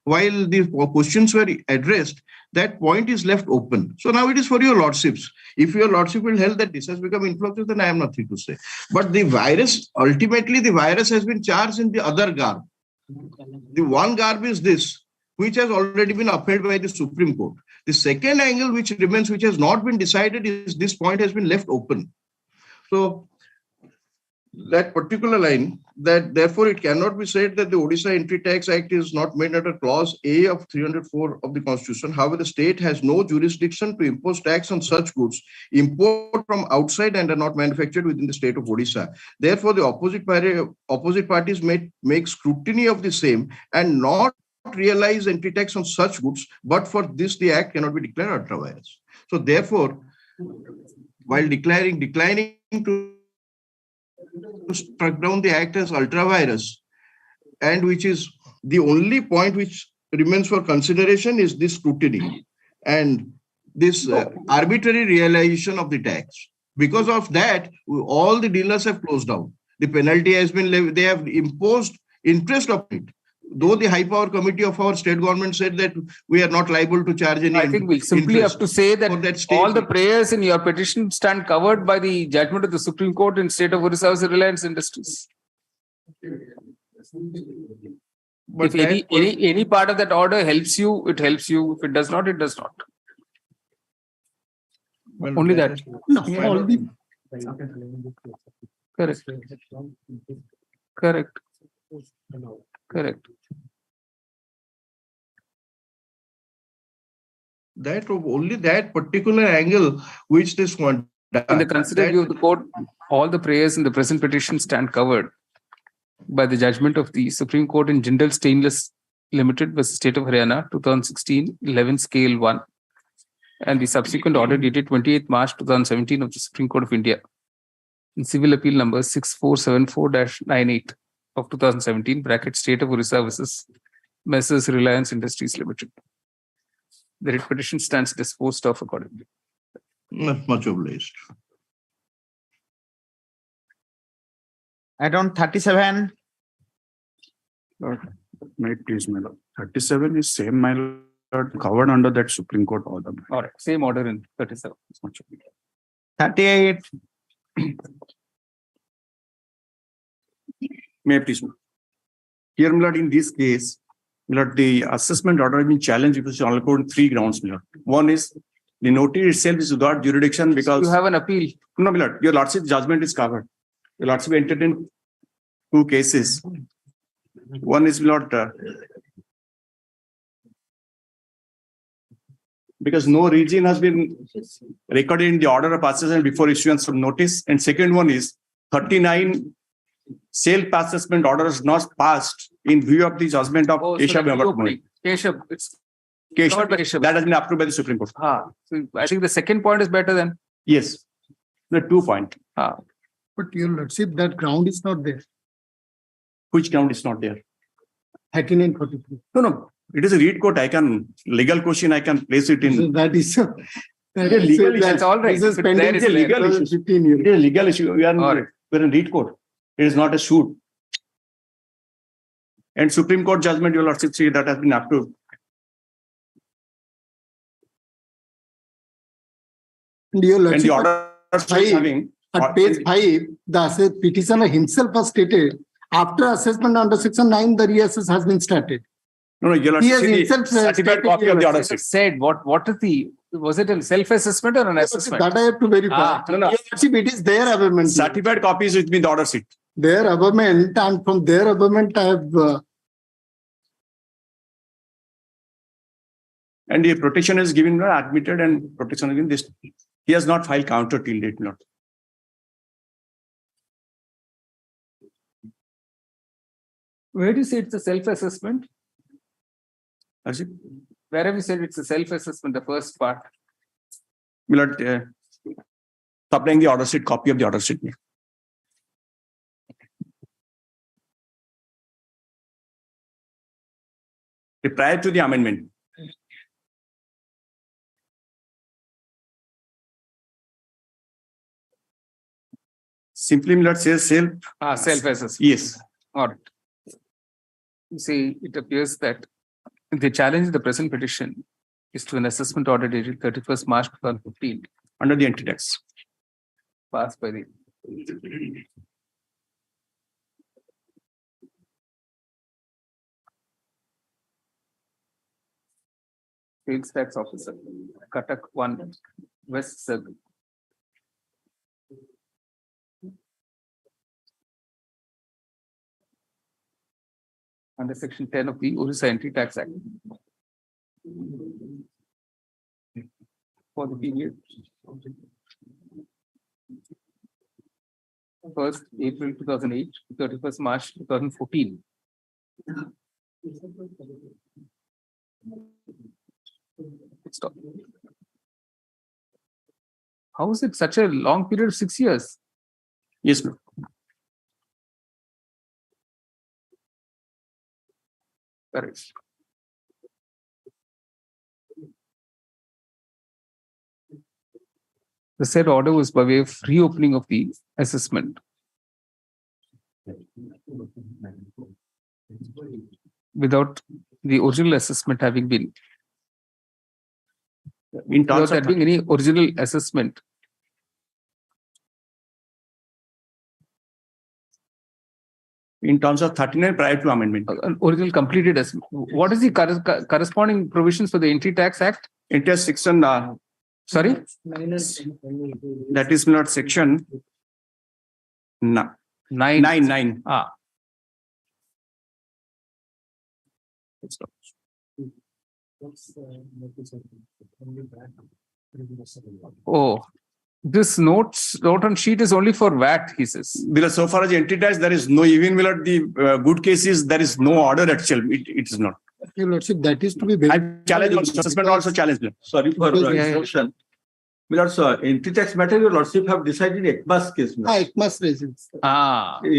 while the questions were addressed, that point is left open. So now it is for your lordships. If your lordship will held that this has become influential, then I have nothing to say. But the virus, ultimately the virus has been charged in the other garb. The one garb is this, which has already been upheld by the Supreme Court. The second angle which remains, which has not been decided, is this point has been left open. So that particular line, that therefore it cannot be said that the Odisha Entry Tax Act is not made under clause A of 304 of the Constitution. However, the state has no jurisdiction to impose tax on such goods imported from outside and are not manufactured within the state of Odisha. Therefore, the opposite parties may make scrutiny of the same and not realize entry tax on such goods, but for this the act cannot be declared ultra vires. So therefore, while declining to struck down the act as ultra vires, and which is the only point which remains for consideration is this scrutiny and this arbitrary realization of the tax. Because of that, all the dealers have closed down. The penalty has been levied. They have imposed interest of it. Though the high power committee of our state government said that we are not liable to charge any. I think we simply have to say that all the prayers in your petition stand covered by the judgment of the Supreme Court in state of Orissa versus Reliance Industries. But if any part of that order helps you, it helps you. If it does not, it does not. Well, only that. No, only. Correct. Correct. Correct. That only that particular angle which this one. In the considered view of the court, all the prayers in the present petition stand covered by the judgment of the Supreme Court in Jindal Stainless Limited versus State of Haryana, 2016, 11 scale 1, and the subsequent order dated 28th March 2017 of the Supreme Court of India in civil appeal number 6474-98 of 2017, bracket State of Orissa versus Messrs. Reliance Industries Limited. The writ petition stands disposed of accordingly. Much obliged. Add-on 37. Lord, may it please, my lord. 37 is same, my lord, covered under that Supreme Court order. All right, same order in 37. 38. May I please? Here, my lord, in this case, my lord, the assessment order has been challenged because on 3 grounds, my lord. One is the notice itself is without jurisdiction because you have an appeal. No, my lord, your lordship judgment is covered. Your lordship entered in 2 cases. One is, my lord, because no region has been recorded in the order of assessment before issuance of notice. And second one is 39 self-assessment orders not passed in view of the judgment of Keshav. Keshav, it's Keshav. That has been approved by the Supreme Court. So I think the second point is better than. Yes, the 2 point. But your lordship, that ground is not there. Which ground is not there? 39, 43. No. It is a read court. I can legal question. I can place it in. So that is legal issue. That's all right. It is a legal issue. 15 years. It is a legal issue. We're in read court. It is not a suit. And Supreme Court judgment, your lordship, see that has been approved. Your lordship, and the order having at page 5, the petitioner himself has stated after assessment under section 9, the reassess has been started. No, your lordship, he has himself certified copy of the order said what is the, was it a self-assessment or an assessment? That I have to verify. No. Your lordship, it is their abament. Certified copies with the order sheet. Their abament, and from their abament I have. And the protection is given, admitted, and protection is given. This he has not filed counter till date, not. Where do you say it's a self-assessment? Actually, where have you said it's a self-assessment, the first part? Millard, supplying the order sheet, copy of the order sheet. Prior to the amendment. Simply, Millard says self. Self-assessment. Yes. All right. You see, it appears that the challenge in the present petition is to an assessment order dated 31st March 2015 under the entry tax passed by the sales tax officer, Cuttack 1, West Circle. under Section 10 of the Orissa Entry Tax Act for the period 1st April 2008 to 31st March 2014. Stop. How is it such a long period of 6 years? Yes, ma'am. Correct. The said order was by way of reopening of the assessment without the original assessment having been, without there being any original assessment. In terms of 39 prior to amendment. An original completed assessment. What is the corresponding provisions for the Entry Tax Act? It has section, sorry? That is not section 9. Ah. Oh, this note on sheet is only for VAT, he says. Because so far as entry tax, there is no, even without the good cases, there is no order actual. It is not. Your Lordship, that is to be very. I challenge also, suspend also challenge. Sorry for interruption. Milord, entry tax matter, your Lordship have decided in ECMAS case. ECMAS reasons. In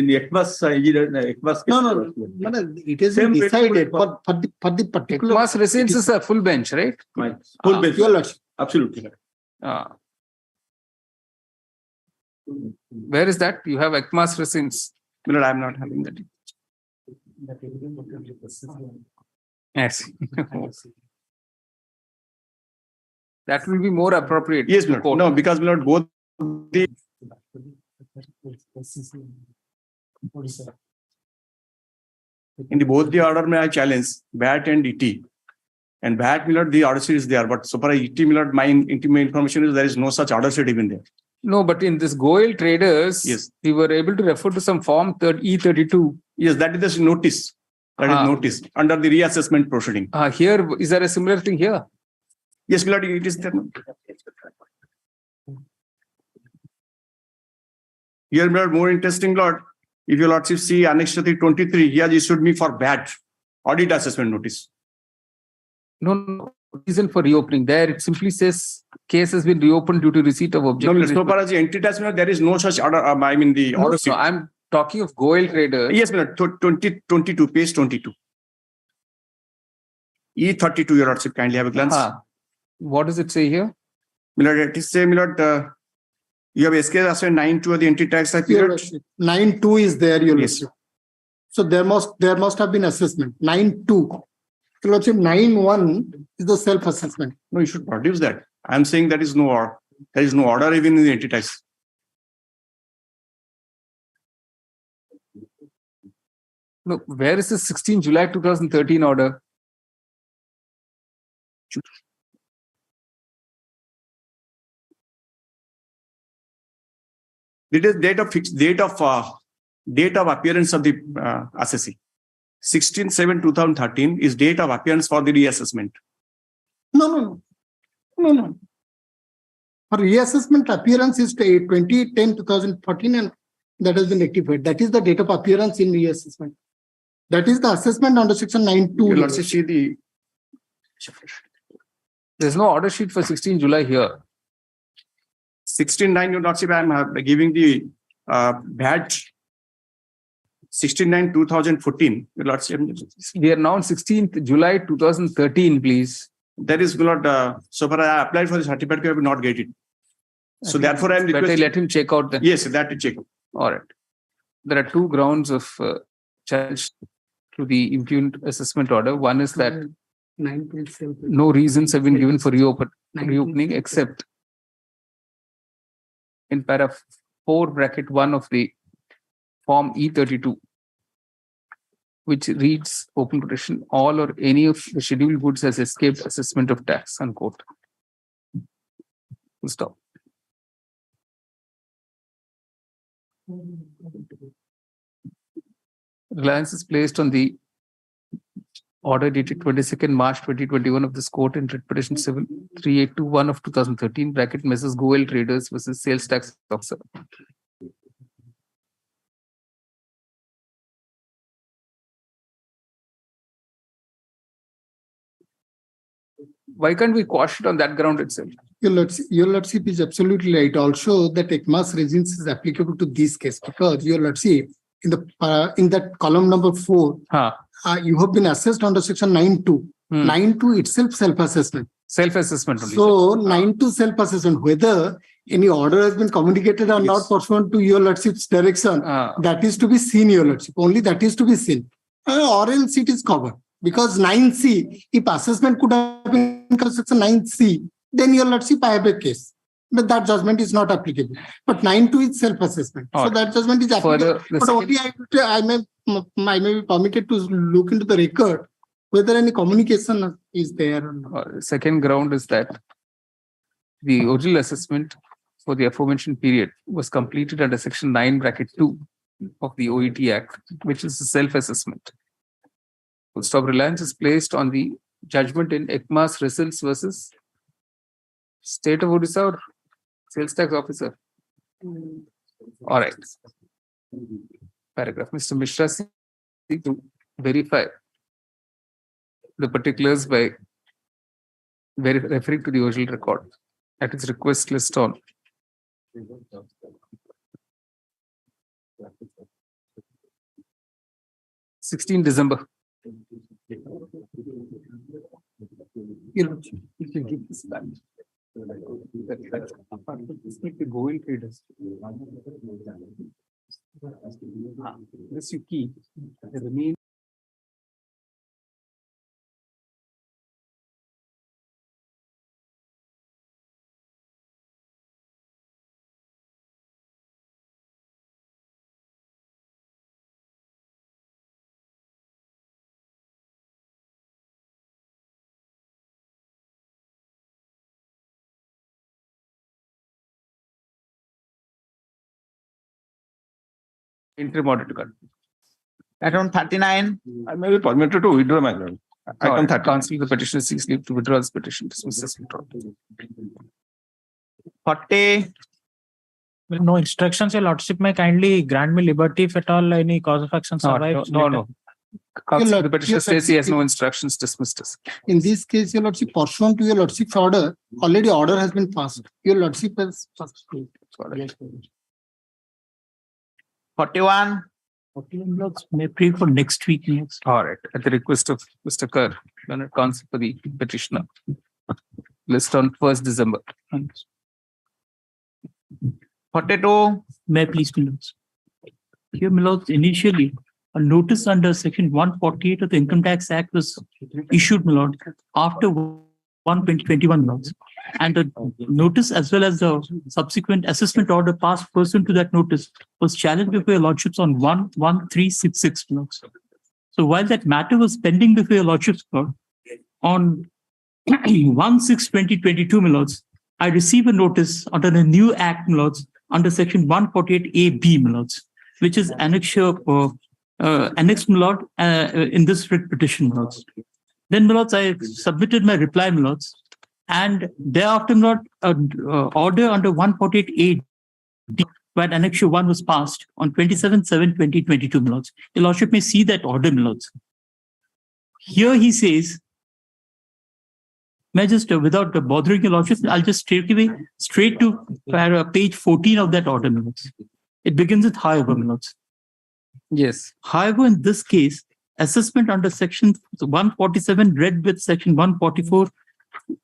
ECMAS case. No. It is decided for the particular. ECMAS reasons is a full bench, right? Full bench. Your Lordship. Absolutely. Where is that? You have ECMAS reasons. Milord, I am not having that. Yes. That will be more appropriate. Yes, Milord. No, because Milord, both the both the order may I challenge VAT and ET. And VAT, Milord, the order sheet is there. But so far ET, Milord, my intimate information is there is no such order sheet even there. No, but in this Goel Traders, yes, we were able to refer to some form E32. Yes, that is the notice. That is notice under the reassessment proceeding. Here, is there a similar thing here? Yes, Milord, it is there. Here, Milord, more interesting, Lord. If your Lordship see Annex 23, he has issued me for VAT, audit assessment notice. No reason for reopening. There it simply says case has been reopened due to receipt of objection. No, so far as the entity tax, there is no such order. I mean the order. No, I'm talking of Goel Traders. Yes, Milord, 22, page 22. E32, your Lordship, kindly have a glance. What does it say here? Milord, it is say, Milord, you have SK assigned 9.2 of the entity tax act. 9.2 is there, your Lordship. So there must have been assessment. 9.2. So Lordship, 9.1 is the self-assessment. No, you should produce that. I am saying that is no order. There is no order even in the entity tax. No, where is the 16 July 2013 order? It is date of appearance of the assessee. 16/7/2013 is date of appearance for the reassessment. No. For reassessment appearance is 2010-2014 and that has been rectified. That is the date of appearance in reassessment. That is the assessment under section 9.2. Let's see the. There's no order sheet for 16 July here. 16.9, your Lordship, I am giving the badge 16/9/2014. Your Lordship. We are now on 16th July 2013, please. That is not, so far I applied for the certificate, I will not get it. So therefore I am requesting. Better let him check out then. Yes, that to check. All right. There are two grounds of challenge to the impugned assessment order. One is that no reasons have been given for reopening except in paragraph 4(1) of the form E32, which reads open quotation, all or any of the scheduled goods has escaped assessment of tax, unquote. Full stop. Reliance is placed on the order dated 22nd March 2021 of this court in Writ Petition Civil 3821 of 2013, bracket Mrs. Goel Traders versus Sales Tax Officer. Why can't we quash it on that ground itself? Your Lordship is absolutely right. Also, that ECMAS regime is applicable to this case because Your Lordship, in that column number 4, you have been assessed under section 9.2. 9.2 itself self-assessment. Self-assessment. So 9.2 self-assessment, whether any order has been communicated or not pursuant to Your Lordship's direction, that is to be seen, Your Lordship. Only that is to be seen. Or else it is covered. Because 9C, if assessment could have been section 9C, then Your Lordship, I have a case. But that judgment is not applicable. But 9.2 is self-assessment. So that judgment is applicable. But only I may be permitted to look into the record whether any communication is there or not. Second ground is that the original assessment for the aforementioned period was completed under section 9 bracket 2 of the OET Act, which is a self-assessment. Full stop reliance is placed on the judgment in ECMAS results versus State of Odisha or Sales Tax Officer. All right. Paragraph. Mr. Mishra to verify the particulars by referring to the original record at its request list on 16 December. You can give this back. This you keep. The remain. Interim order to cut. Around 39. I may be permitted to withdraw my lord. Item 30. Cancel the petitioner seeks leave to withdraw his petition. Dismiss this withdrawal. 40. Well, no instructions, Your Lordship may kindly grant me liberty if at all any cause of action survives. No. Counsel, the petitioner says he has no instructions. Dismissed this. In this case, Your Lordship, pursuant to Your Lordship's order, already order has been passed. Your Lordship has passed. 41. 41 blocks may pray for next week. All right. At the request of Mr. Kerr, Learned Counsel for the petitioner. List on 1st December. 42. May I please, Milords? Here, Milords, initially, a notice under section 148 of the Income Tax Act was issued, Milord, after 1/2021, Milords. And the notice as well as the subsequent assessment order passed pursuant to that notice was challenged before Your Lordships on 1/1366, Milords. So while that matter was pending before Your Lordships, Milord, on 1/6/2022, Milords, I received a notice under the new Act, Milords, under section 148AB, Milords, which is annexure annexed, Milord, in this writ petition, Milords. Then, Milords, I submitted my reply, Milords, and thereafter, Milord, order under 148A where annexure 1 was passed on 27/7/2022, Milords. Your Lordship may see that order, Milords. Here he says, may I just, without bothering Your Lordship, I'll just straight to page 14 of that order, Milords. It begins with however, Milords. Yes. However, in this case, assessment under section 147 read with section 144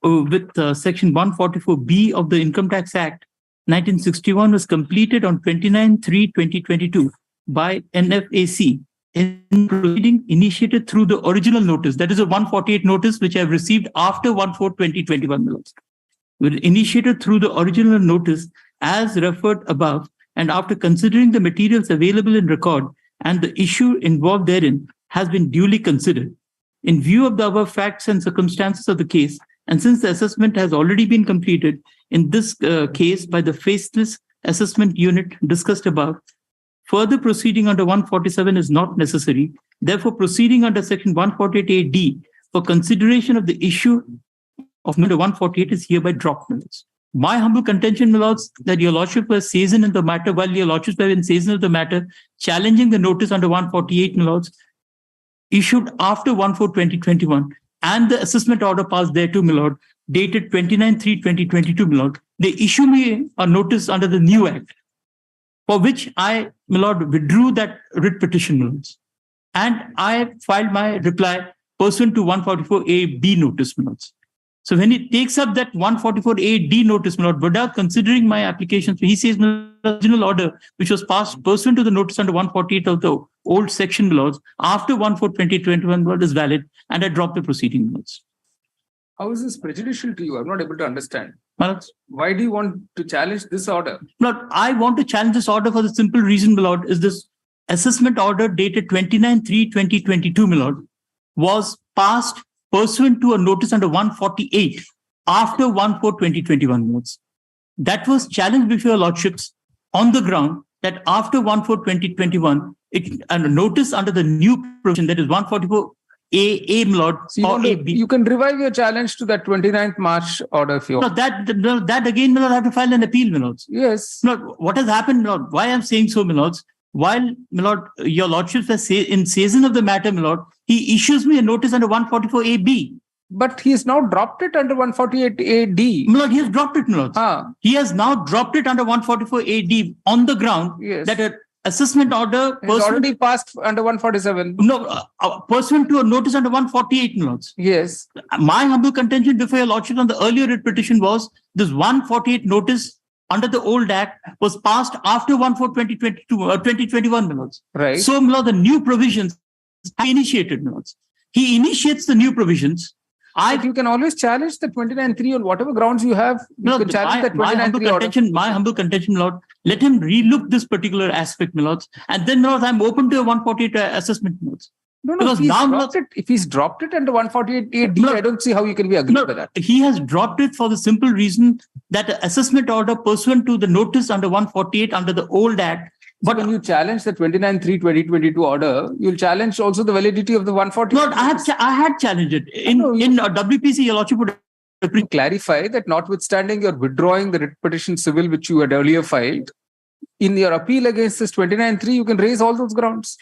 with section 144B of the Income Tax Act 1961 was completed on 29/3/2022 by NFAC in proceeding initiated through the original notice. That is a 148 notice which I have received after 1/4/2021. Initiated through the original notice as referred above, and after considering the materials available in record and the issue involved therein has been duly considered. In view of the above facts and circumstances of the case, and since the assessment has already been completed in this case by the faceless assessment unit discussed above, further proceeding under 147 is not necessary, Therefore, proceeding under section 148A(d) for consideration of the issue of number 148 is hereby dropped, my lords. My humble contention, my lords, that your lordship was seasoned in the matter, while your lordships were in season of the matter, challenging the notice under 148, my lords, issued after 1/4/2021, and the assessment order passed thereto, my lord, dated 29/3/2022, my lord. They issue me a notice under the new act, for which I, my lord, withdrew that writ petition, my lords. And I filed my reply pursuant to 144A(b) notice, my lords. So when he takes up that 144A(d) notice, my lord, without considering my applications, he says, my original order, which was passed pursuant to the notice under 148 of the old section, my lords, after 1/4/2021, my lord, is valid, and I dropped the proceeding, my lords. How is this prejudicial to you? I'm not able to understand. My lords, Why do you want to challenge this order? my lord, I want to challenge this order for the simple reason, my lord, is this assessment order dated 29/3/2022, my lord, was passed pursuant to a notice under 148 after 1/4/2021, my lords. That was challenged before your lordships on the ground that after 1/4/2021, a notice under the new provision, that is 144A, my lord, So or AB. you can revive your challenge to that 29th March order if you No, want. that again, my lord, I have to file an appeal, my lords. Yes. My lord, what has happened, my lord, why I'm saying so, my lords, while, my lord, your lordships were in season of the matter, my lord, he issues me a notice under 144A(b). But he's now dropped it under 148A(d). My lord, he has dropped it, my lord. Ah. He has now dropped it under 144A(d) on the ground that an assessment order It's already passed under 147. No, pursuant to a notice under 148, my lords. Yes. My humble contention before your lordship on the earlier writ petition was this 148 notice under the old act was passed after 1/4/2022 or 2021, my lords. Right. So, my lord, the new provisions he initiated, my lords. He initiates the new provisions. But you can always challenge the 29.3 on whatever grounds you have. You can challenge the 29.3 order. My humble contention, my lord, let him relook this particular aspect, my lords. And then, my lords, I'm open to a 148 assessment, my lords. No, Because now, if he's dropped it under 148A(d), I don't see how you can be agreed with that. He has dropped it for the simple reason that the assessment order pursuant to the notice under 148 under the old act. But when you challenge the 29/3/2022 order, you'll challenge also the validity of the 148. No, I had challenged it. In WPC, your lordship would clarify that notwithstanding your withdrawing the writ petition civil, which you had earlier filed, in your appeal against this 29.3, you can raise all those grounds.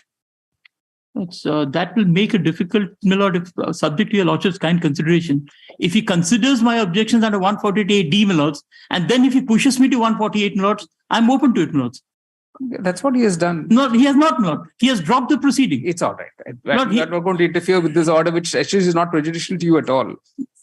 That will make it difficult, my lord, if subject to your lordship's kind consideration. If he considers my objections under 148A(d), my lords, and then if he pushes me to 148, my lords, I'm open to it, my lords. That's what he has done. No, he has not, my lord. He has dropped the proceeding. It's all right. I'm not going to interfere with this order, which actually is not prejudicial to you at all.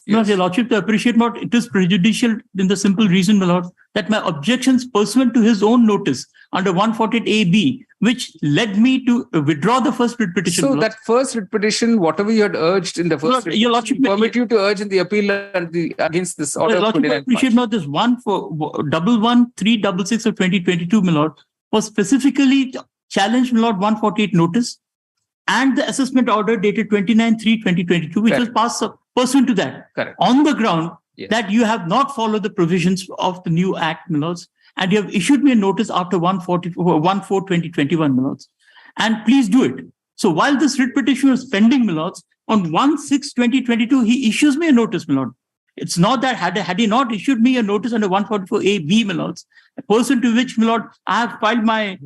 No, your lordship, to appreciate what it is prejudicial in the simple reason, my lord, that my objections pursuant to his own notice under 148A(b), which led me to withdraw the first writ petition. So that first writ petition, whatever you had urged in the first, your lordship permit you to urge in the appeal and against this order. Your lordship, appreciate not this 11366 of 2022, my lord, was specifically challenged, my lord, 148 notice and the assessment order dated 29/3/2022, which was passed pursuant to that. Correct. On the ground that you have not followed the provisions of the new act, my lords, and you have issued me a notice after 1/4/2021, my lords. And please do it. So while this writ petition was pending, my lords, on 1/6/2022, he issues me a notice, my lord. It's not that had he not issued me a notice under 144A(b), my lords, pursuant to which, my lord, I have filed my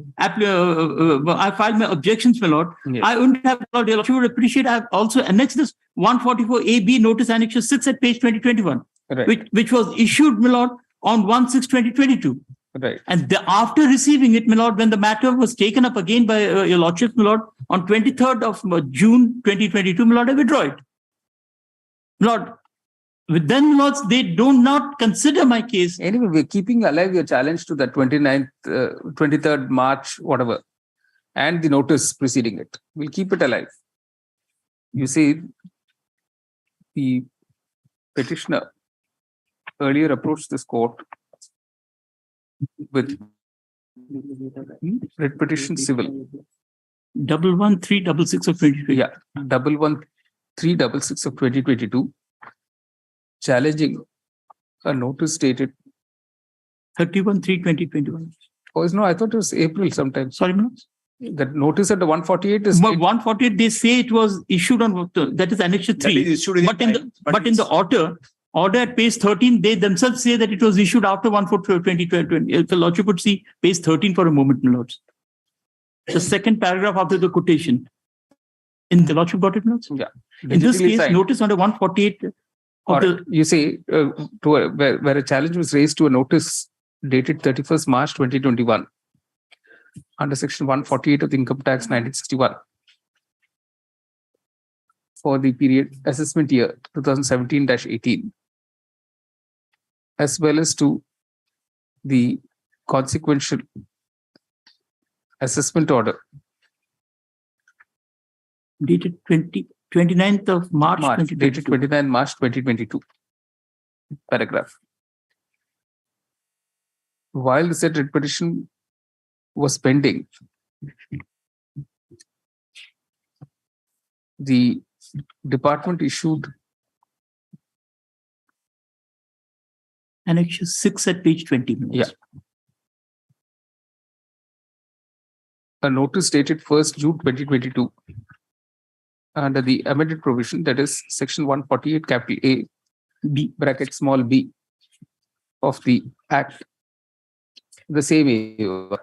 objections, my lord. Yes. I wouldn't have, Lord, your lordship would appreciate. I have also annexed this 144A(b) notice annexure 6 at page 2021, right, which was issued, my lord, on 1/6/2022. Right. And after receiving it, my lord, when the matter was taken up again by your lordship, my lord, on 23rd of June 2022, my lord, I withdraw it. Lord, with then, lords, they do not consider my case. Anyway, we're keeping alive your challenge to the 23rd March, whatever, and the notice preceding it. We'll keep it alive. You see, the petitioner earlier approached this court with writ petition civil. 11366 of 2022. Yeah, 11366 of 2022. Challenging a notice dated 31/3/2021. Oh, no, I thought it was April sometime. Sorry, no? The notice under 148 is. But 148, they say it was issued on, that is Annex 3. But in the order at page 13, they themselves say that it was issued after 1/4/2020. If the Lordship would see page 13 for a moment, my Lords. The second paragraph after the quotation. In the Lordship got it, Lords? Yeah. In this Digitally case, signed. notice under 148 Or of the, you say where a challenge was raised to a notice dated 31st March 2021 under section 148 of the Income Tax 1961 for the period assessment year 2017-18, as well as to the consequential assessment order dated 29th of March, dated 29 March 2022. Paragraph. While the said writ petition was pending, the department issued Annex 6 at page 20. Yeah. A notice dated 1st June 2022 under the amended provision, that is section 148 capital A B bracket small b of the Act, the same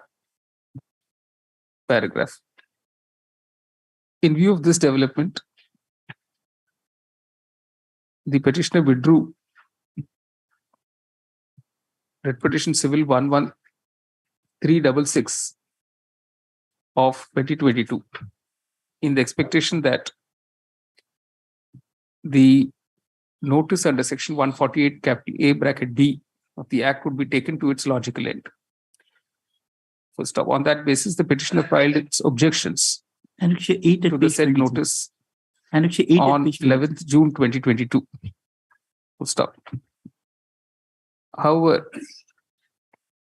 paragraph. In view of this development, the petitioner withdrew writ petition civil 11366 of 2022 in the expectation that the notice under section 148 capital A bracket D of the Act would be taken to its logical end. First stop. On that basis, the petitioner filed its objections Annex 8 to the said notice Annex 8 on 11th June 2022. Full stop. However,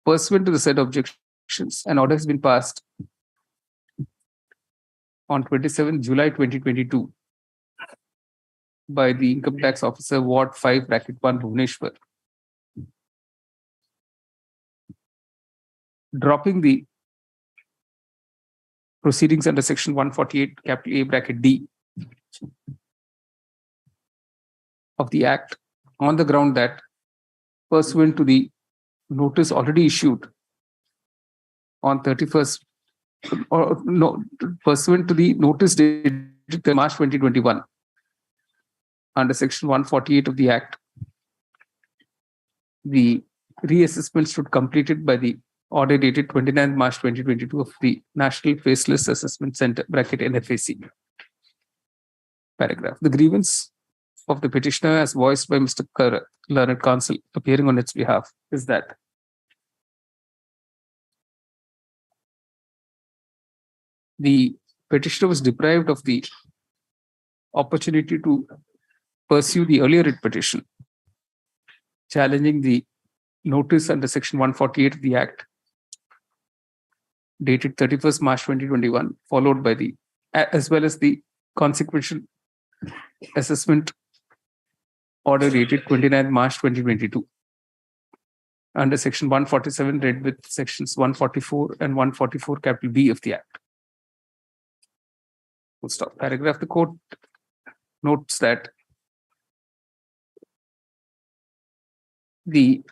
pursuant to the said objections, an order has been passed on 27 July 2022 by the Income Tax Officer, Ward 5, bracket 1, Bhubaneswar, dropping the proceedings under section 148 capital A bracket D of the Act on the ground that pursuant to the notice already issued on 31st, or no, pursuant to the notice dated March 2021 under section 148 of the Act, the reassessment should completed by the order dated 29 March 2022 of the National Faceless Assessment Center bracket NFAC. Paragraph. The grievance of the petitioner as voiced by Mr. Learned Counsel appearing on its behalf is that the petitioner was deprived of the opportunity to pursue the earlier writ petition challenging the notice under section 148 of the Act dated 31st March 2021, followed by the, as well as the consequential assessment order dated 29 March 2022 under section 147 read with sections 144 and 144 capital B of the Act. Full stop. Paragraph. The court notes that the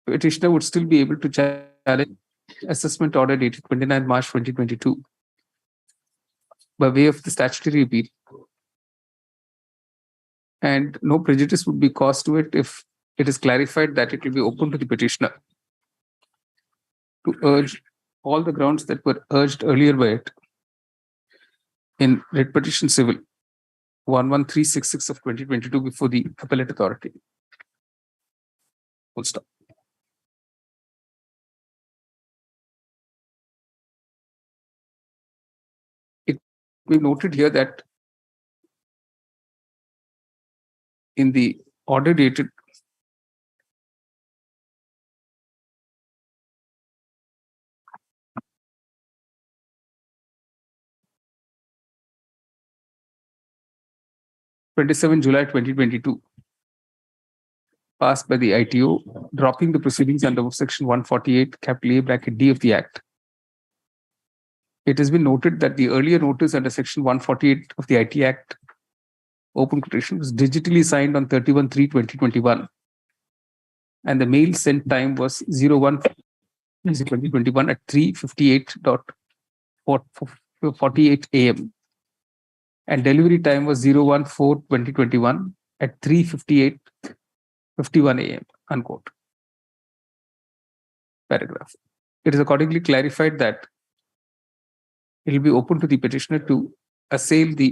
petitioner would still be able to challenge assessment order dated 29 March 2022 by way of the statutory appeal, and no prejudice would be caused to it if it is clarified that it will be open to the petitioner to urge all the grounds that were urged earlier by it in writ petition civil 11366 of 2022 before the appellate authority. Full stop. It we noted here that in the order dated July 2022, passed by the ITO, dropping the proceedings under section 148 capital A bracket D of the Act, it has been noted that the earlier notice under Section 148 of the IT Act, open quotation, was digitally signed on 31/3/2021. And the mail sent time was 01/2021 at 3:58:48 a.m. And delivery time was 01/4/2021 at 3:58:51 a.m. Unquote. Paragraph. It is accordingly clarified that it will be open to the petitioner to assail the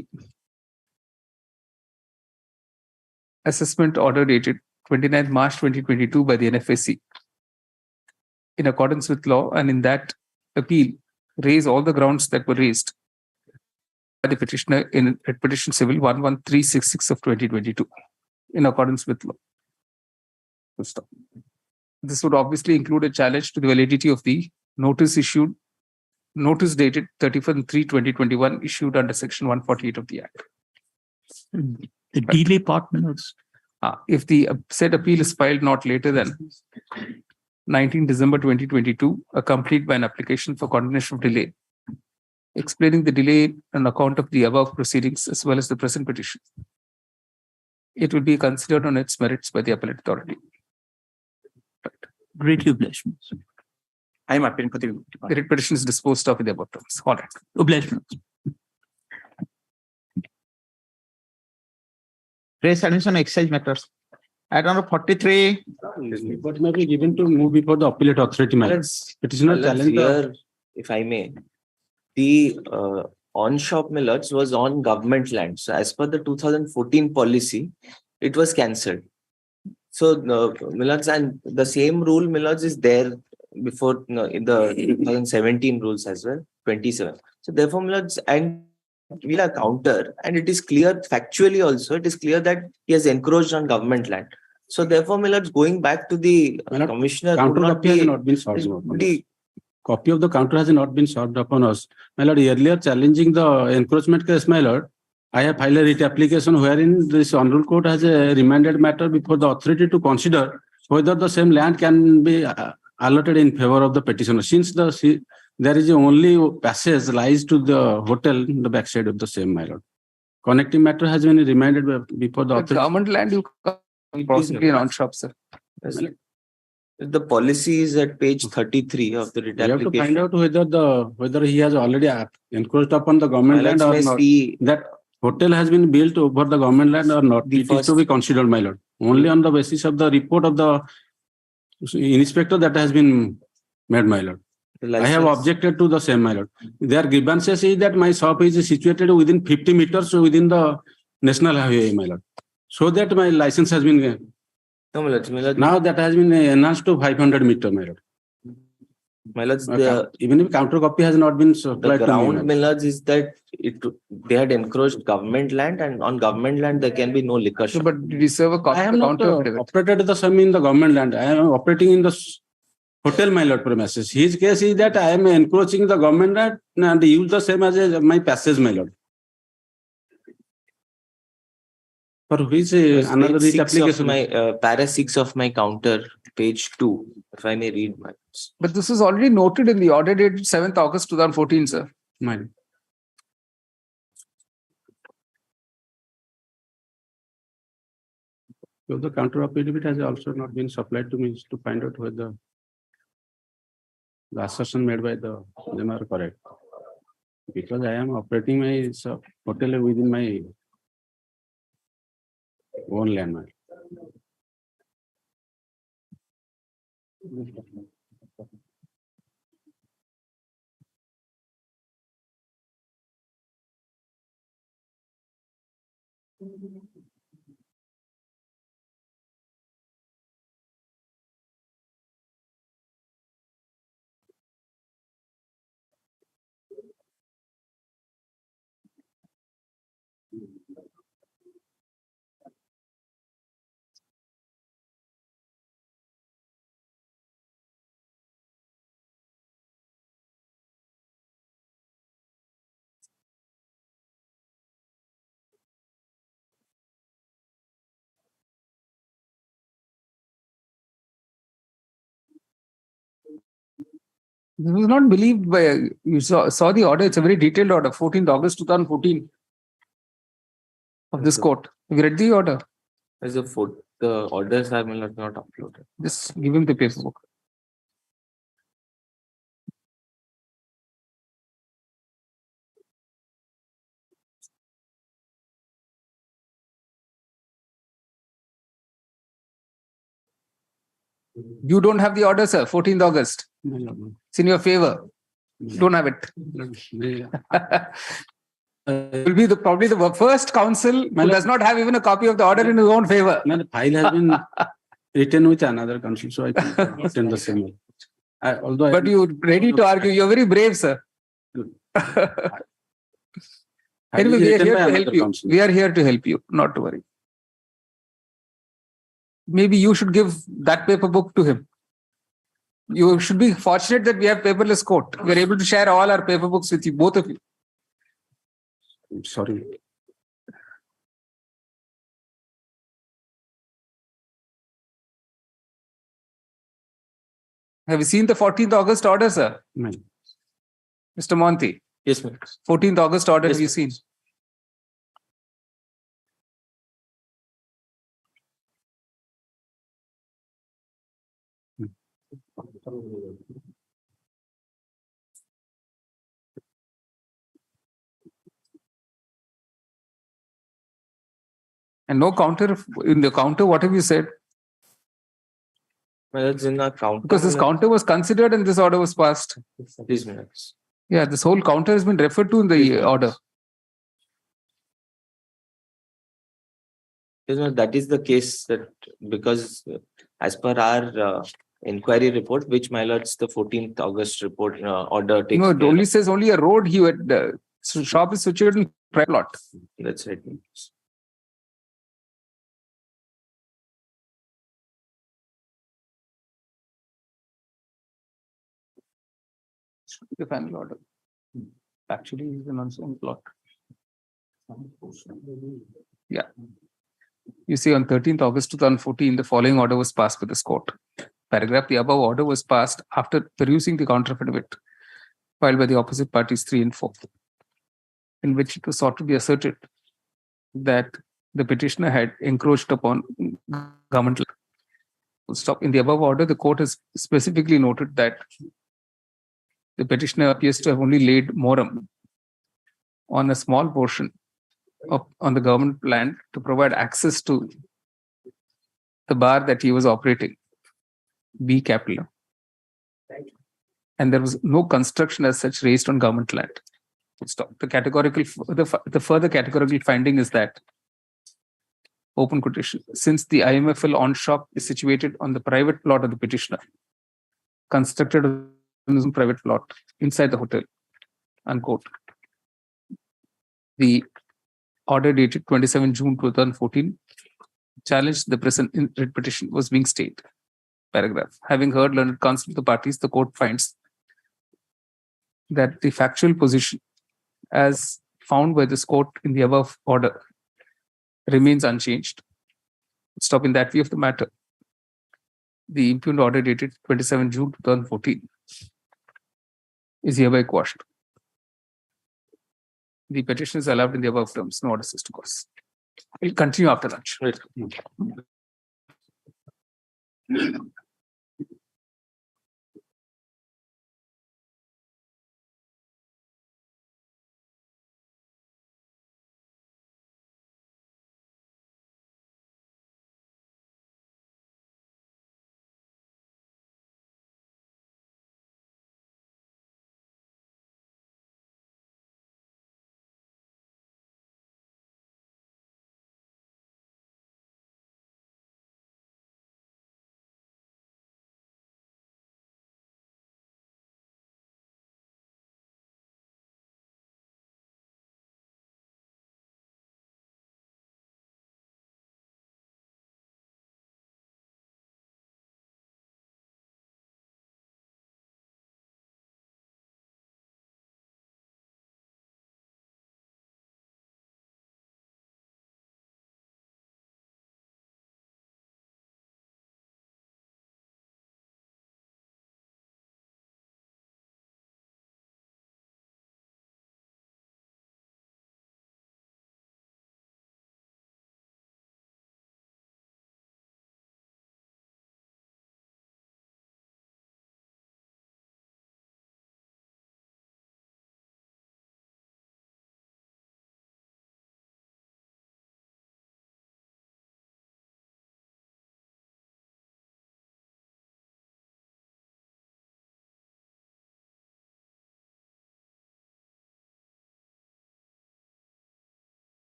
assessment order dated 29th March 2022 by the NFAC in accordance with law, and in that appeal raise all the grounds that were raised by the petitioner in Petition Civil 11366 of 2022 in accordance with law. Stop. This would obviously include a challenge to the validity of the notice dated 31/3/2021 issued under Section 148 of the Act. The delay part minutes. If the said appeal is filed not later than 19 December 2022, accompanied by an application for condonation of delay, explaining the delay on account of the above proceedings as well as the present petition, it will be considered on its merits by the appellate authority. Greatly obliged. I am appealing for the writ petition is disposed of in the above terms. All right. Obliged. Raise admission on excise matters. Item number 43. Report may be given to move before the appellate authority. Petitioner challenge Here, if I may, the on-shop millets was on government land. So as per the 2014 policy, it was cancelled. So millets, and the same rule millets is there before in the 2017 rules as well, 27. So therefore millets, and we'll have counter, and it is clear factually also, it is clear that he has encroached on government land. So therefore millets, going back to the commissioner, counter copy has not been solved. Copy of the counter has not been solved upon us. My lord, earlier challenging the encroachment case, my lord, I have filed a writ application wherein this honorable court has a remanded matter before the authority to consider whether the same land can be allotted in favor of the petitioner. Since there is only passage lies to the hotel in the backside of the same, my lord. Connecting matter has been remanded before the authority. Government land, you possibly an on-shop, sir. The policy is at page 33 of the writ We have to application. find out whether he has already encroached upon the government land or not. That hotel has been built over the government land or not. It is to be considered, my lord. Only on the basis of the report of the inspector that has been made, my lord. I have objected to the same, my lord. Their grievances is that my shop is situated within 50 meters within the national highway, my lord. So that my license has been now that has been enhanced to 500 meters, my lord. Even if counter copy has not been supplied The to me, ground millage is that they had encroached government land, and on government land there can be no liquor shop. But did you serve a I have not operated the same in the government land. I am operating in the hotel, my lord, premises. His case is that I am encroaching the government land and use the same as my passage, my lord. For which another Page writ 6 of application. my para 6 of my counter, page 2, if I may read my. But this is already noted in the order dated 7th August 2014, sir. Mine. So the counter affidavit has also not been supplied to me to find out whether the assertion made by them are correct. Because I am operating my hotel within my own land. This was not believed by, you saw the order. It's a very detailed order, 14th August 2014 of this court. Have you read the order? As a foot, the orders are not uploaded. Just give him the paperwork. You don't have the order, sir, 14th August. It's in your favor. Don't have it. Will be probably the first counsel who does not have even a copy of the order in his own favor. The file has been written with another counsel, so I can attend the same. But you're ready to argue. You're very brave, sir. Anyway, we are here to help you. We are here to help you, not to worry. Maybe you should give that paper book to him. You should be fortunate that we have paperless court. We are able to share all our paper books with you, both of you. I'm sorry. Have you seen the 14th August order, sir? No. Mr. Monty? Yes, ma'am. 14th August order, Yes, have you seen? And no counter in the counter, what have you said? Well, it's in our counter. Because this counter was considered and this order was passed. These minutes. Yeah, this whole counter has been referred to in the order. Yes, ma'am, that is the case that because as per our inquiry report, which my lords the 14th August report order takes. No, it only says only a road he had. Shop is situated in private lot. That's right. The final order. Actually, is an unsold plot. Yeah. You see, on 13th August 2014, the following order was passed by this court. Paragraph: the above order was passed after perusing the counter affidavit filed by the opposite parties 3 and 4, in which it was sought to be asserted that the petitioner had encroached upon government. Stop. In the above order, the court has specifically noted that the petitioner appears to have only laid morum on a small portion on the government land to provide access to the bar that he was operating, B capital. And there was no construction as such raised on government land. Stop. The further categorical finding is that, open quotation, since the IMFL on shop is situated on the private plot of the petitioner, constructed on his own private plot inside the hotel, unquote. The order dated 27 June 2014 challenged the present writ petition was being stayed. Paragraph: having heard learned counsel of the parties, the court finds that the factual position as found by this court in the above order remains unchanged. Stop. In that view of the matter, the impugned order dated 27 June 2014 is hereby quashed. The petition is allowed in the above terms. No order is to cause. We'll continue after lunch. Right.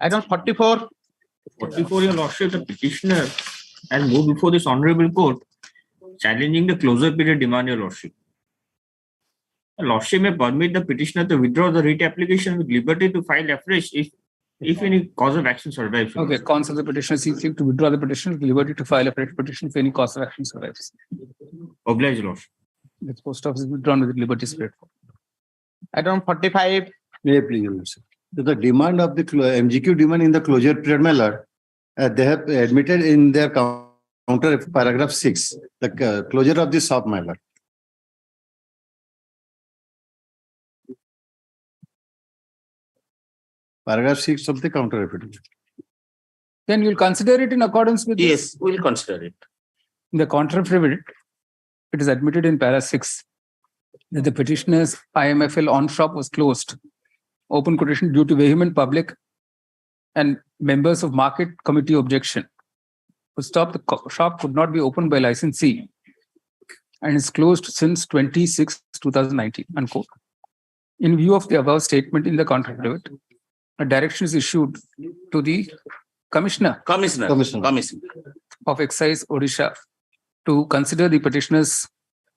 Item 44. 44, Your Lordship, the petitioner has moved before this honorable court challenging the closure period demand, Your Lordship. The Lordship may permit the petitioner to withdraw the writ application with liberty to file afresh if any cause of action survives. Okay, counsel the petitioner seeks to withdraw the petition with liberty to file a fresh petition if any cause of action survives. Oblige, Your Lordship. The post office is withdrawn with liberty spread. Item 45. May I please, Your Lordship? So the demand of the MGQ demand in the closure period, my lord, they have admitted in their counter paragraph 6, the closure of the shop, my lord. Paragraph 6 of the counter affidavit. Then you'll consider it in accordance with Yes, we'll consider it. In the counter affidavit, it is admitted in para 6 that the petitioner's IMFL on shop was closed, open quotation, due to vehement public and members of market committee objection. To stop, the shop could not be opened by licensee and is closed since 26/2019, unquote. In view of the above statement in the counter affidavit, a direction is issued to the Commissioner of Excise Odisha to consider the petitioner's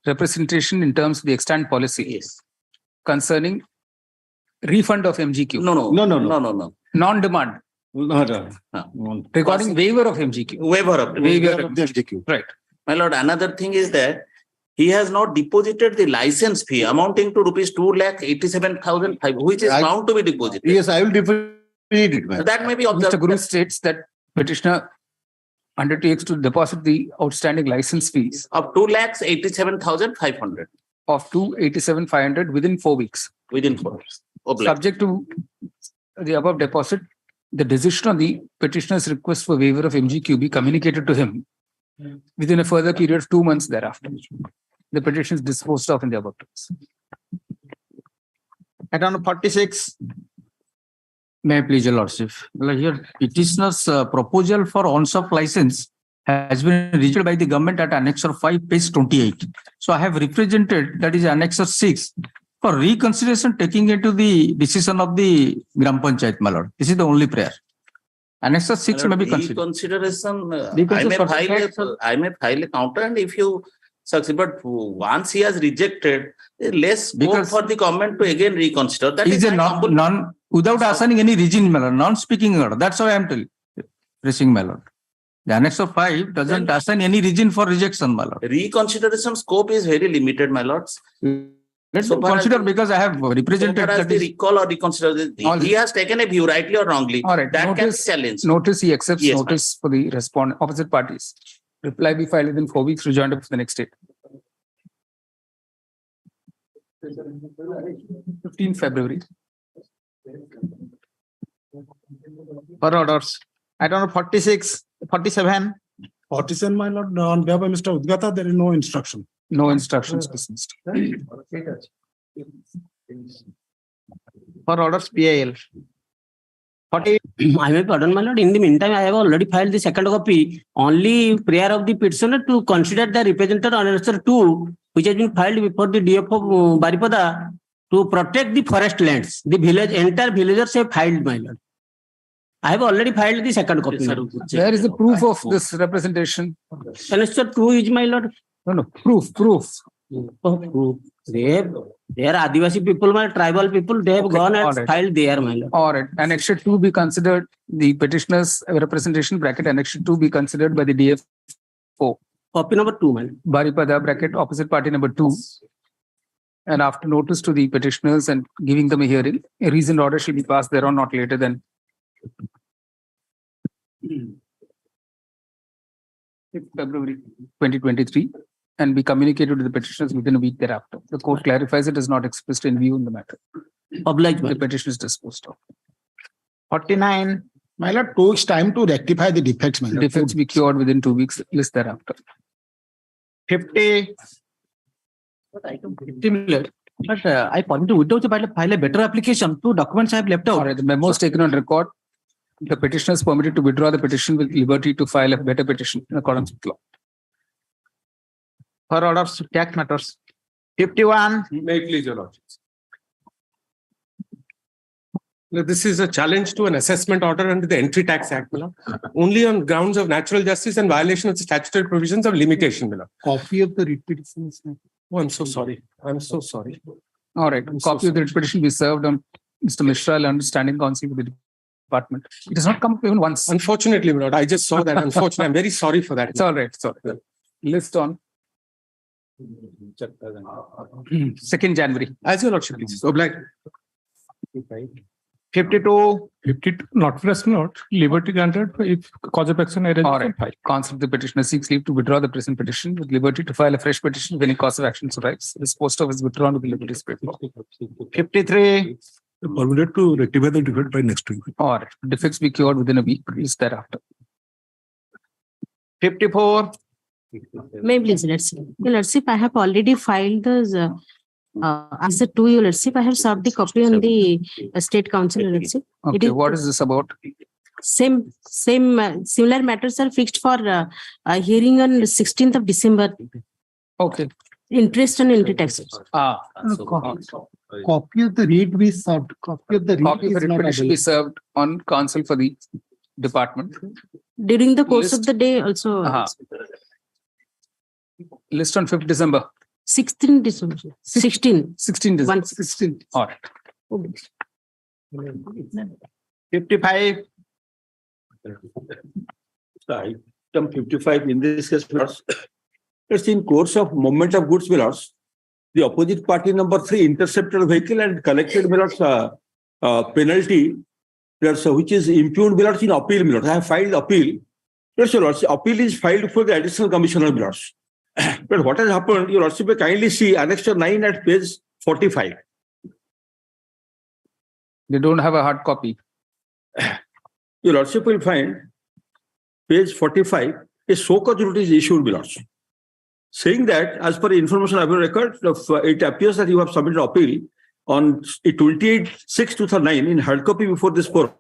representation in terms of the extant policy concerning refund of MGQ. No. Non-demand. Regarding waiver of MGQ. Waiver of the MGQ. Right. My lord, another thing is that he has not deposited the license fee amounting to rupees 2,87,500, which is bound to be deposited. Yes, I will deposit it. So that may be observed. Mr. Guru states that petitioner undertakes to deposit the outstanding license fees Of 2,87,500 of 287,500 within 4 weeks. within 4 weeks. Oblige. Subject to the above deposit, the decision on the petitioner's request for waiver of MGQ be communicated to him within a further period of 2 months thereafter. The petition is disposed of in the above terms. Item 46. May I please, Your Lordship? Well, here, petitioner's proposal for on-shop license has been reached by the government at Annexure 5, page 28. So I have represented, that is Annexure 6, for reconsideration taking into the decision of the Gram Panchayat, my lord. This is the only prayer. Annexure 6 may be considered. Reconsideration, Reconsideration I may file a counter, and if you succeed, but once he has rejected, less scope Because for the government to again reconsider. That is is a non without assigning any reason, my lord, non-speaking order. That's why I am telling, raising, my lord. The Annexure 5 doesn't assign any reason for rejection, my lord. Reconsideration scope is very limited, my lords. Let's So far as consider the- because I have represented So far as that the is, recall or reconsider, he has taken a view, rightly or wrongly. All right. That can be challenged. Notice he accepts Yes, notice for the opposite parties. Reply be filed within 4 weeks, rejoined up to the next date. 15th February. For orders. Item 46, 47. 47, my lord, on behalf of Mr. Udgata, there is no instruction. No instructions dismissed. For orders, PIL. 40. I may pardon, my lord. In the meantime, I have already filed the second copy. Only prayer of the petitioner to consider the representative on answer 2, which has been filed before the DFO Baripada to protect the forest lands. The village, entire villagers have filed, my lord. I have already filed the second copy. Where is the proof of this representation? Answer 2 is, my lord. No, proof. Oh, proof. They are Adivasi people, my tribal people, they have gone and filed there, my lord. All right. Annexure 2 be considered, the petitioner's representation bracket Annexure 2 be considered by the DFO. Copy number 2, my lord. Baripada bracket opposite party number 2. And after notice to the petitioners and giving them a hearing, a reasoned order shall be passed thereon not later than 6th February 2023 and be communicated to the petitioners within a week thereafter. The court clarifies it is not expressed in view in the matter. Obliged. The petition is disposed of. 49. My lord, 2 weeks time to rectify the defects, my lord. Defects be cured within 2 weeks, list thereafter. 50. 50 million. But I point to without file a better application. 2 documents I have left out. All right, the memo is taken on record. The petitioner is permitted to withdraw the petition with liberty to file a better petition in accordance with law. For orders, tax matters. 51. May it please, Your Lordship. This is a challenge to an assessment order under the Entry Tax Act, Miller. Only on grounds of natural justice and violation of the statutory provisions of limitation, Miller. Copy of the writ petition. Oh, I'm so sorry. I'm so sorry. All right. Copy of the writ petition be served on Mr. Mishra, understanding counsel with the department. It has not come up even once. Unfortunately, Lord, I just saw that. Unfortunately, I'm very sorry for that. It's all right. It's all right. List on 2nd January. As your lordship please. Obliged. 52. Not press not. Liberty granted if cause of action arises. All right. Counsel of the petitioner seeks leave to withdraw the present petition with liberty to file a fresh petition if any cause of action arises. This post of is withdrawn with the liberty spirit. 53. Permitted to rectify the defect by next week. All right. Defects be cured within a week. Please thereafter. 54. May please, Lordship. Your Lordship, I have already filed the answer to your Lordship. I have served the copy on the State Council, Your Lordship. Okay, what is this about? Similar matters are fixed for hearing on 16th of December. Okay. Interest and entry taxes. Copy of the read we served. Copy of the read petition be served on counsel for the department. During the course of the day also. List on 5th December. 16 December. 16. 16 December. 16. All right. 55. Item 55 in this case, it's in course of movement of goods, the opposite party number 3 intercepted a vehicle and collected penalty, which is impugned in appeal. I have filed appeal. Appeal is filed for the additional commissioner. But what has happened, you also kindly see annexure 9 at page 45. They don't have a hard copy. Your Lordship will find page 45, a so-called notice issued, saying that as per information I have record, it appears that you have submitted appeal on 28/6/2009 in hard copy before this forum.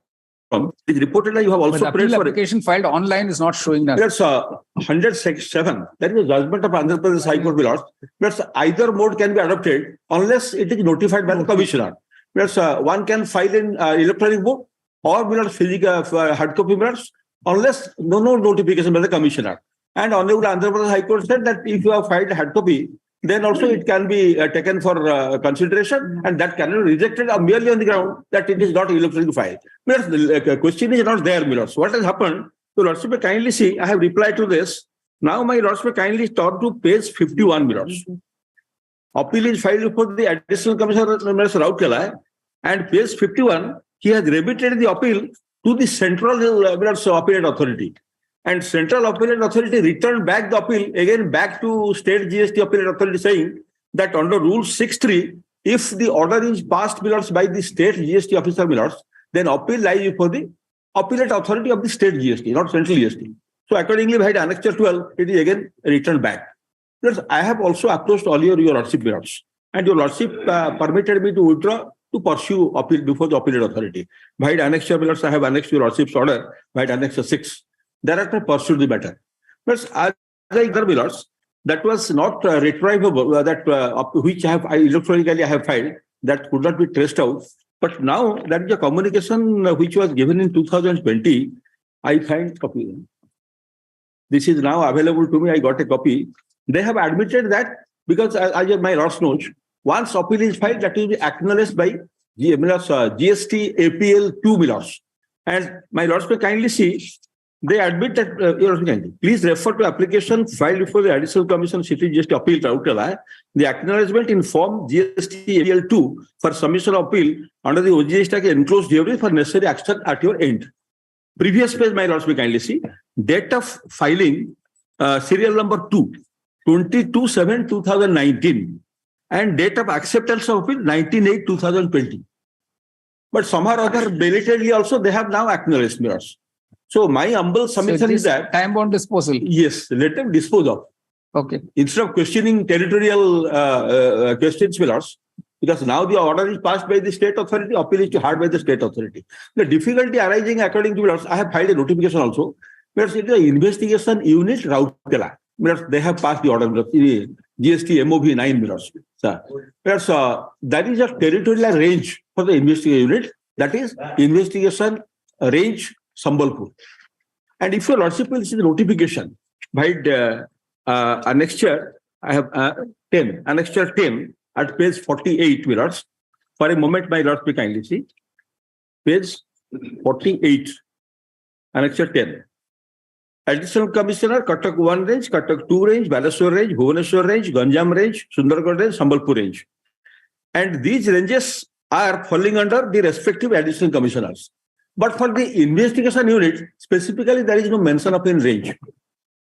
It is reported that you have also prayed for application filed online is not showing that. That's 107. That is a judgment of Andhra Pradesh High Court. That's either mode can be adopted unless it is notified by the commissioner. That's one can file in electronic book or physical hard copy unless no notification by the commissioner. And Honorable Andhra Pradesh High Court said that if you have filed hard copy, then also it can be taken for consideration, and that cannot be rejected merely on the ground that it is not electronic file. The question is not there, Milords. What has happened? So, Lordship, kindly see, I have replied to this. Now, my Lordship, kindly turn to page 51, Milords. Appeal is filed for the additional commissioner, Mr. Raukela, and page 51, he has remitted the appeal to the central appellate authority. And Central Appellate Authority returned back the appeal again back to State GST Appellate Authority, saying that under Rule 6.3, if the order is passed by the State GST officer, then appeal lies before the Appellate Authority of the State GST, not Central GST. So accordingly, by Annexure 12, it is again returned back. I have also approached all your Lordship, and your Lordship permitted me to withdraw to pursue appeal before the Appellate Authority. By Annexure, I have annexed your Lordship's order by Annexure 6. Thereafter pursued the matter. But as I that was not retrievable, which I electronically have filed, that could not be traced out. But now that is a communication which was given in 2020, I find copy. This is now available to me. I got a copy. They have admitted that because as my Lord's notes, once appeal is filed, that will be acknowledged by GST APL 2 Milords. And my Lords may kindly see. They admit that, please refer to application filed before the Additional Commission City GST Appeal Tribunal. The acknowledgement in form GST APL 2 for submission of appeal under the OGST Act enclosed here for necessary action at your end. Previous page, my Lords may kindly see. Date of filing, serial number 2, 22/7/2019, and date of acceptance of appeal, 19/8/2020. But somehow or other, belatedly also, they have now acknowledged, Mirrors. So my humble submission is that time-bound disposal. Yes, let them dispose of. Okay. Instead of questioning territorial questions, because now the order is passed by the state authority, appeal is heard by the state authority. The difficulty arising according to I have filed a notification also. It is an investigation unit Raukela. They have passed the order. GST MOV 9 That is a territorial range for the investigation unit. That is investigation range Sambalpur. And if your lordship will see the notification by annexure, I have 10, annexure 10 at page 48, Willards. For a moment, my lords, may kindly see. Page 48, annexure 10. Additional Commissioner, Cuttack 1 range, Cuttack 2 range, Baleswar range, Bhubaneswar range, Ganjam range, Sundargarh range, Sambalpur range. And these ranges are falling under the respective additional commissioners. But for the investigation unit, specifically, there is no mention of a range.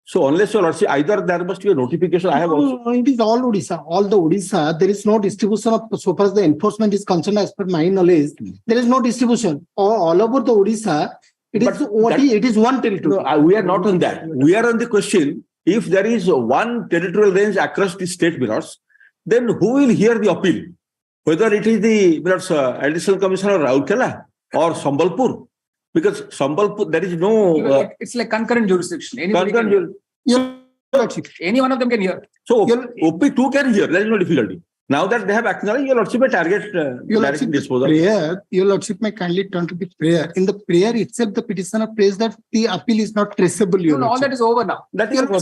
So unless your lordship, either there must be a notification. I have also. No, it is all Odisha. All the Odisha, there is no distribution of, so far as the enforcement is concerned, as per my knowledge, there is no distribution. All over the Odisha, it is one territory. No, we are not on that. We are on the question, if there is one territorial range across the state mirrors, then who will hear the appeal? Whether it is the additional commissioner Raurkela or Sambalpur, because Sambalpur, there is no. It's like concurrent jurisdiction. Any one of them can hear. So OP2 can hear. There is no difficulty. Now that they have acknowledged, your lordship may target direct disposal. Prayer, your lordship may kindly turn to the prayer. In the prayer itself, the petitioner prays that the appeal is not traceable. No, all that is over now. That is over.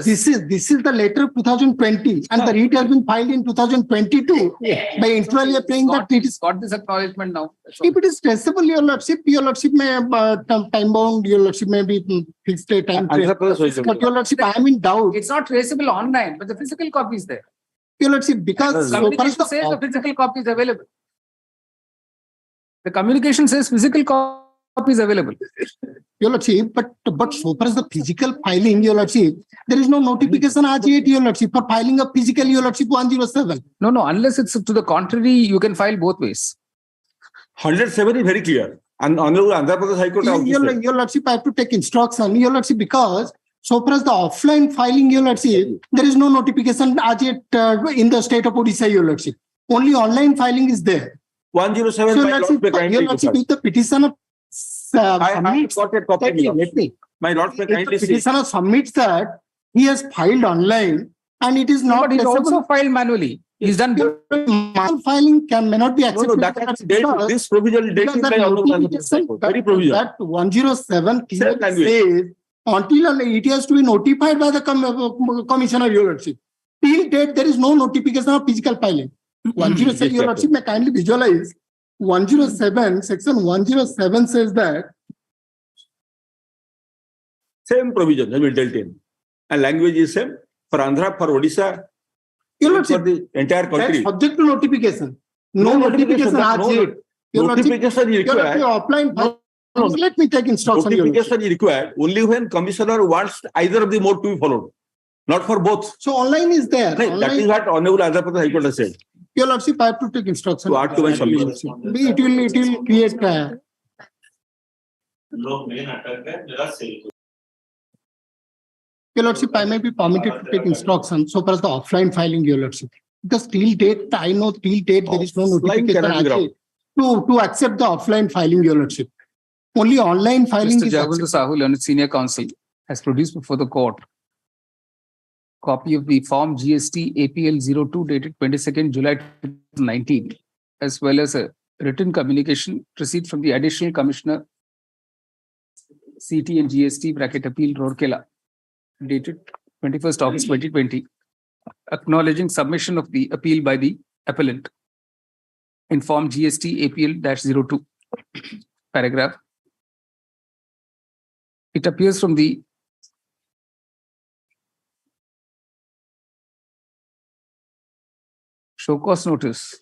This is the letter of 2020, and the writ has been filed in 2022 by internally praying that it is got this acknowledgement now. If it is traceable, your lordship may time bound. Your lordship may be fixed a time frame. But your lordship, I am in doubt. It's not traceable online, but the physical copy is there. Your lordship, because communication says the physical copy is available. The communication says physical copy is available. Your lordship, but so far as the physical filing, your lordship, there is no notification as yet, your lordship, for filing a physical, your lordship 107. No, unless it's to the contrary, you can file both ways. 107 is very clear. And Honorable Andhra Pradesh High Court. Your lordship, I have to take instruction, your lordship, because so far as the offline filing, your lordship, there is no notification as yet in the state of Odisha, your lordship. Only online filing is there. 107. So your lordship, if the petitioner submits, my lord, the petitioner submits that he has filed online and it is not. But it also filed manually. He's done filing may not be accepted. This provision dated by very provision. That 107 says until it has to be notified by the commissioner, your lordship. Till date, there is no notification of physical filing. 107, your lordship may kindly visualize. 107, section 107 says that. Same provision has been dealt in. And language is same for Andhra, for Odisha, for the entire country. Subject to notification. No notification as yet. Notification is required. Offline. Let me take instruction. Notification is required only when commissioner wants either of the mode to be followed, not for both. So online is there. That is what Honorable Andhra Pradesh High Court has said. Your lordship, I have to take instruction. To add to my submission. It will create. Your lordship, I may be permitted to take instruction so far as the offline filing, your lordship. Because till date, I know till date there is no notification to accept the offline filing, your lordship. Only online filing Mr. is Jagul Sahu, Learned Senior Counsel, has produced before the court copy of the form GST APL 02 dated 22nd July 2019, as well as a written communication received from the Additional Commissioner CT and GST bracket appeal Rourkela dated 21st August 2020, acknowledging submission of the appeal by the appellant in form GST APL-02 paragraph. It appears from the show cause notice,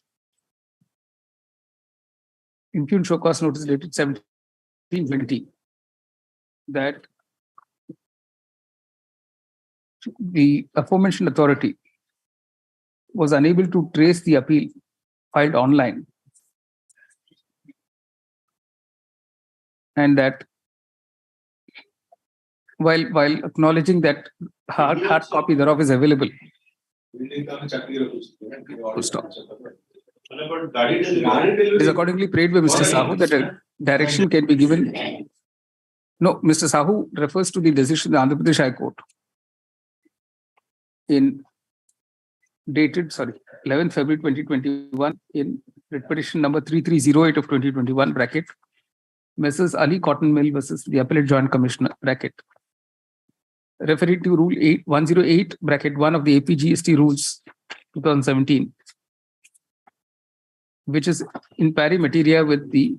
impugned show cause notice dated 17/20, that the aforementioned authority was unable to trace the appeal filed online, and that while acknowledging that hard copy thereof is available. Stop. It is accordingly prayed by Mr. Sahu that a direction can be given. No, Mr. Sahu refers to the decision of the Andhra Pradesh High Court in dated, 11th February 2021 in writ petition number 3308 of 2021 bracket Messrs. Ali Cotton Mill versus the Appellate Joint Commissioner bracket. Referring to Rule 108 bracket 1 of the APGST rules 2017, which is in pari materia with the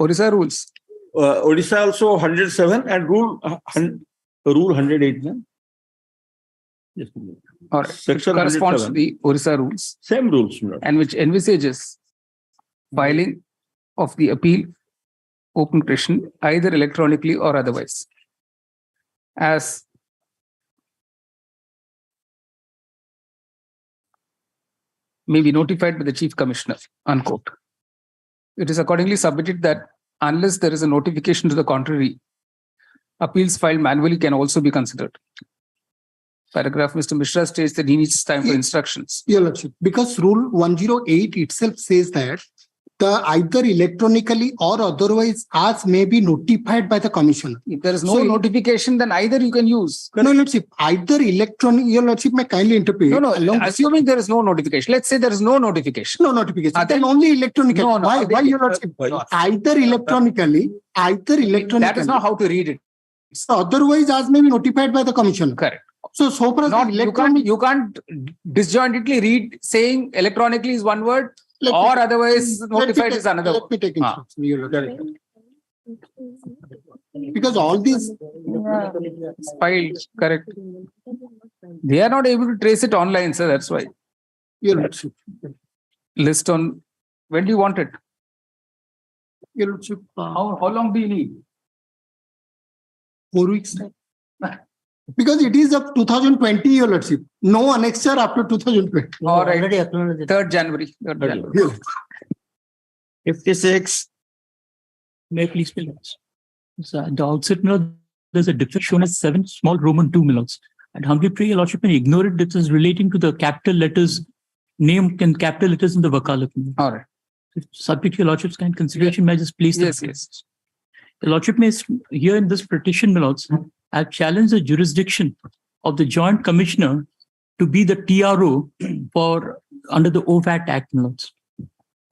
Orissa rules. Odisha also 107 and rule 108. No? Yes. All right. Section Corresponds to 107. the Orissa rules. Same rules. No? And which envisages filing of the appeal open petition either electronically or otherwise, as may be notified by the Chief Commissioner, unquote. It is accordingly submitted that unless there is a notification to the contrary, appeals filed manually can also be considered. Paragraph Mr. Mishra states that he needs time for instructions. Your Lordship, because Rule 108 itself says that the either electronically or otherwise as may be notified by the commissioner. If there is no notification, then either you can use. No, Lordship, either electronic, Your Lordship may kindly interpret. No, assuming there is no notification. Let's say there is no notification. No notification. Then only electronically. No, Why Your Lordship? Either electronically. That is not how to read it. So otherwise as may be notified by the commissioner. Correct. So far as you can't disjointedly read saying electronically is one word or otherwise notified is another. Let me take instruction. Your Lordship. Because all these filed, correct. They are not able to trace it online, sir. That's why. Your Lordship. List on when do you want it? Your Lordship. How long do you need? 4 weeks time. Because it is of 2020, Your Lordship. No annexure after 2020. All right. 3rd January. 3rd January. 56. May I please fill it? So at the outset, there's a difference shown as 7 small Roman 2 milots. And humbly pray your Lordship may ignore it. This is relating to the capital letters, name and capital letters in the Vakalat. All right. Subject to your Lordship's kind consideration, may I just place yes, the yes. The Lordship may here in this petition, milots, have challenged the jurisdiction of the Joint Commissioner to be the TRO for under the OVAT Act, milots.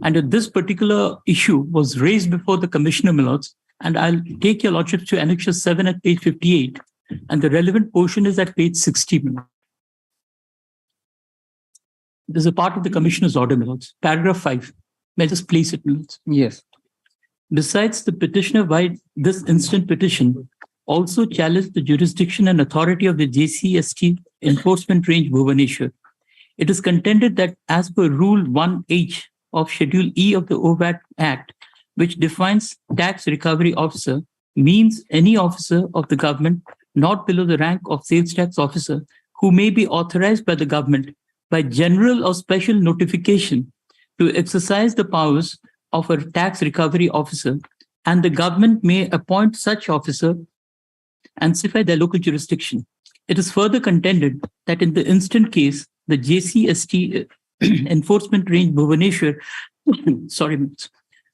And this particular issue was raised before the Commissioner, milots, and I'll take your Lordship to Annexure 7 at page 58, and the relevant portion is at page 60, milots. This is a part of the Commissioner's order, milots. Paragraph 5. May I just place it, milots? Yes. Besides, the petitioner, by this instant petition, also challenged the jurisdiction and authority of the JCST Enforcement Range Bhubaneswar. It is contended that as per Rule 1H of Schedule E of the OVAT Act, which defines tax recovery officer, means any officer of the government not below the rank of sales tax officer who may be authorized by the government by general or special notification to exercise the powers of a tax recovery officer, and the government may appoint such officer and specify their local jurisdiction. It is further contended that in the instant case, the JCST Enforcement Range Bhubaneswar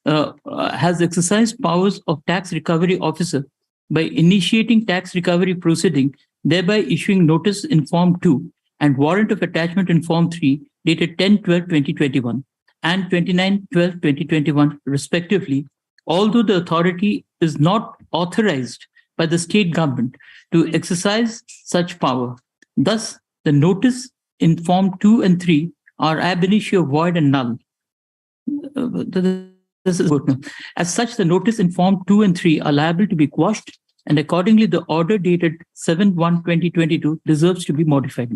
has exercised powers of tax recovery officer by initiating tax recovery proceeding, thereby issuing notice in Form 2 and warrant of attachment in Form 3 dated 10/12/2021 and 29/12/2021 respectively, although the authority is not authorized by the state government to exercise such power. Thus, the notice in Form 2 and 3 are ab initio void and null. As such, the notice in Form 2 and 3 are liable to be quashed, and accordingly, the order dated 7/1/2022 deserves to be modified.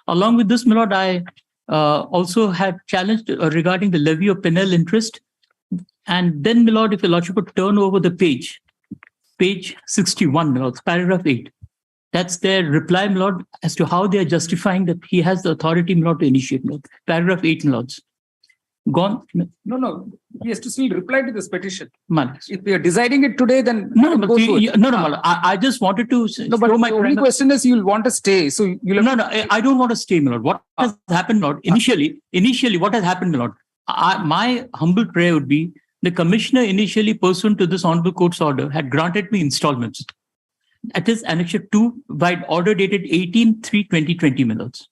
Along with this, my lord, I also had challenged regarding the levy of penal interest. And then, my lord, if your lordship would turn over the page 61, my lord, paragraph 8. That's their reply, my lord, as to how they are justifying that he has the authority, my lord, to initiate. My lord. Paragraph 8, my lords. Gone. No. He has to still reply to this petition. Man. If we are deciding it today, then no. I just wanted to. No, but my only question is, you'll want to stay. So you'll have I don't want to stay, my lord. What has happened, my lord? Initially, what has happened, my lord? My humble prayer would be the commissioner initially, pursuant to this honorable court's order, had granted me installments. That is Annexure 2 by order dated 18/3/2020, my lords.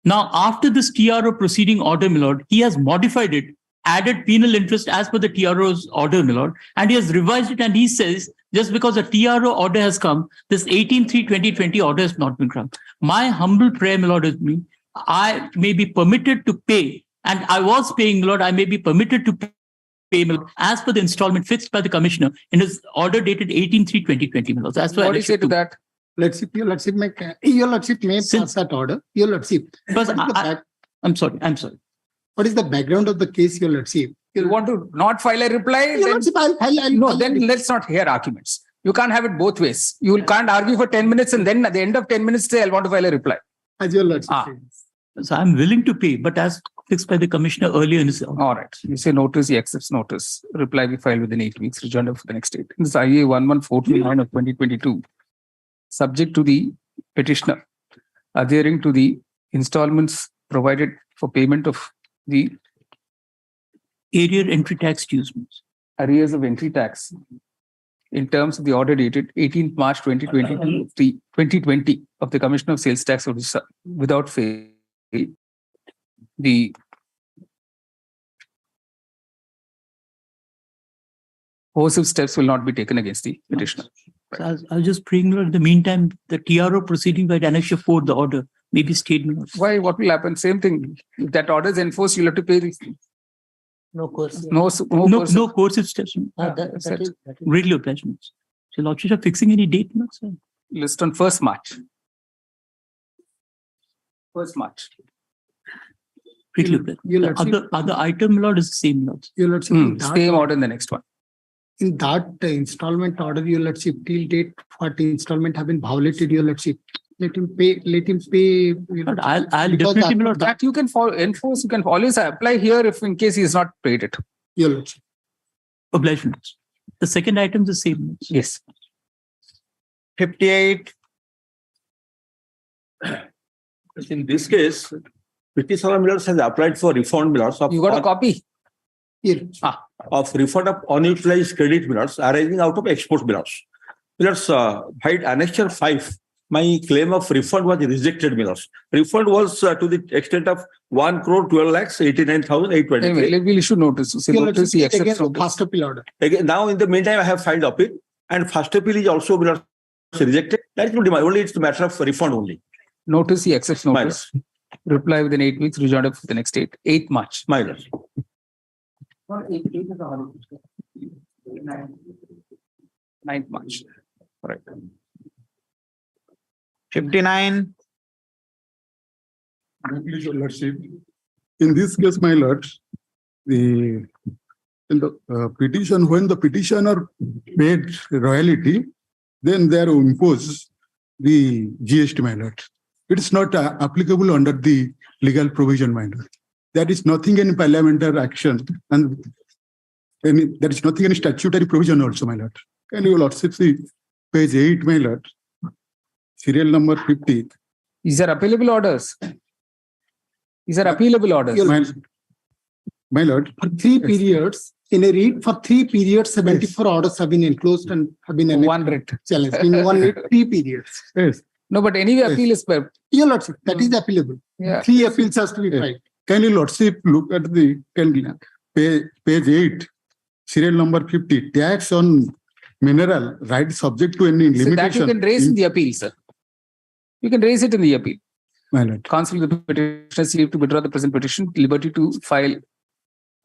Now, after this TRO proceeding order, my lord, he has modified it, added penal interest as per the TRO's order, my lord, and he has revised it, and he says, just because a TRO order has come, this 18/3/2020 order has not been granted. My humble prayer, my lord, is me, I may be permitted to pay, and I was paying, my lord, I may be permitted to pay as per the installment fixed by the commissioner in his order dated 18/3/2020. My lord. That's What do you say to that? Let's see, your lordship may pass that order. Your lordship. Because I'm sorry. What is the background of the case, your lordship? You want to not file a reply? Your lordship, I'll Then let's not hear arguments. You can't have it both ways. You can't argue for 10 minutes and then at the end of 10 minutes say, I want to file a reply. As your lordship says. So I'm willing to pay, but as fixed by the commissioner earlier in his order. All right. You say notice, he accepts notice. Reply be filed within 8 weeks, rejoinder for the next date. This is IA 11429 of 2022. Subject to the petitioner adhering to the installments provided for payment of the area entry tax dues. Arrears of entry tax in terms of the order dated 18th March 2020 of the Commissioner of Sales Tax of Orissa without fail. The coercive steps will not be taken against the petitioner. So I was just praying, Lord, in the meantime, the TRO proceeding by Annexure 4, the order may be stayed. Why? What will happen? Same thing. If that order is enforced, you'll have to pay these things. No coercive. No coercive steps. Regular obligement. So Lordship are fixing any date? No, sir. List on 1st March. 1st March. The other item, Lord, is the same, Lord. Your lordship, same order in the next one. In that installment order, your lordship, till date, what installment have been violated, your lordship. Let him pay. I'll definitely not. That you can enforce. You can always apply here if in case he is not paid it. Your lordship. Obligation. The second item is the same. Yes. 58. In this case, petitioner Millers has applied for refund Millers of. You got a copy? Here. Of refund of unutilized credit Millers arising out of export Millers. Millers, by Annexure 5, my claim of refund was rejected Millers. Refund was to the extent of 1,12,89,823. Anyway, we'll issue notice. So notice he accepts first appeal order. Again, now in the meantime, I have filed appeal, and first appeal is also Millers rejected. That is not only it's a matter of refund only. Notice he accepts notice. Reply within 8 weeks, rejoinder for the next date. 8th March. Minus. 9th March. Right. 59. Your lordship. In this case, my lord, in the petition, when the petitioner paid royalty, then they are imposed the GST, my lord. It is not applicable under the legal provision, my lord. There is nothing in parliamentary action, and there is nothing in statutory provision also, my lord. Can you lordship see page 8, my lord? Serial number 50. These are appealable orders. These are appealable orders. My lord. For 3 periods, in a read for 3 periods, 74 orders have been enclosed and have been one writ. challenged. In 1 read, 3 periods. Yes. No, but anyway, appeal is per. Your lordship, that is appealable. Yeah. 3 appeals has to be tried. Can you lordship look at the page 8, serial number 50, tax on mineral right subject to any limitation. So that you can raise in the appeal, sir. You can raise it in the appeal. My lord. Counsel the petitioners leave to withdraw the present petition, liberty to file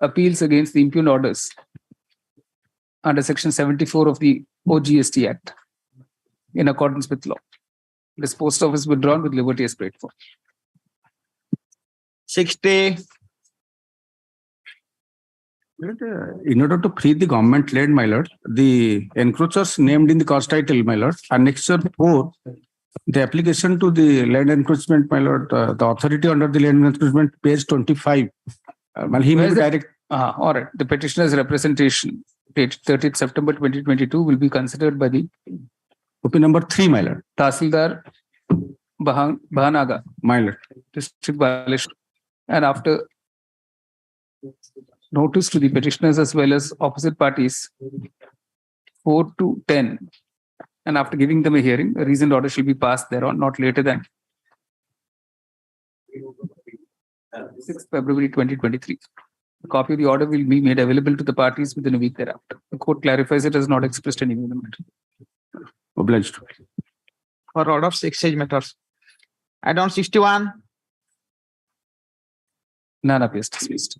appeals against the impugned orders under section 74 of the OGST Act in accordance with law. This post office withdrawn with liberty as prayed for. 60. In order to free the government led, my lord, the encroachers named in the cause title, my lord, Annexure 4, the application to the land encroachment, my lord, the authority under the land encroachment, page 25. He may be direct. All right. The petitioner's representation, date 30th September 2022, will be considered by the OP number 3, my lord. Tahsildar Bahanaga, my lord. District Violation. And after notice to the petitioners as well as opposite parties, 4 to 10, and after giving them a hearing, a reasoned order shall be passed thereon not later than 6th February 2023. A copy of the order will be made available to the parties within a week thereafter. The court clarifies it has not expressed any view in the matter. Obliged. For order of exchange matters. Add-on 61. None appears dismissed.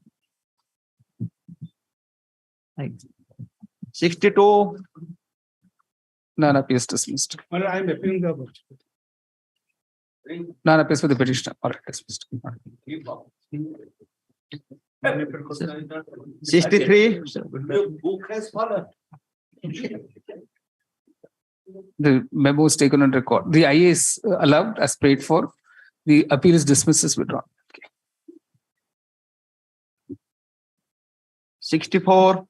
62. None appears dismissed. I am appealing the. None appears for the petitioner. All right, dismissed. 63. The memo is taken on record. The IA is allowed as prayed for. The appeal is dismissed as withdrawn. 64.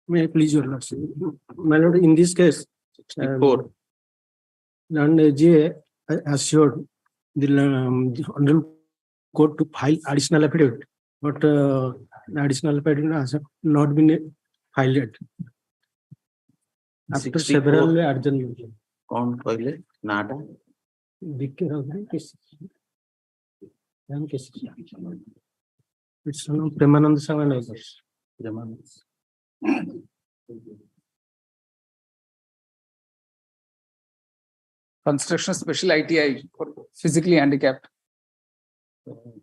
May I please your lordship? My lord, in this case, 64. Land AGA assured the Honorable Court to file additional affidavit, but the additional affidavit has not been filed yet. After 64. several adjournments. कौन पहले नाटा It's Premanand Singh and others. Construction special ITI for physically handicapped.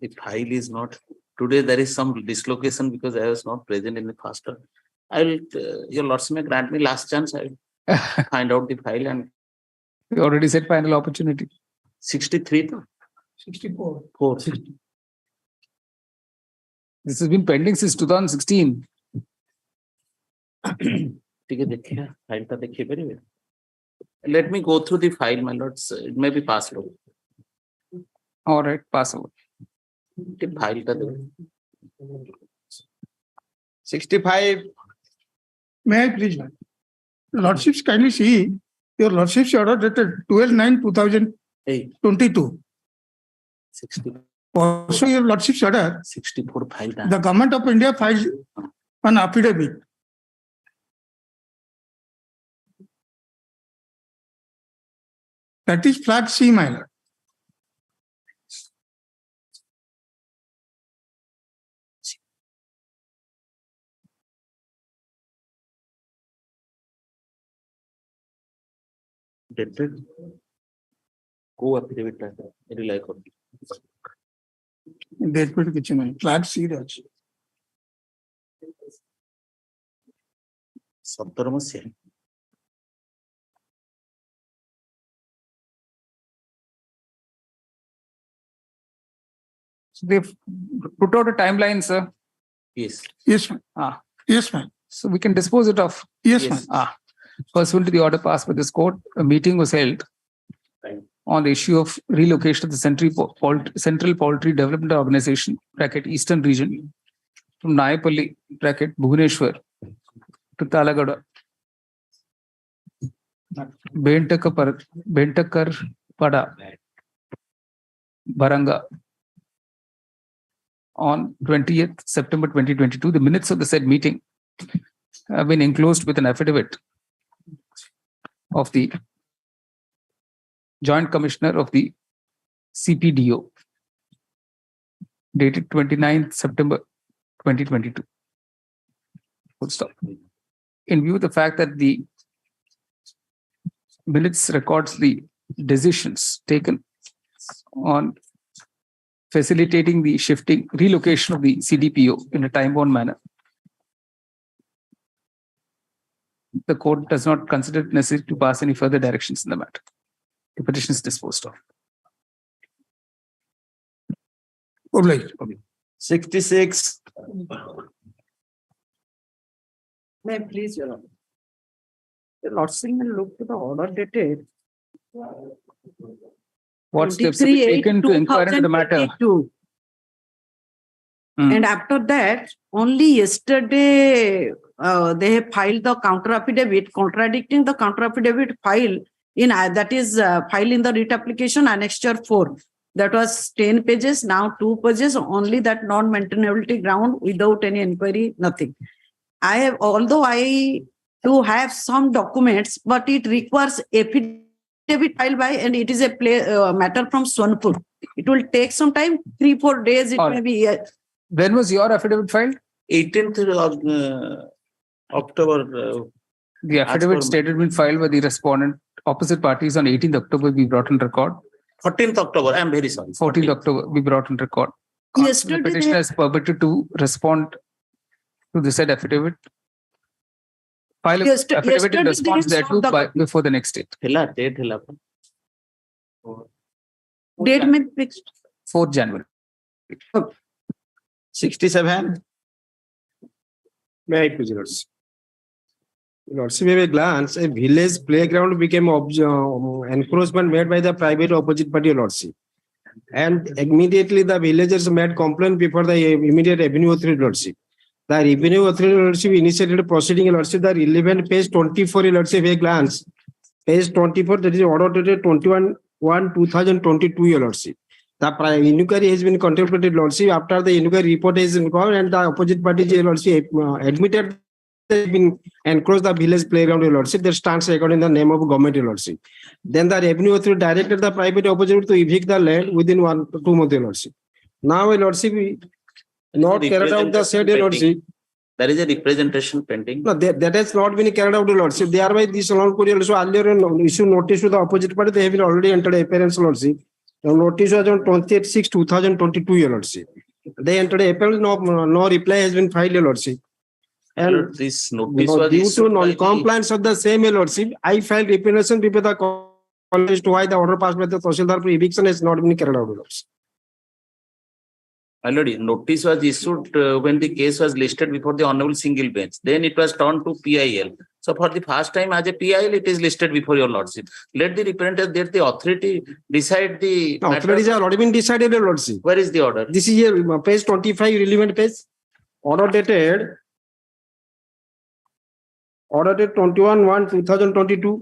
The file is not today. There is some dislocation because I was not present in the first one. I will. Your lordship may grant me last chance. I will find out the file and. We already said final opportunity. 63. 64. 4. This has been pending since 2016. ठीक है देखिए file का देखिए very well. Let me go through the file, my lords. It may be passed over. All right, pass over. The file का देखो. 65. May I please, ma'am? Lordships kindly see your lordship's order dated 12/9/2022. 60. Also, your lordship's order, 64 file. the government of India filed an affidavit. That is flag C, my lord. Dated. Go affidavit रहता है. Rely करो. Date पे किसी में flag C रहा. 17 में से. So they've put out a timeline, sir. Yes. Yes, ma'am. Yes, ma'am. So we can dispose it of. Yes, ma'am. Pursuant to the order passed by this court, a meeting was held on the issue of relocation of the Central Poultry Development Organization (Eastern Region) from Nayapalli (Bhubaneswar) to Talagada, Bentakarpada, Baranga on 20th September 2022. The minutes of the said meeting have been enclosed with an affidavit of the Joint Commissioner of the CPDO dated 29th September 2022. Full stop. In view of the fact that the minutes records the decisions taken on facilitating the relocation of the CDPO in a time-bound manner, the court does not consider it necessary to pass any further directions in the matter. The petition is disposed of. 66. May I please, Your Honor? The lordship will look to the order dated. What steps have been taken to inquire into the matter? 23/8/2022. And after that, only yesterday they have filed the counter affidavit contradicting the counter affidavit file in file in the writ application annexure 4. That was 10 pages, now 2 pages, only that non-maintainability ground without any inquiry, nothing. Although I to have some documents, but it requires affidavit filed by, and it is a matter from Sonpur. It will take some time, 3-4 days, it may be. When was your affidavit filed? 18th of October. The affidavit stated been filed by the respondent. Opposite parties on 18th October we brought on record. 14th October, I am very sorry. 14th October we brought on record. Yesterday The petitioner is permitted to respond to the said affidavit. File a affidavit in response thereto before the next date. Date may be fixed. 4th January. 67. May I please, Lords? Lordship, at a glance, a village playground became encroachment made by the private opposite party, Lordship. And immediately the villagers made complaint before the immediate revenue authority, Lordship. The revenue authority, Lordship, initiated proceeding, Lordship, the relevant page 24, Lordship, at a glance. Page 24, that is order dated 21/1/2022, Lordship. The inquiry has been contemplated, Lordship. After the inquiry report is gone and the opposite party, Lordship, admitted been encroached the village playground, Lordship. Their stands recorded in the name of government, Lordship. Then the revenue authority directed the private opposite to evict the land within 1 to 2 months, Lordship. Now, Lordship, we not carried out the said, Lordship. There is a representation pending. No, that has not been carried out, Lordship. Thereby, this long period also earlier issue notice to the opposite party. They have been already entered appearance, Lordship. The notice was on 28/6/2022, Lordship. They entered appearance. No reply has been filed, Lordship. And this notice was due to issued by non-compliance of the same, Lordship, I filed representation before the college to why the order passed by the Tahsildar for eviction has not been carried out, Lordship. Already, notice was issued when the case was listed before the honorable single bench. Then it was turned to PIL. So for the first time as a PIL, it is listed before your Lordship. Let the representative, let the authority decide the matter. Authorities have already been decided, Lordship. Where is the order? This is here, page 25, relevant page. Order dated 21/1/2022.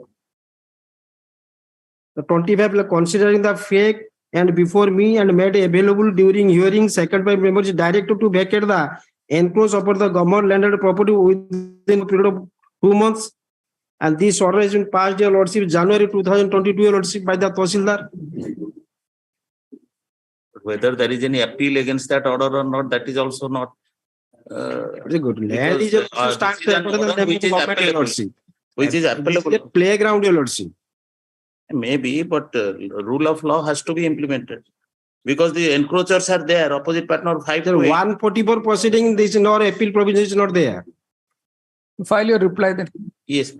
The 25 considering the fake and before me and made available during hearing second by members directed to vacate the enclosed upon the government landed property within a period of 2 months. And this order has been passed, dear Lordship, January 2022, Lordship, by the Tahsildar. Whether there is any appeal against that order or not, that is also not. Good. Land is also starts to happen in the name of government, Lordship. Which is applicable. Playground, Lordship. Maybe, but rule of law has to be implemented because the encroachers are there. Opposite partner 5 to 8. 144 proceeding. This is not appeal provision is not there. File your reply then. Yes.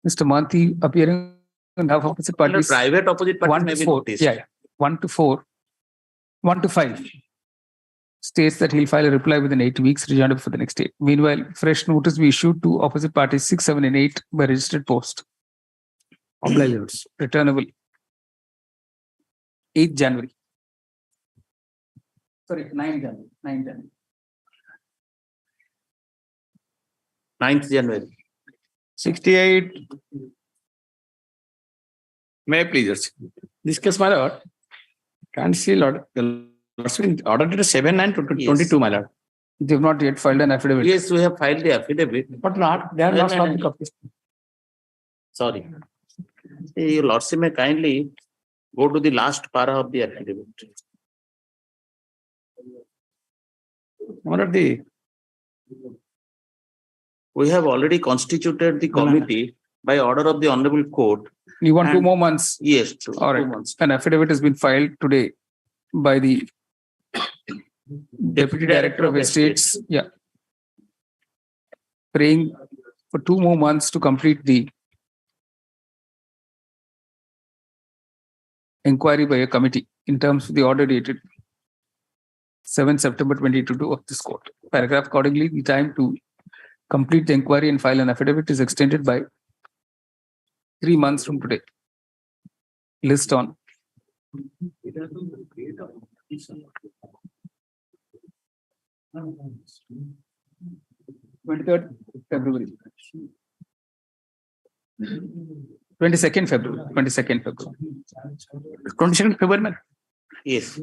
Mr. Manthi appearing on behalf of opposite parties. Private opposite parties 1 may to be 4. noticed. Yeah. 1 to 4. 1 to 5. States that he'll file a reply within 8 weeks, rejoined for the next date. Meanwhile, fresh notice be issued to opposite parties 6, 7, and 8 by registered post. Obligors. Returnable 8th January. Sorry, 9th January. 9th January. 9th January. 68. May I please discuss, my lord? Can't see, Lord. Order dated 7/9/22, my lord. They have not yet filed an affidavit. Yes, we have filed the affidavit. But not, they are not the copies. Sorry. Your Lordship may kindly go to the last para of the affidavit. What are the? We have already constituted the committee by order of the Honorable Court. You want 2 more months? Yes. All right. 2 months. An affidavit has been filed today by the Deputy Director of Estates. Yeah. Praying for 2 more months to complete the inquiry by a committee in terms of the order dated 7 September 2022 of this court. Paragraph accordingly, the time to complete the inquiry and file an affidavit is extended by 3 months from today. List on. (23rd February). 22nd February. 22nd February. 22nd February, man. Yes.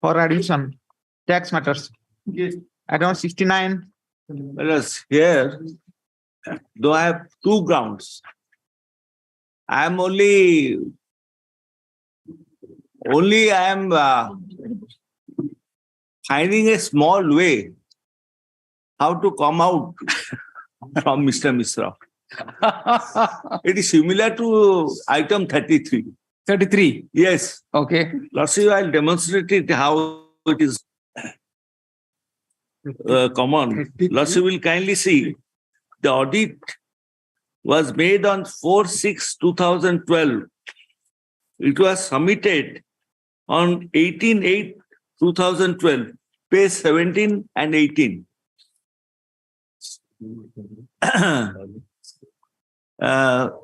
For admission, Tax matters. Add-on 69. Whereas here, though I have two grounds, I am only I am finding a small way how to come out from Mr. Misra. It is similar to item 33. 33? Yes. Okay. Lordship, I'll demonstrate it how it is common. Lordship will kindly see the audit was made on 4/6/2012. It was submitted on 18/8/2012, page 17 and 18.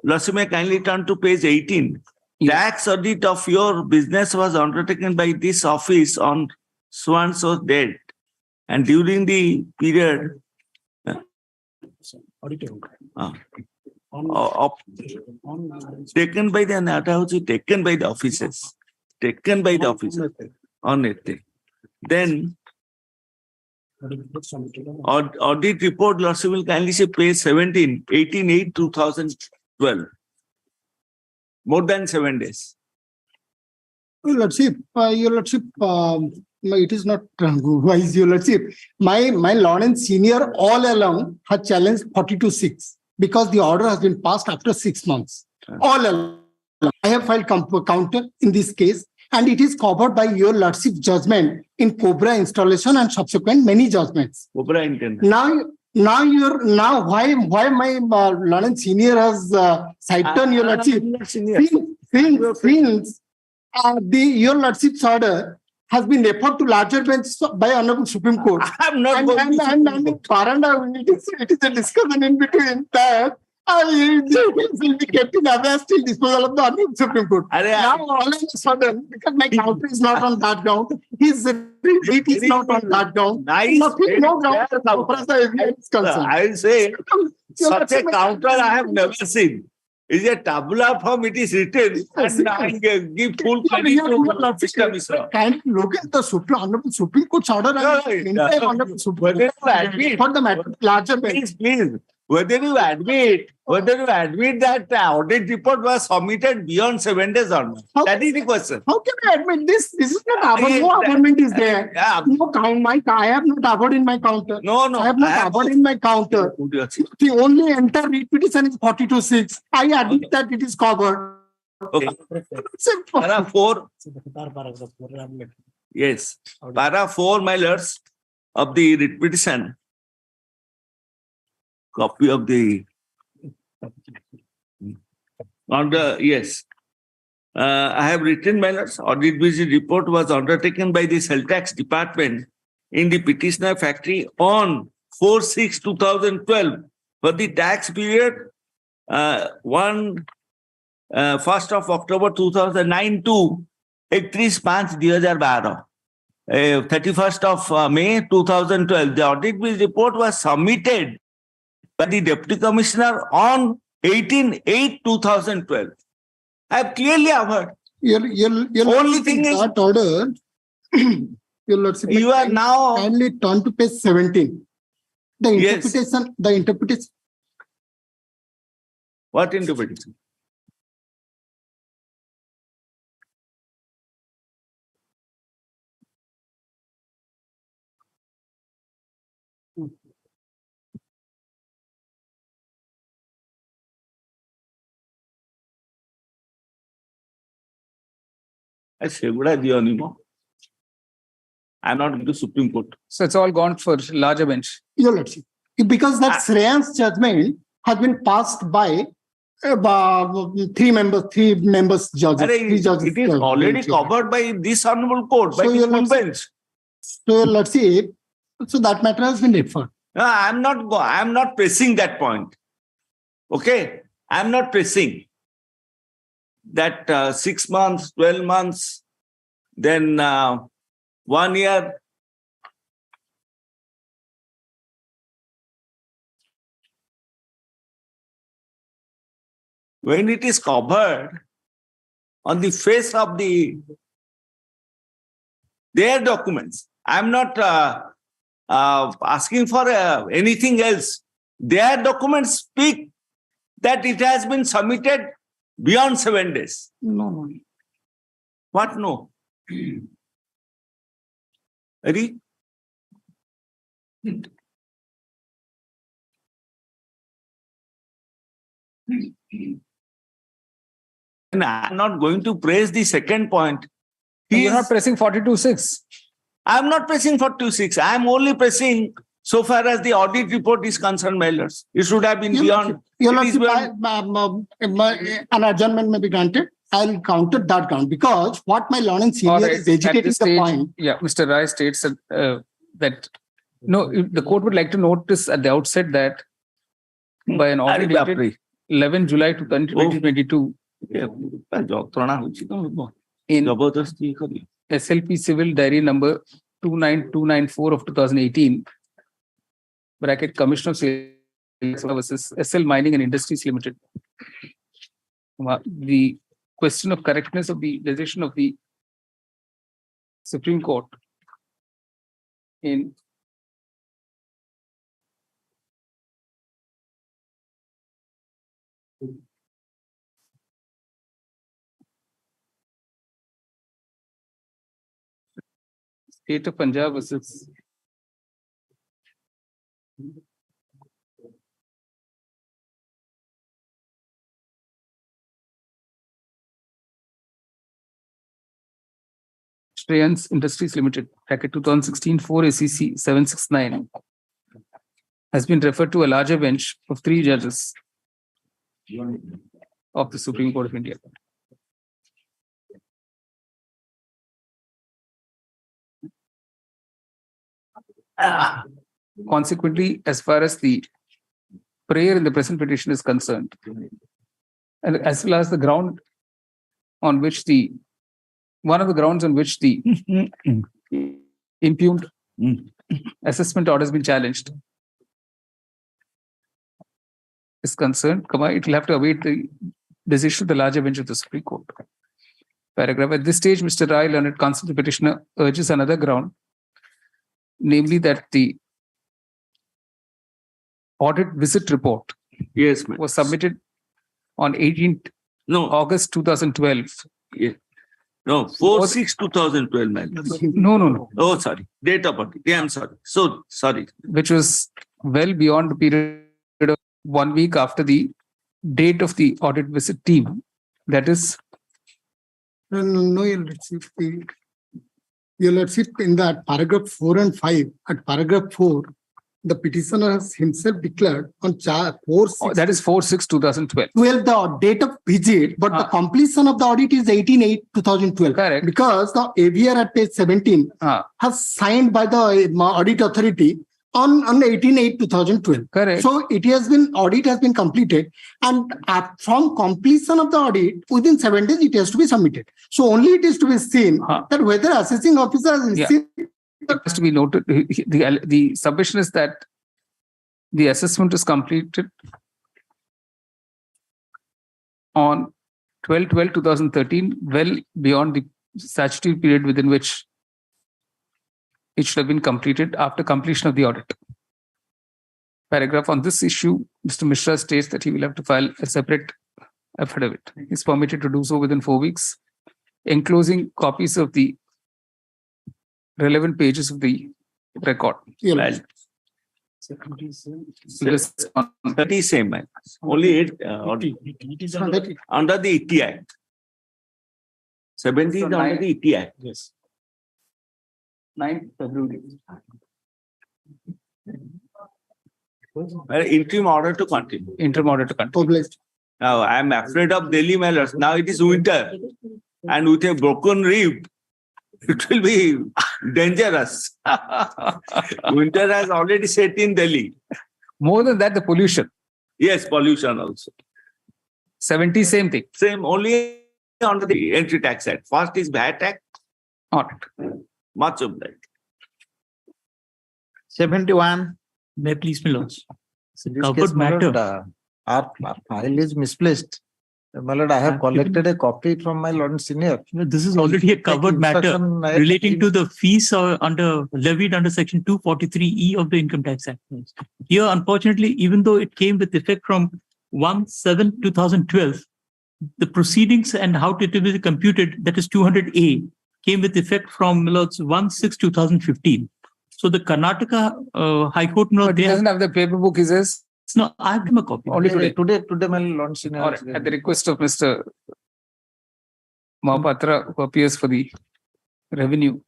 Lordship, may kindly turn to page 18. Tax audit of your business was undertaken by this office on so-and-so date. And during the period taken by the offices, on it. Then audit report, Lordship will kindly say page 17, 18/8/2012. More than 7 days. Your Lordship, it is not wise, Your Lordship. My Lawrence Senior all along had challenged 42/6 because the order has been passed after 6 months. All along. I have filed counter in this case, and it is covered by Your Lordship judgment in Cobra installation and subsequent many judgments. Cobra intended. Now why my Lawrence Senior has cited Your Lordship since Your Lordship's order has been referred to larger bench by Honorable Supreme Court. I am not going to it is a discussion in between that will be kept in arrest till disposal of the Honorable Supreme Court. Now all of a sudden, because my counter is not on that ground, his read is not on that ground. No ground as the evidence is concerned. I will say, such a counter I have never seen. Is a tabular form, it is written, and I give full credit to Mr. Misra. Can you look at the Honorable Supreme Court's order? Honorable Supreme Court for the matter, larger bench. Please. Whether you admit that the audit report was submitted beyond 7 days or not. That is the question. How can I admit this? This is not abhorrent. No abhorrent is there. No count. I have not abhorred in my counter. No. I have not abhorred in my counter. The only entire repetition is 42/6. I admit that it is covered. Okay. Para 4. Yes. Para 4, my lords, of the repetition. Copy of the yes. I have written, my lords, audit visit report was undertaken by the Cell Tax Department in the petitioner factory on 4/6/2012 for the tax period 1st of October 2009 to 31/5/2012. 31st of May 2012. The audit visit report was submitted by the Deputy Commissioner on 18/8/2012. I have clearly heard. Only thing is that order. Your Lordship, you are now kindly turn to page 17. The interpretation. The interpretation. What interpretation? I say, what are the anymore? I'm not going to Supreme Court. So it's all gone for larger bench. Your Lordship, because that Shreyans judgment has been passed by 3 members judges. It is already covered by this honorable court, by the full bench. So let's see. So that matter has been referred. I'm not pressing that point. Okay, I'm not pressing that 6 months, 12 months, then 1 year. When it is covered on the face of their documents, I'm not asking for anything else. Their documents speak that it has been submitted beyond 7 days. No. What no? Ready? And I'm not going to praise the second point. You're not pressing 42.6. I'm not pressing 42.6. I'm only pressing so far as the audit report is concerned, my lords. It should have been beyond. Your it is Lordship, beyond. an adjournment may be granted. I'll counter that ground because what my learned senior Alright, is agitating at this the stage, point. Yeah, Mr. Rai states that no, the court would like to notice at the outset that by an order dated 11 July 2022 in SLP Civil Diary number 29294 of 2018, bracket Commission of Sales Services, SL Mining and Industries Limited. The question of correctness of the decision of the Supreme Court in State of Punjab versus Reliance Industries Limited, bracket 2016 4 SEC 769, has been referred to a larger bench of 3 judges of the Supreme Court of India. Consequently, as far as the prayer in the present petition is concerned, and as well as the ground on which one of the grounds on which the impugned assessment order has been challenged is concerned, it will have to await the decision of the larger bench of the Supreme Court. Paragraph. At this stage, Mr. Rai, learned counsel, the petitioner urges another ground, namely that the audit visit report was submitted on 18th August 2012. Yes. No, 4/6/2012, man. No. Oh, sorry. Date of birth. Yeah, I'm sorry. So, sorry. Which was well beyond the period of 1 week after the date of the audit visit team. That is. No, Your Lordship, in that paragraph 4 and 5, at paragraph 4, the petitioner has himself declared on 4/6. That is 4/6/2012. Well, the date of visit, but the completion of the audit is 18/8/2012. Correct. Because the AVR at page 17 has signed by the audit authority on 18/8/2012. Correct. So audit has been completed, and from completion of the audit, within 7 days, it has to be submitted. So only it is to be seen that whether assessing officer has received. It has to be noted. The submission is that the assessment is completed on 12/12/2013, well beyond the statutory period within which it should have been completed after completion of the audit. Paragraph on this issue, Mr. Mishra states that he will have to file a separate affidavit. He is permitted to do so within 4 weeks, enclosing copies of the relevant pages of the record. Well, 30 same, man. Only 8 under the ET Act. 17 under the ET Act. Yes. 9th February. Interim order to continue. Interim order to continue. Now, I am afraid of Delhi mailers. Now it is winter. And with a broken rib, it will be dangerous. Winter has already set in Delhi. More than that, the pollution. Yes, pollution also. 70, same thing. Same, only under the Entry Tax Act. First is VAT Act. Audit. Much of that. 71. May please, my lords. Covered matter. Our file is misplaced. My lord, I have collected a copy from my lord senior. This is already a covered matter Instruction, relating to the fees levied under section 243E of the Income Tax Act. Here, unfortunately, even though it came with effect from 1/7/2012, the proceedings and how it will be computed, that is 200A, came with effect from 1/6/2015. So the Karnataka High Court, but he doesn't have the paper book, he says. No, I have him a copy. Only today. Today, my lord senior. All right. At the request of Mr. Mahapatra, who appears for the revenue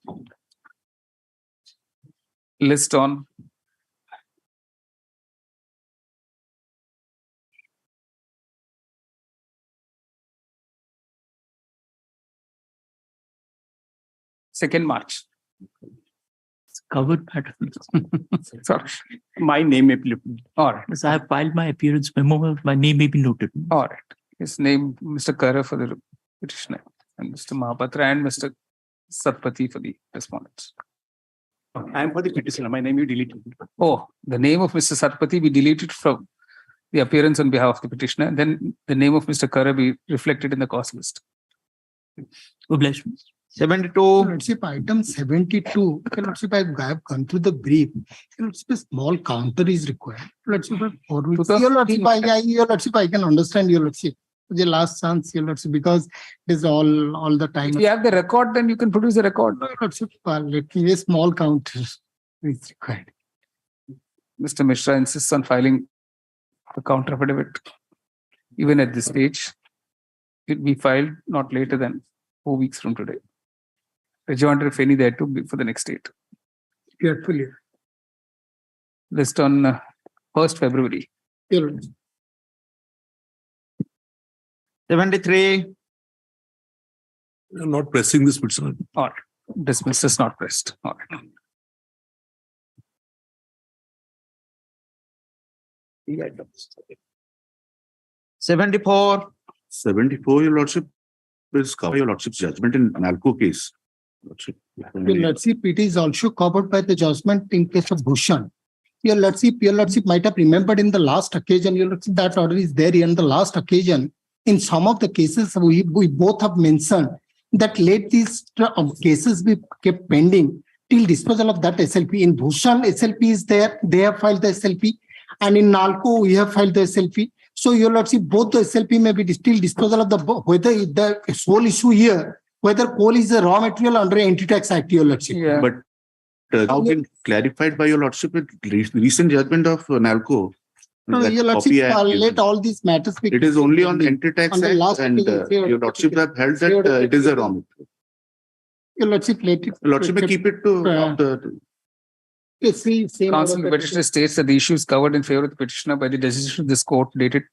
list on March 2nd. Covered matter. Sorry. My name may be all right. As I have filed my appearance memo, my name may be noted. All right. His name, Mr. Kara for the petitioner, and Mr. Mahapatra and Mr. Satpathy for the respondents. I am for the petitioner. My name you deleted. Oh, the name of Mr. Satpathy be deleted from the appearance on behalf of the petitioner. Then the name of Mr. Kara be reflected in the cause list. Bless me. 72. Lordship, item 72. Lordship, I have gone through the brief. Lordship, a small counter is required. Lordship, your Lordship, I can understand your Lordship. The last chance, your Lordship, because it is all the time. If you have the record, then you can produce the record. No, Lordship, a small counter is required. Mr. Mishra insists on filing the counter affidavit. Even at this stage, it will be filed not later than 4 weeks from today. Rejoinder, if any, there to for the next date. Carefully. List on 1st February. 73. I'm not pressing this petition. All right. Dismissed is not pressed. All right. Yeah, 74. 74, your lordship, is cover your lordship's judgment in Nalco case. Your Lordship, it is also covered by the judgment in case of Bhushan. Your Lordship might have remembered in the last occasion, your Lordship, that order is there in the last occasion. In some of the cases, we both have mentioned that let these cases be kept pending till disposal of that SLP. In Bhushan, SLP is there, they have filed the SLP, and in Nalco, we have filed the SLP. So, your Lordship, both the SLP may be still disposal of whether the sole issue here, whether coal is a raw material under Entity Tax Act, your Lordship. Yeah. But how been clarified by your lordship with recent judgment of Nalco. No, your Lordship, let all these matters be. It is only on Entity Tax Act, and your Lordship have held that it is a raw material. Your Lordship, let it. Your Lordship may keep it to Counsel, the petitioner states that the issue is covered in favor of the petitioner by the decision of this court dated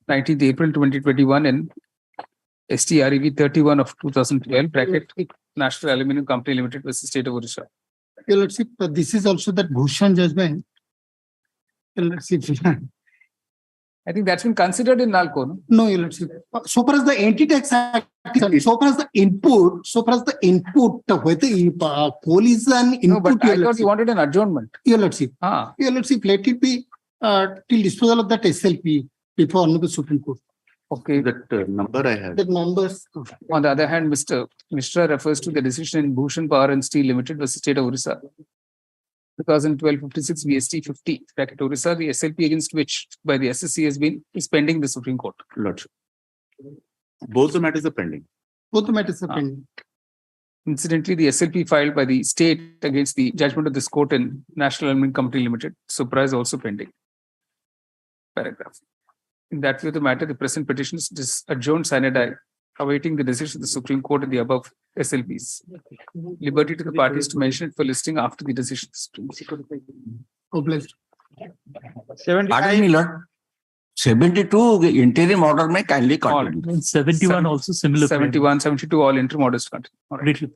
19th April 2021 and STREV 31 of 2012, bracket National Aluminium Company Limited versus State of Orissa. Your Lordship, this is also that Bhushan judgment. Your Lordship, I think that's been considered in Nalco, no? No, Your Lordship. So far as the Entity Tax Act, so far as the input, whether coal is an input. No, but I thought you wanted an adjournment. Your Lordship. Your Lordship, let it be till disposal of that SLP before the Supreme Court. Okay. That number I have. The numbers. On the other hand, Mr. Mishra refers to the decision in Bhushan Power and Steel Limited versus State of Orissa. 2012-56 BST 50, bracket Orissa, the SLP against which by the SSC is pending the Supreme Court. Lordship. Both the matters are pending. Both the matters are pending. Incidentally, the SLP filed by the state against the judgment of this court in National Aluminium Company Limited, Supra, is also pending. Paragraph. In that view of the matter, the present petition is adjourned sine die, awaiting the decision of the Supreme Court in the above SLPs. Liberty to the parties to mention it for listing after the decision of the Supreme Court. Oh, blessed. 72 interim order may kindly continue. 71 also similar. 71, 72 all interim orders continue. Greatly.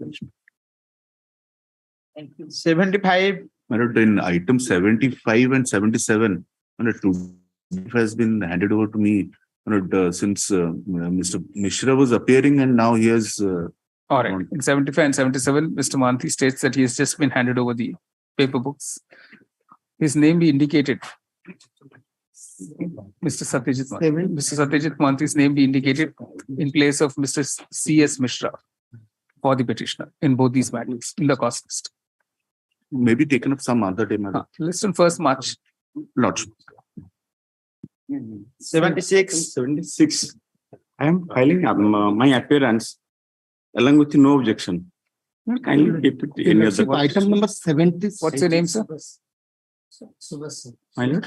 Thank you. 75. In item 75 and 77, has been handed over to me since Mr. Mishra was appearing, and now he has. All right. In 75 and 77, Mr. Manthi states that he has just been handed over the paper books. His name be indicated. Mr. Satyajit Mantri. Mr. Satyajit Mantri's name be indicated in place of Mr. C.S. Mishra for the petitioner in both these matters in the cost list. Maybe taken up some other day, madam. List on 1st March. Lordship. 76. I am filing my appearance along with no objection. Kindly keep it in your Item number 76. What's your name, sir? My lord.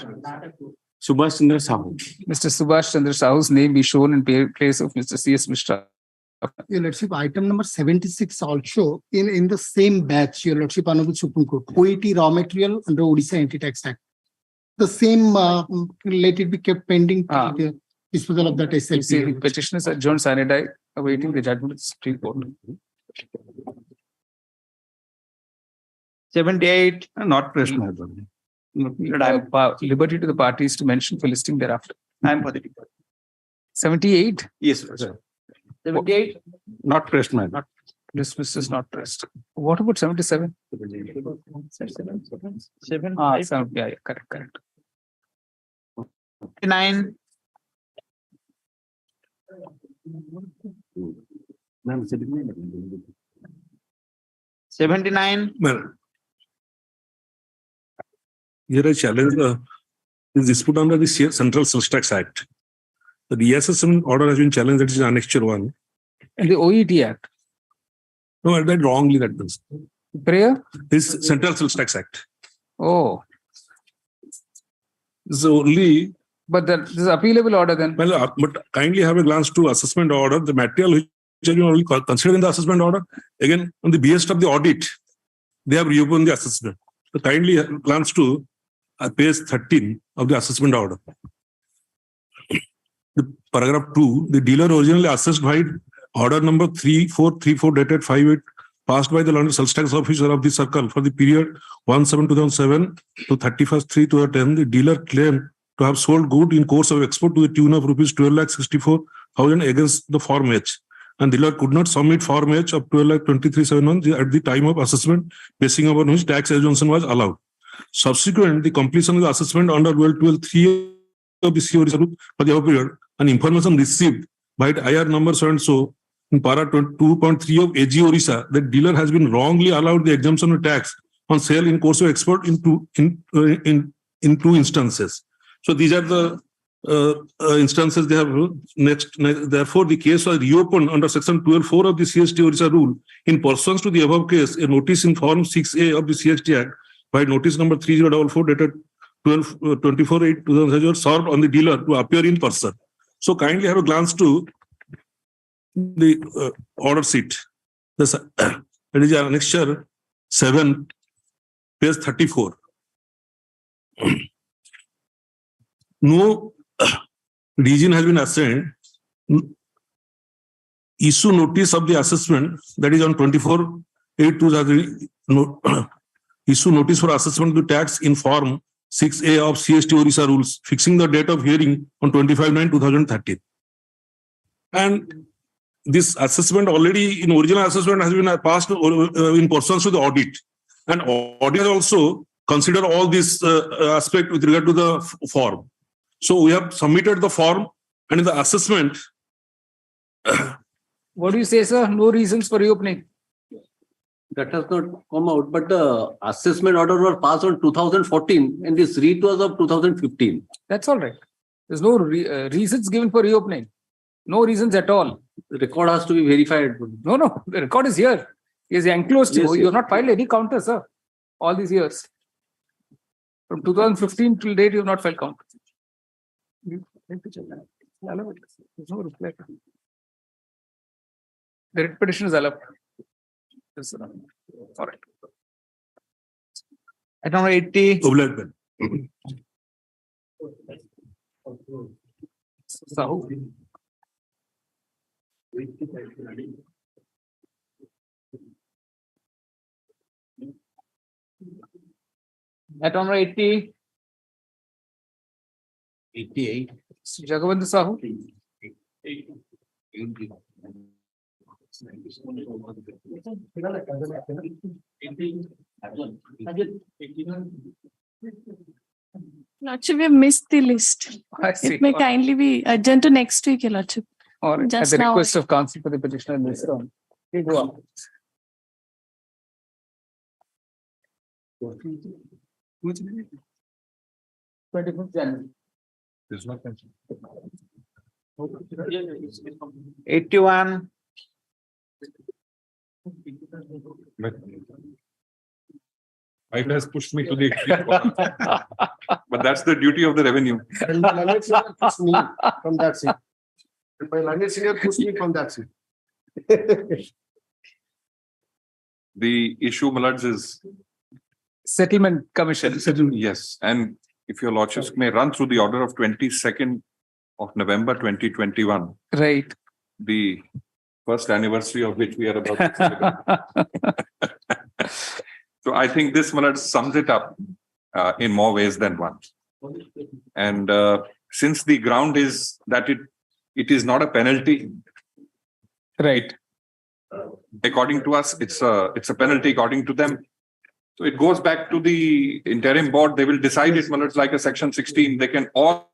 Subhash Chandra Sahu. Mr. Subhash Chandra Sahu's name be shown in place of Mr. C.S. Mishra. Your Lordship, item number 76 also in the same batch, Your Lordship, Honorable Supreme Court, OET raw material under Odisha Anti-Tax Act. The same, let it be kept pending the disposal of that SLP. See, the petitioners are John Sanidai awaiting the judgment of the Supreme Court. 78. Not pressed, madam. Liberty to the parties to mention for listing thereafter. I am for the 78. Yes, sir. 78. Not pressed, madam. Dismissed is not pressed. What about 77? 7. Yeah, correct. 9. Ma'am, 79. Madam, here I challenge this dispute under the Central Sales Tax Act. The reassessment order has been challenged, that is Annexure 1. And the OET Act? No, that wrongly, that means. Prayer? This Central Sales Tax Act. Oh. This is only. But this is appealable order then? Well, but kindly have a glance to assessment order. The material which has been only considered in the assessment order, again, on the basis of the audit, they have reopened the assessment. So kindly glance to page 13 of the assessment order. The paragraph 2, the dealer originally assessed by order number 3434 dated 5/8 passed by the London Sales Tax Officer of the Circle for the period 1/7/2007 to 31/3/2010. The dealer claimed to have sold good in course of export to the tune of rupees 12,64,000 against the Form H. And dealer could not submit Form H of 12,23,701 at the time of assessment, basing upon which tax exemption was allowed. Subsequent, the completion of the assessment under 12.3 of the CORISA for the period, and information received by IR number so and so in para 2.3 of AG Orissa, that dealer has been wrongly allowed the exemption of tax on sale in course of export in two instances. So these are the instances they have next. Therefore, the case was reopened under section 12.4 of the CST Orissa rule. In pursuance to the above case, a notice in form 6A of the CST Act by notice number 3044 dated 24/8/2000 served on the dealer to appear in person. So kindly have a glance to the order sheet. That is annexure 7, page 34. No region has been assigned. Issue notice of the assessment, that is on 24/8/2000. Issue notice for assessment to tax in form 6A of CST Orissa rules, fixing the date of hearing on 25/9/2013. And this assessment already in original assessment has been passed in pursuance to the audit. And audit also consider all this aspect with regard to the form. So we have submitted the form, and in the assessment. What do you say, sir? No reasons for reopening. That has not come out, but the assessment order was passed on 2014 and this read was of 2015. That's all right. There's no reasons given for reopening. No reasons at all. The record has to be verified. No. The record is here. Is enclosed. Yes, You have not filed any counter, sir. All these years. From 2015 till date, you have not filed counter. There's no reply. The writ petition is allowed. Yes, sir. All right. At number 80. Sahu. At number 80. 88. Jagabandhu Sahu. Lordship, we have missed the list. I see. It may kindly be adjourned to next week, Your Lordship. Or at Just the now request of counsel for the petitioner in this round. Please go on. Which day? 25th January. 81. It has pushed me to the extreme. But that's the duty of the revenue. And my learned senior pushed me from that seat. And my learned senior pushed me from that seat. The issue, my lords, is Settlement Commission. yes. And if your lordships may run through the order of 22nd of November 2021, Right. the first anniversary of which we are about to celebrate. So I think this, my lords, sums it up in more ways than one. And since the ground is that it is not a penalty, right? According to us, it's a penalty. According to them, so it goes back to the interim board. They will decide it. Well, it's like a section 16. They can all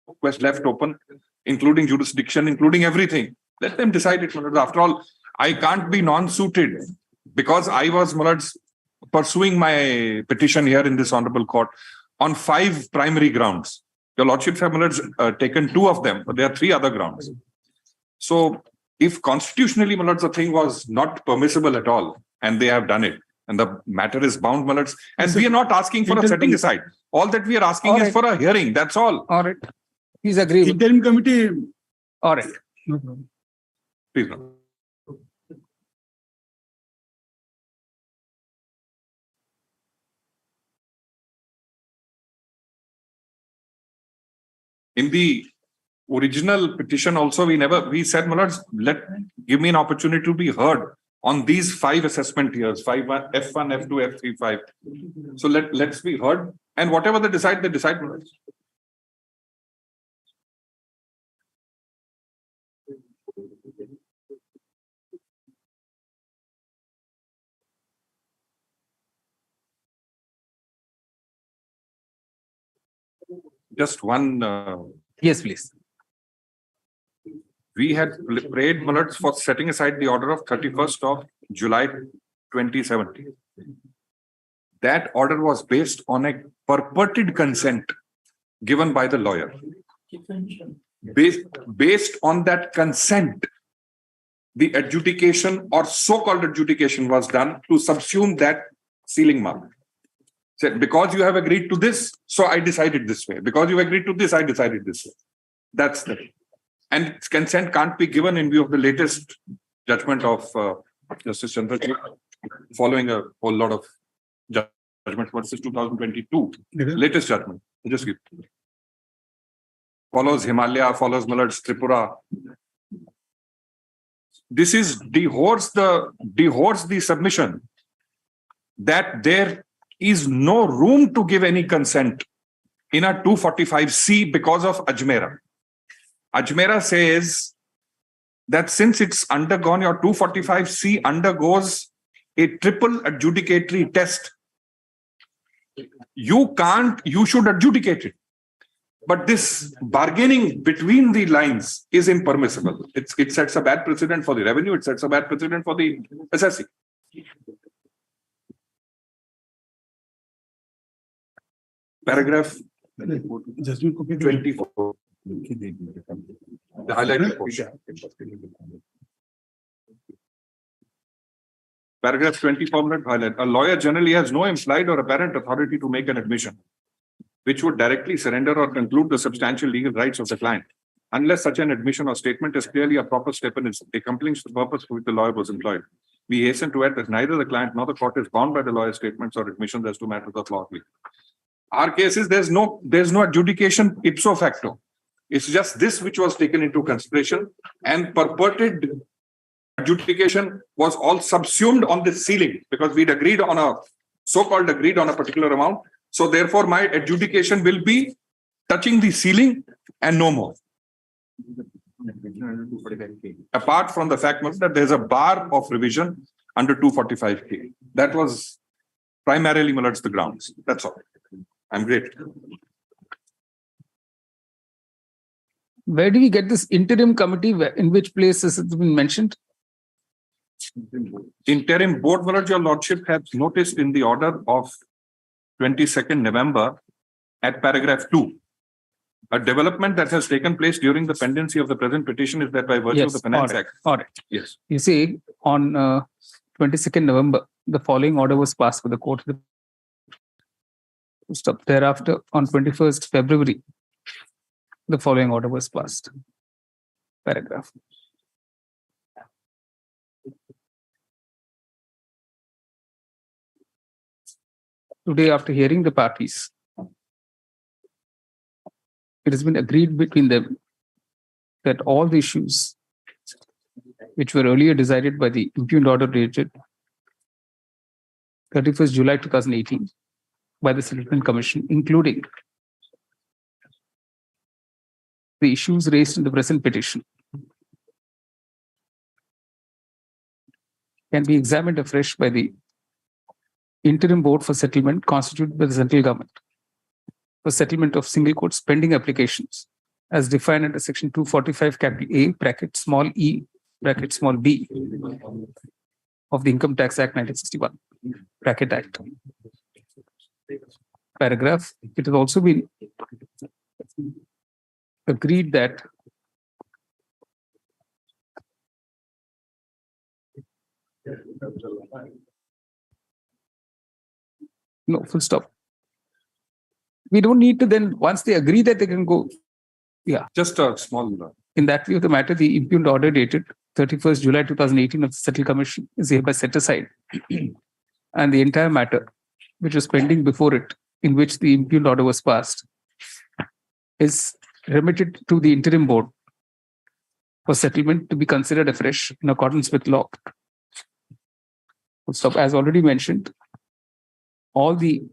request left open, including jurisdiction, including everything. Let them decide it. After all, I can't be non-suited because I was pursuing my petition here in this honorable court on 5 primary grounds. Your lordships have taken 2 of them, but there are 3 other grounds. So if constitutionally, my lords, the thing was not permissible at all, and they have done it, and the matter is bound, my lords, and we are not asking for a setting aside. All that we are asking is for a hearing. That's all. All right. Please agree. Interim committee. All right. No problem. Please, no. In the original petition also, we said, my lords, give me an opportunity to be heard on these 5 assessment years, F1, F2, F3, 5. So let's be heard. And whatever they decide, my lords. Just one. Yes, please. We had prayed, my lords, for setting aside the order of 31st of July 2017. That order was based on a purported consent given by the lawyer. Based on that consent, the adjudication or so-called adjudication was done to subsume that sealing mark. Said, because you have agreed to this, so I decided this way. Because you agreed to this, I decided this way. That's the. And consent can't be given in view of the latest judgment of Justice Chandrachud, following a whole lot of judgments versus 2022. Latest judgment. Just give. Follows Himalaya, follows Millard's Tripura. This is dehors the submission that there is no room to give any consent in a 245C because of Ajmera. Ajmera says that since it's undergone, your 245C undergoes a triple adjudicatory test. You should adjudicate it. But this bargaining between the lines is impermissible. It sets a bad precedent for the revenue. It sets a bad precedent for the assessing. Paragraph 24. The highlighted portion. Paragraph 24, highlight. A lawyer generally has no implied or apparent authority to make an admission, which would directly surrender or conclude the substantial legal rights of the client, unless such an admission or statement is clearly a proper step in accomplishing the purpose for which the lawyer was employed. We hasten to add that neither the client nor the court is bound by the lawyer's statements or admissions as to matters of law. Our case is there's no adjudication ipso facto. It's just this which was taken into consideration, and purported adjudication was all subsumed on this ceiling because we'd agreed on a so-called agreed on a particular amount. So therefore, my adjudication will be touching the ceiling and no more. Apart from the fact that there's a bar of revision under 245K. That was primarily, my lords, the grounds. That's all. I'm great. Where do we get this interim committee? In which place has it been mentioned? Interim board, my lord, your lordship has noticed in the order of 22nd November at paragraph 2. A development that has taken place during the pendency of the present petition is that by virtue of the Finance Act. All right. Yes. You see, on 22nd November, the following order was passed by the court. Stop. Thereafter, on 21st February, the following order was passed. Paragraph. Today, after hearing the parties, it has been agreed between them that all the issues which were earlier decided by the impugned order dated 31st July 2018 by the Settlement Commission, including the issues raised in the present petition, can be examined afresh by the interim board for settlement constituted by the central government for settlement of single courts pending applications as defined under section 245 capital A bracket small e bracket small b of the Income Tax Act 1961 bracket Act. Paragraph. It has also been agreed that no, full stop. We don't need to then, once they agree that they can go, yeah. Just a small. In that view of the matter, the impugned order dated 31st July 2018 of the Settle Commission is hereby set aside. And the entire matter, which was pending before it, in which the impugned order was passed, is remitted to the interim board for settlement to be considered afresh in accordance with law. Full stop. As already mentioned, all the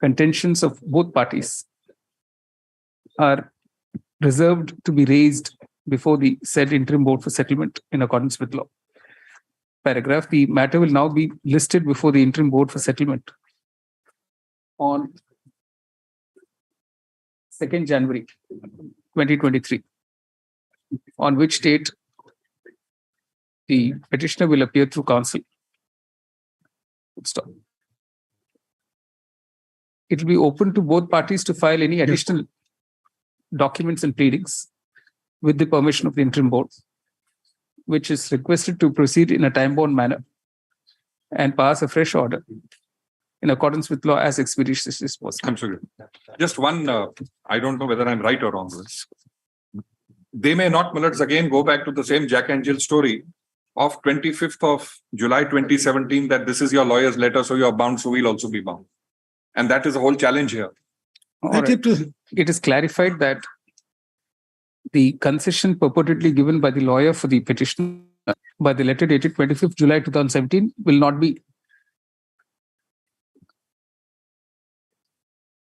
contentions of both parties are reserved to be raised before the said interim board for settlement in accordance with law. Paragraph. The matter will now be listed before the interim board for settlement on 2nd January 2023, on which date the petitioner will appear through counsel. Stop. It will be open to both parties to file any additional documents and pleadings with the permission of the interim board, which is requested to proceed in a time-bound manner and pass a fresh order in accordance with law as expeditiously as possible. Just one, I don't know whether I'm right or wrong. They may not, let's again go back to the same Jack and Jill story of 25th of July 2017 that this is your lawyer's letter, so you're bound, so we'll also be bound. And that is the whole challenge here. Right. It is clarified that the concession purportedly given by the lawyer for the petition by the letter dated 25th July 2017 will not be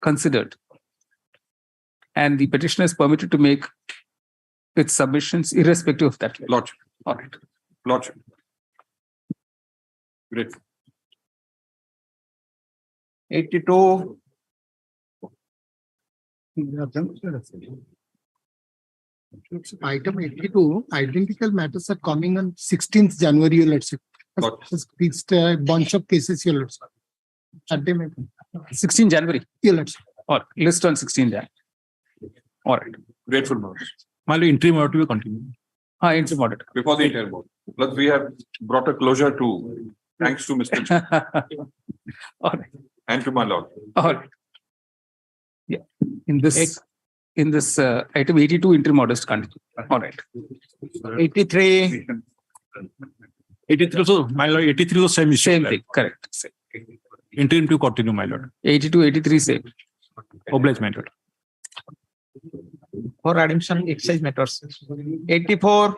considered. And the petitioner is permitted to make its submissions irrespective of that letter. Lordship. All right. Lordship. Great. 82. Item 82, identical matters are coming on 16th January, your lordship. It's a bunch of cases, your lordship. 16 January. Your lordship. Or list on 16 January. All right. Grateful, Lord. My interim order will continue. Interim order. Before the interim board. But we have brought a closure to, thanks to Mr. All right. And to my lord. All right. Yeah. In this item 82 interim orders continue. All right. 83. 83, so my lord, 83 was same issue. Same thing. Correct. Same. Interim to continue, my lord. 82, 83 same. Oblige, my lord. For admission, excise matters. 84.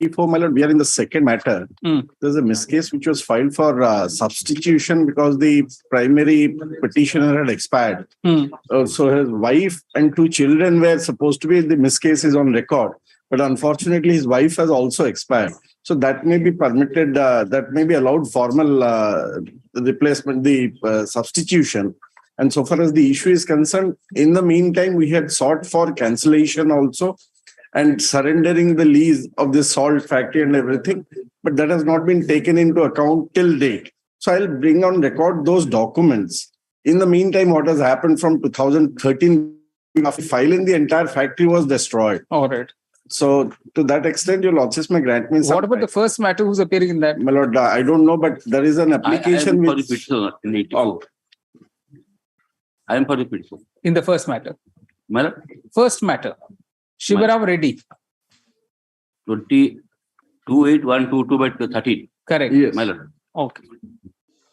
84, my lord, we are in the second matter. There's a miscase which was filed for substitution because the primary petitioner had expired. So his wife and 2 children were supposed to be, the miscase is on record. But unfortunately, his wife has also expired. So that may be permitted, that may be allowed formal replacement, the substitution. And so far as the issue is concerned, in the meantime, we had sought for cancellation also and surrendering the lease of the salt factory and everything, but that has not been taken into account till date. So I'll bring on record those documents. In the meantime, what has happened from 2013, filing the entire factory was destroyed. All right. So to that extent, your lordships may grant me some. What about the first matter who's appearing in that? My lord, I don't know, but there is an application I am for the which. petition in 84. I am for the petition. In the first matter. My lord, First matter. Shivaram Reddy. 28122 by 13. Correct. Yes. My lord. Okay.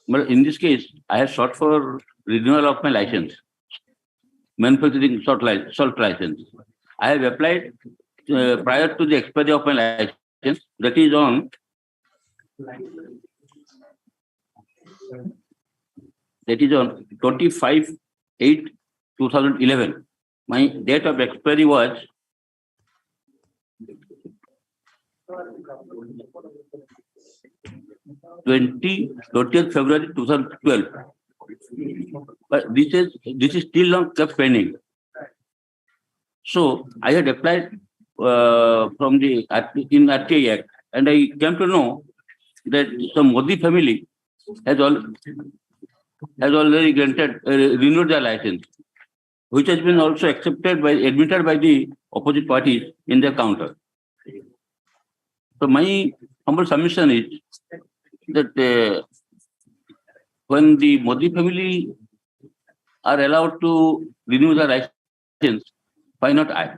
But in this case, I have sought for renewal of my license, manufacturing salt license. I have applied prior to the expiry of my license, that is on 25/8/2011. My date of expiry was 20th February 2012. But this is still not kept pending. So I had applied from the in RTA Act, and I came to know that some Modi family has already granted renewed their license, which has been also admitted by the opposite parties in their counter. So my humble submission is that when the Modi family are allowed to renew their license, why not I?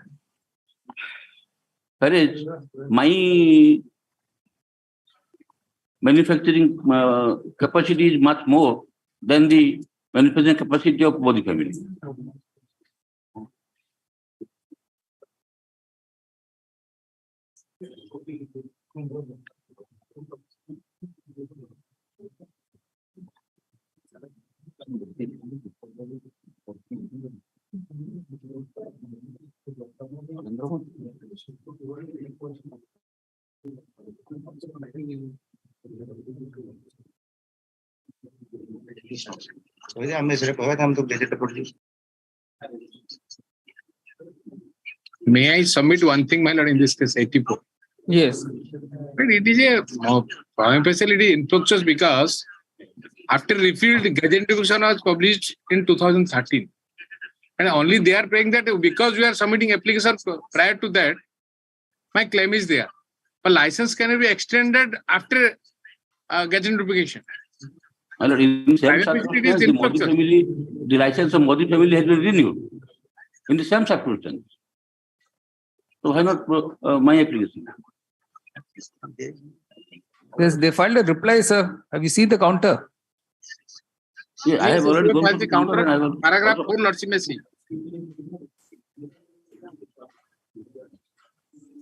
Whereas my manufacturing capacity is much more than the manufacturing capacity of Modi family. May I submit one thing, my lord, in this case, 84? Yes. But it is a prima facie it is infructuous because after repealed, the Gazette Resolution was published in 2013. And only they are praying that because we are submitting application prior to that, my claim is there. But license can be extended after Gazette notification. In the same circumstance, the license of Modi family has been renewed. In the same circumstance. So why not my application? Yes, they filed a reply, sir. Have you seen the counter? Yeah, I have already gone to the counter. Paragraph 4, Narsimha.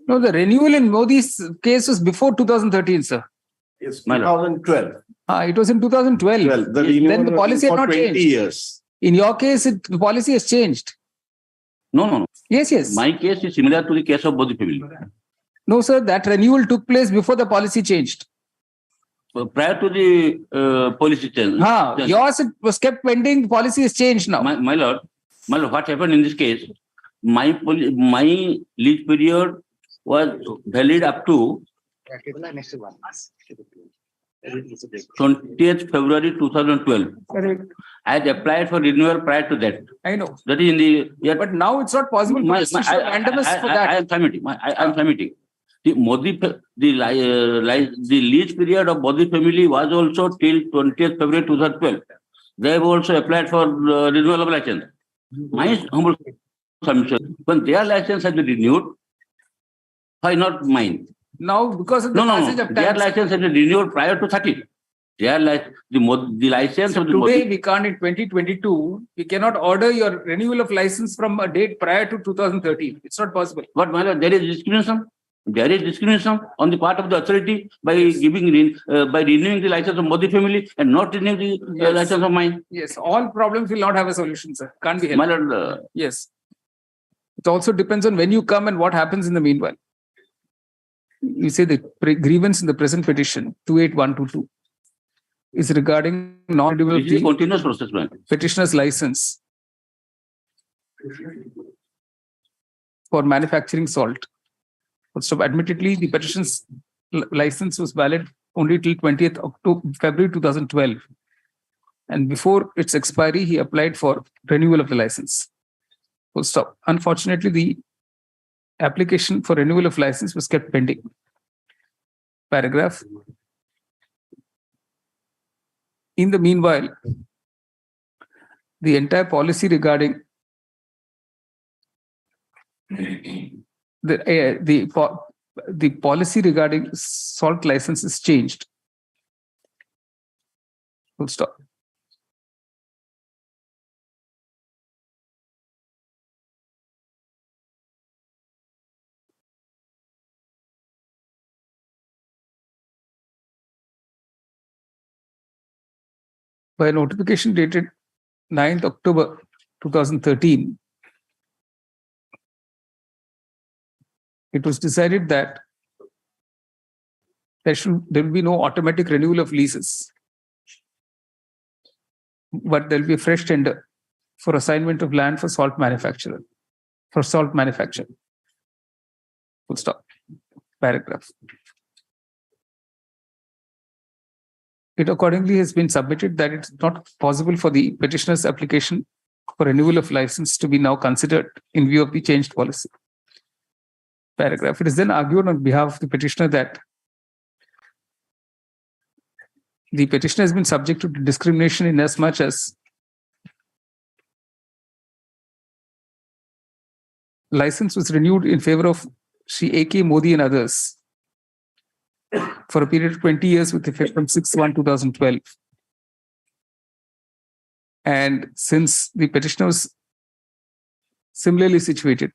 No, the renewal in Modi's case was before 2013, sir. Yes, 2012. It was in 2012. Then the policy had not changed. Years. In your case, the policy has changed. No. Yes, yes. My case is similar to the case of Modi family. No, sir, that renewal took place before the policy changed. Prior to the policy change. Yours it was kept pending. The policy has changed now. My lord, what happened in this case? My lease period was valid up to 20th February 2012. Correct. I had applied for renewal prior to that. I know. That is in the. But now it's not possible to issue mandamus for that. I am submitting. The lease period of Modi family was also till 20th February 2012. They have also applied for renewal of license. My humble submission, when their license has been renewed, why not mine? Now, because of the passage of time. Their license has been renewed prior to 30. The license of the Today, we can't in 2022, we cannot order your renewal of license from a date prior to 2013. It's not possible. But my lord, there is discrimination. There is discrimination on the part of the authority by renewing the license of Modi family and not renewing the license of mine. Yes, all problems will not have a solution, sir. Can't be helped. My lord, yes. It also depends on when you come and what happens in the meanwhile. You say the grievance in the present petition, 28122. is regarding non-renewal of This is a the continuous process, man. petitioner's license for manufacturing salt. So admittedly, the petitioner's license was valid only till 20th February 2012. And before its expiry, he applied for renewal of the license. Full stop. Unfortunately, the application for renewal of license was kept pending. Paragraph. In the meanwhile, the entire policy regarding the policy regarding salt licenses changed. Full stop. By notification dated 9th October 2013, it was decided that there will be no automatic renewal of leases, but there will be a fresh tender for assignment of land for salt manufacture. Full stop. Paragraph. It accordingly has been submitted that it's not possible for the petitioner's application for renewal of license to be now considered in view of the changed policy. Paragraph. It is then argued on behalf of the petitioner that the petitioner has been subject to discrimination in as much as license was renewed in favor of Shri A.K. Modi and others for a period of 20 years with effect from 6/1/2012. And since the petitioner was similarly situated,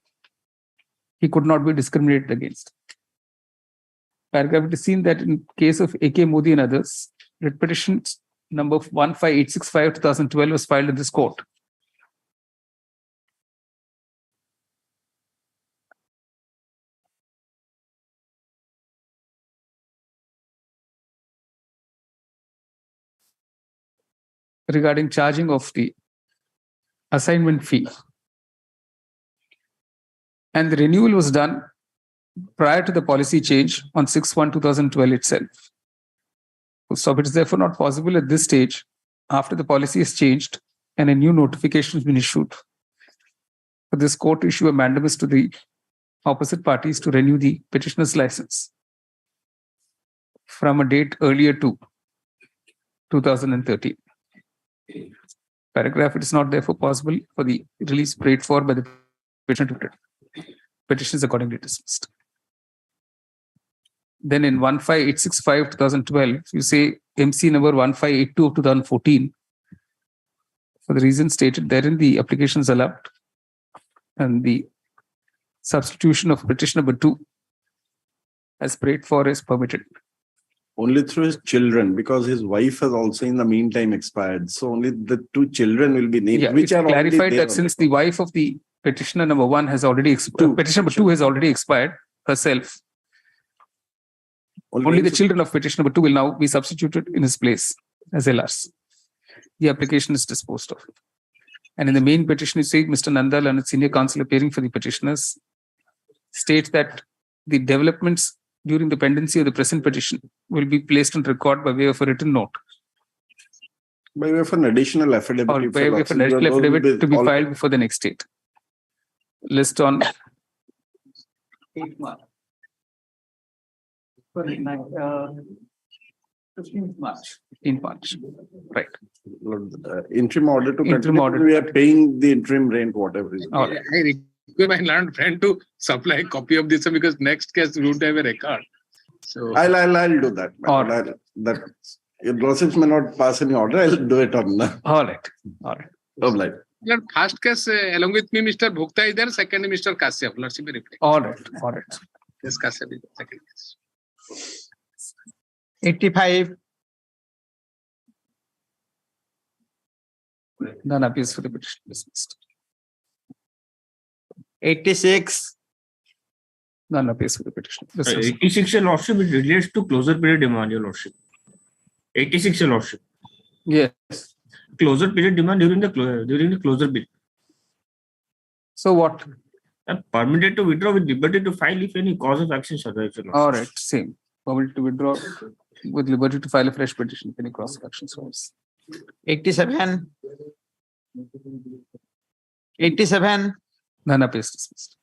he could not be discriminated against. Paragraph. It is seen that in case of A.K. Modi and others, writ petition number 15865/2012 was filed in this court. Regarding charging of the assignment fee. And the renewal was done prior to the policy change on 6/1/2012 itself. So it is therefore not possible at this stage, after the policy is changed and a new notification has been issued, for this court to issue a mandamus to the opposite parties to renew the petitioner's license from a date earlier to 2013. Paragraph. It is not therefore possible for the release prayed for by the petitioner to petition is accordingly dismissed. Then in 15865/2012, you say MC number 1582 of 2014, for the reason stated therein, the application is allowed and the substitution of petition number 2 as prayed for is permitted. Only through his children, because his wife has also in the meantime expired. So only the 2 children will be named. Yeah, which are clarified that since the wife of the petitioner number 1 has already expired, petitioner number 2 has already expired herself, only the children of petitioner number 2 will now be substituted in his place as LRs. The application is disposed of. And in the main petition, you say Mr. Nandal and its senior counsel appearing for the petitioners states that the developments during the pendency of the present petition will be placed on record by way of a written note. By way of an additional affidavit. Or by way of an additional affidavit to be filed before the next date. List on 8 March. 15th March. 15th March. Right. Interim order to interim continue, order. we are paying the interim rent, whatever is. I request my learned friend to supply a copy of this because next case we won't have a record. So I'll do that. That your lordships may not pass any order. I'll do it on. All right. Obliged. Lord, first case along with me, Mr. Bhukta is there. Second, Mr. Kashyap. Lordship will reply. All right. Yes, Kashyap is the second case. 85. None appears for the petition dismissed. 86. None appears for the petition. 86, your lordship, it relates to closure period demand, your lordship. 86, your lordship. Yes. Closure period demand during the closure bid. So what? Permitted to withdraw with liberty to file if any cause of action survives. All right, same. Permitted to withdraw with liberty to file a fresh petition if any cause of action survives. 87. 87. None appears dismissed.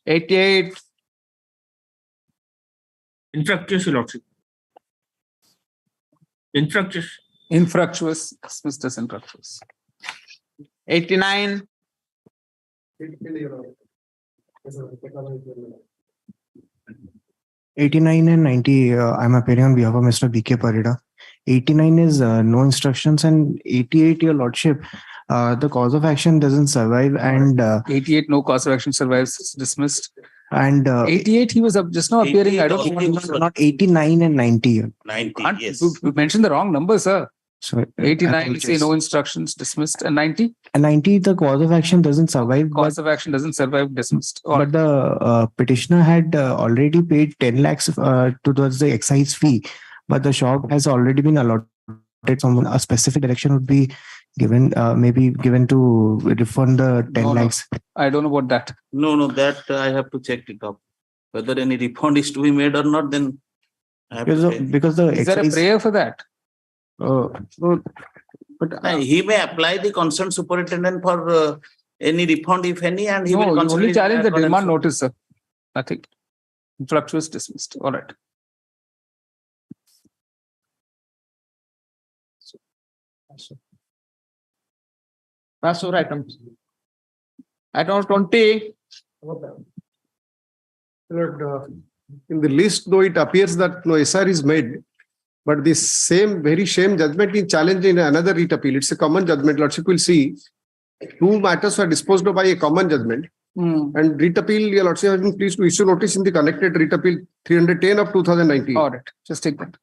88. Infructuous, Your Lordship. Infructuous. Infructuous, dismissed as infructuous. 89. 89 and 90, I'm appearing on behalf of Mr. B.K. Parida. 89 is no instructions, and 88, Your Lordship, the cause of action doesn't survive, and 88, no cause of action survives, it's dismissed. And 88, he was just now appearing. I don't know. not 89 and 90. 90, yes. You mentioned the wrong number, sir. So 89, you say no instructions, dismissed, and 90? And 90, the cause of action doesn't survive. Cause of action doesn't survive, dismissed. But the petitioner had already paid 10 lakhs towards the excise fee, but the shop has already been allotted. Someone, a specific direction would be given, maybe given to refund the 10 lakhs. No. I don't know about that. No, that I have to check it up. Whether any refund is to be made or not, then I have to check. Because the Is there a prayer for that? But he may apply the concerned superintendent for any refund, if any, and he will you consider only it challenge the accordance demand to- notice, sir. Nothing. Infructuous, dismissed. All right. That's all items. Item 20. Lord, in the list, though it appears that no SR is made, but this very same judgment is challenged in another writ appeal. It's a common judgment. Lordship will see two matters were disposed of by a common judgment. And writ appeal, Your Lordship has been pleased to issue notice in the connected writ appeal 310 of 2019. All right. Just take that.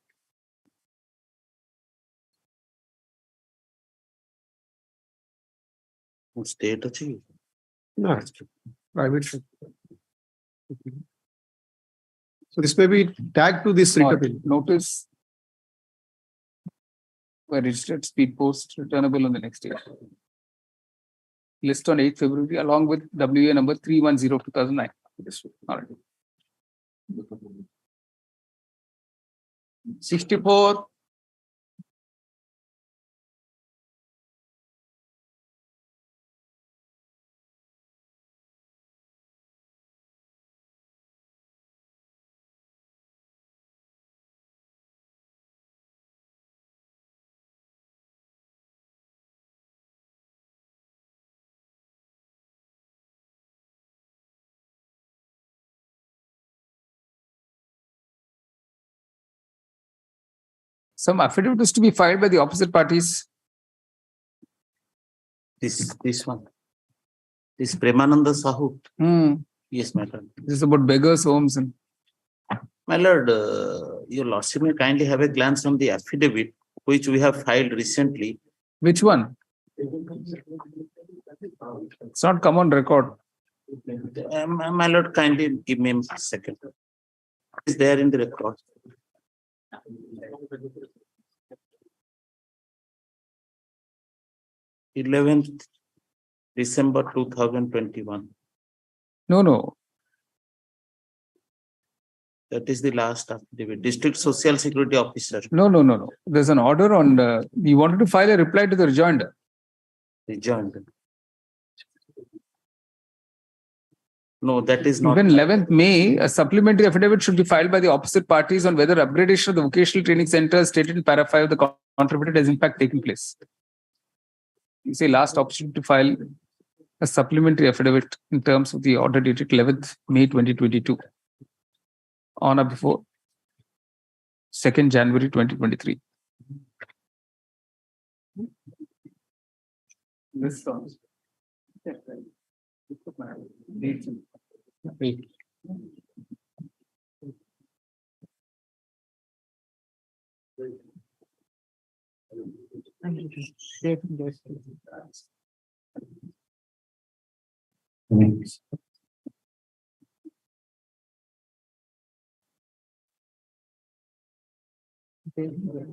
State achieve. No, private. So this may be tagged to this writ appeal. Notice were registered speed post returnable on the next day. List on 8th February along with WA number 310/2009. All right. 64. Some affidavit is to be filed by the opposite parties. This one. This Premananda Sahu. Yes, my lord. This is about beggars' homes. And my lord, your lordship may kindly have a glance on the affidavit which we have filed recently. Which one? It's not come on record. My lord, kindly give me a second. It's there in the record. 11th December 2021. No. That is the last affidavit. District Social Security Officer. No. There's an order on you wanted to file a reply to the rejoinder. Rejoinder. No, that is not. Even 11th May, a supplementary affidavit should be filed by the opposite parties on whether upgradation of the vocational training center stated in para 5 of the contributed has in fact taken place. You say last opportunity to file a supplementary affidavit in terms of the order dated 11th May 2022 on or before 2nd January 2023. This sounds. Wait. Over.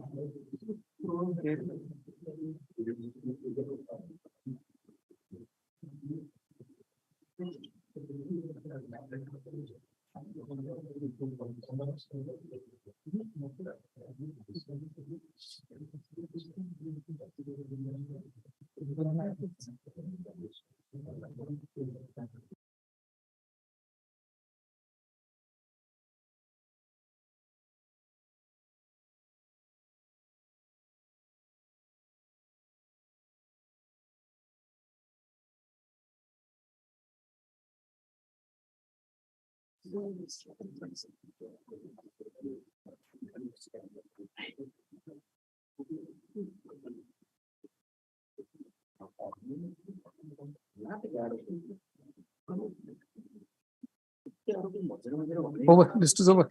List is over.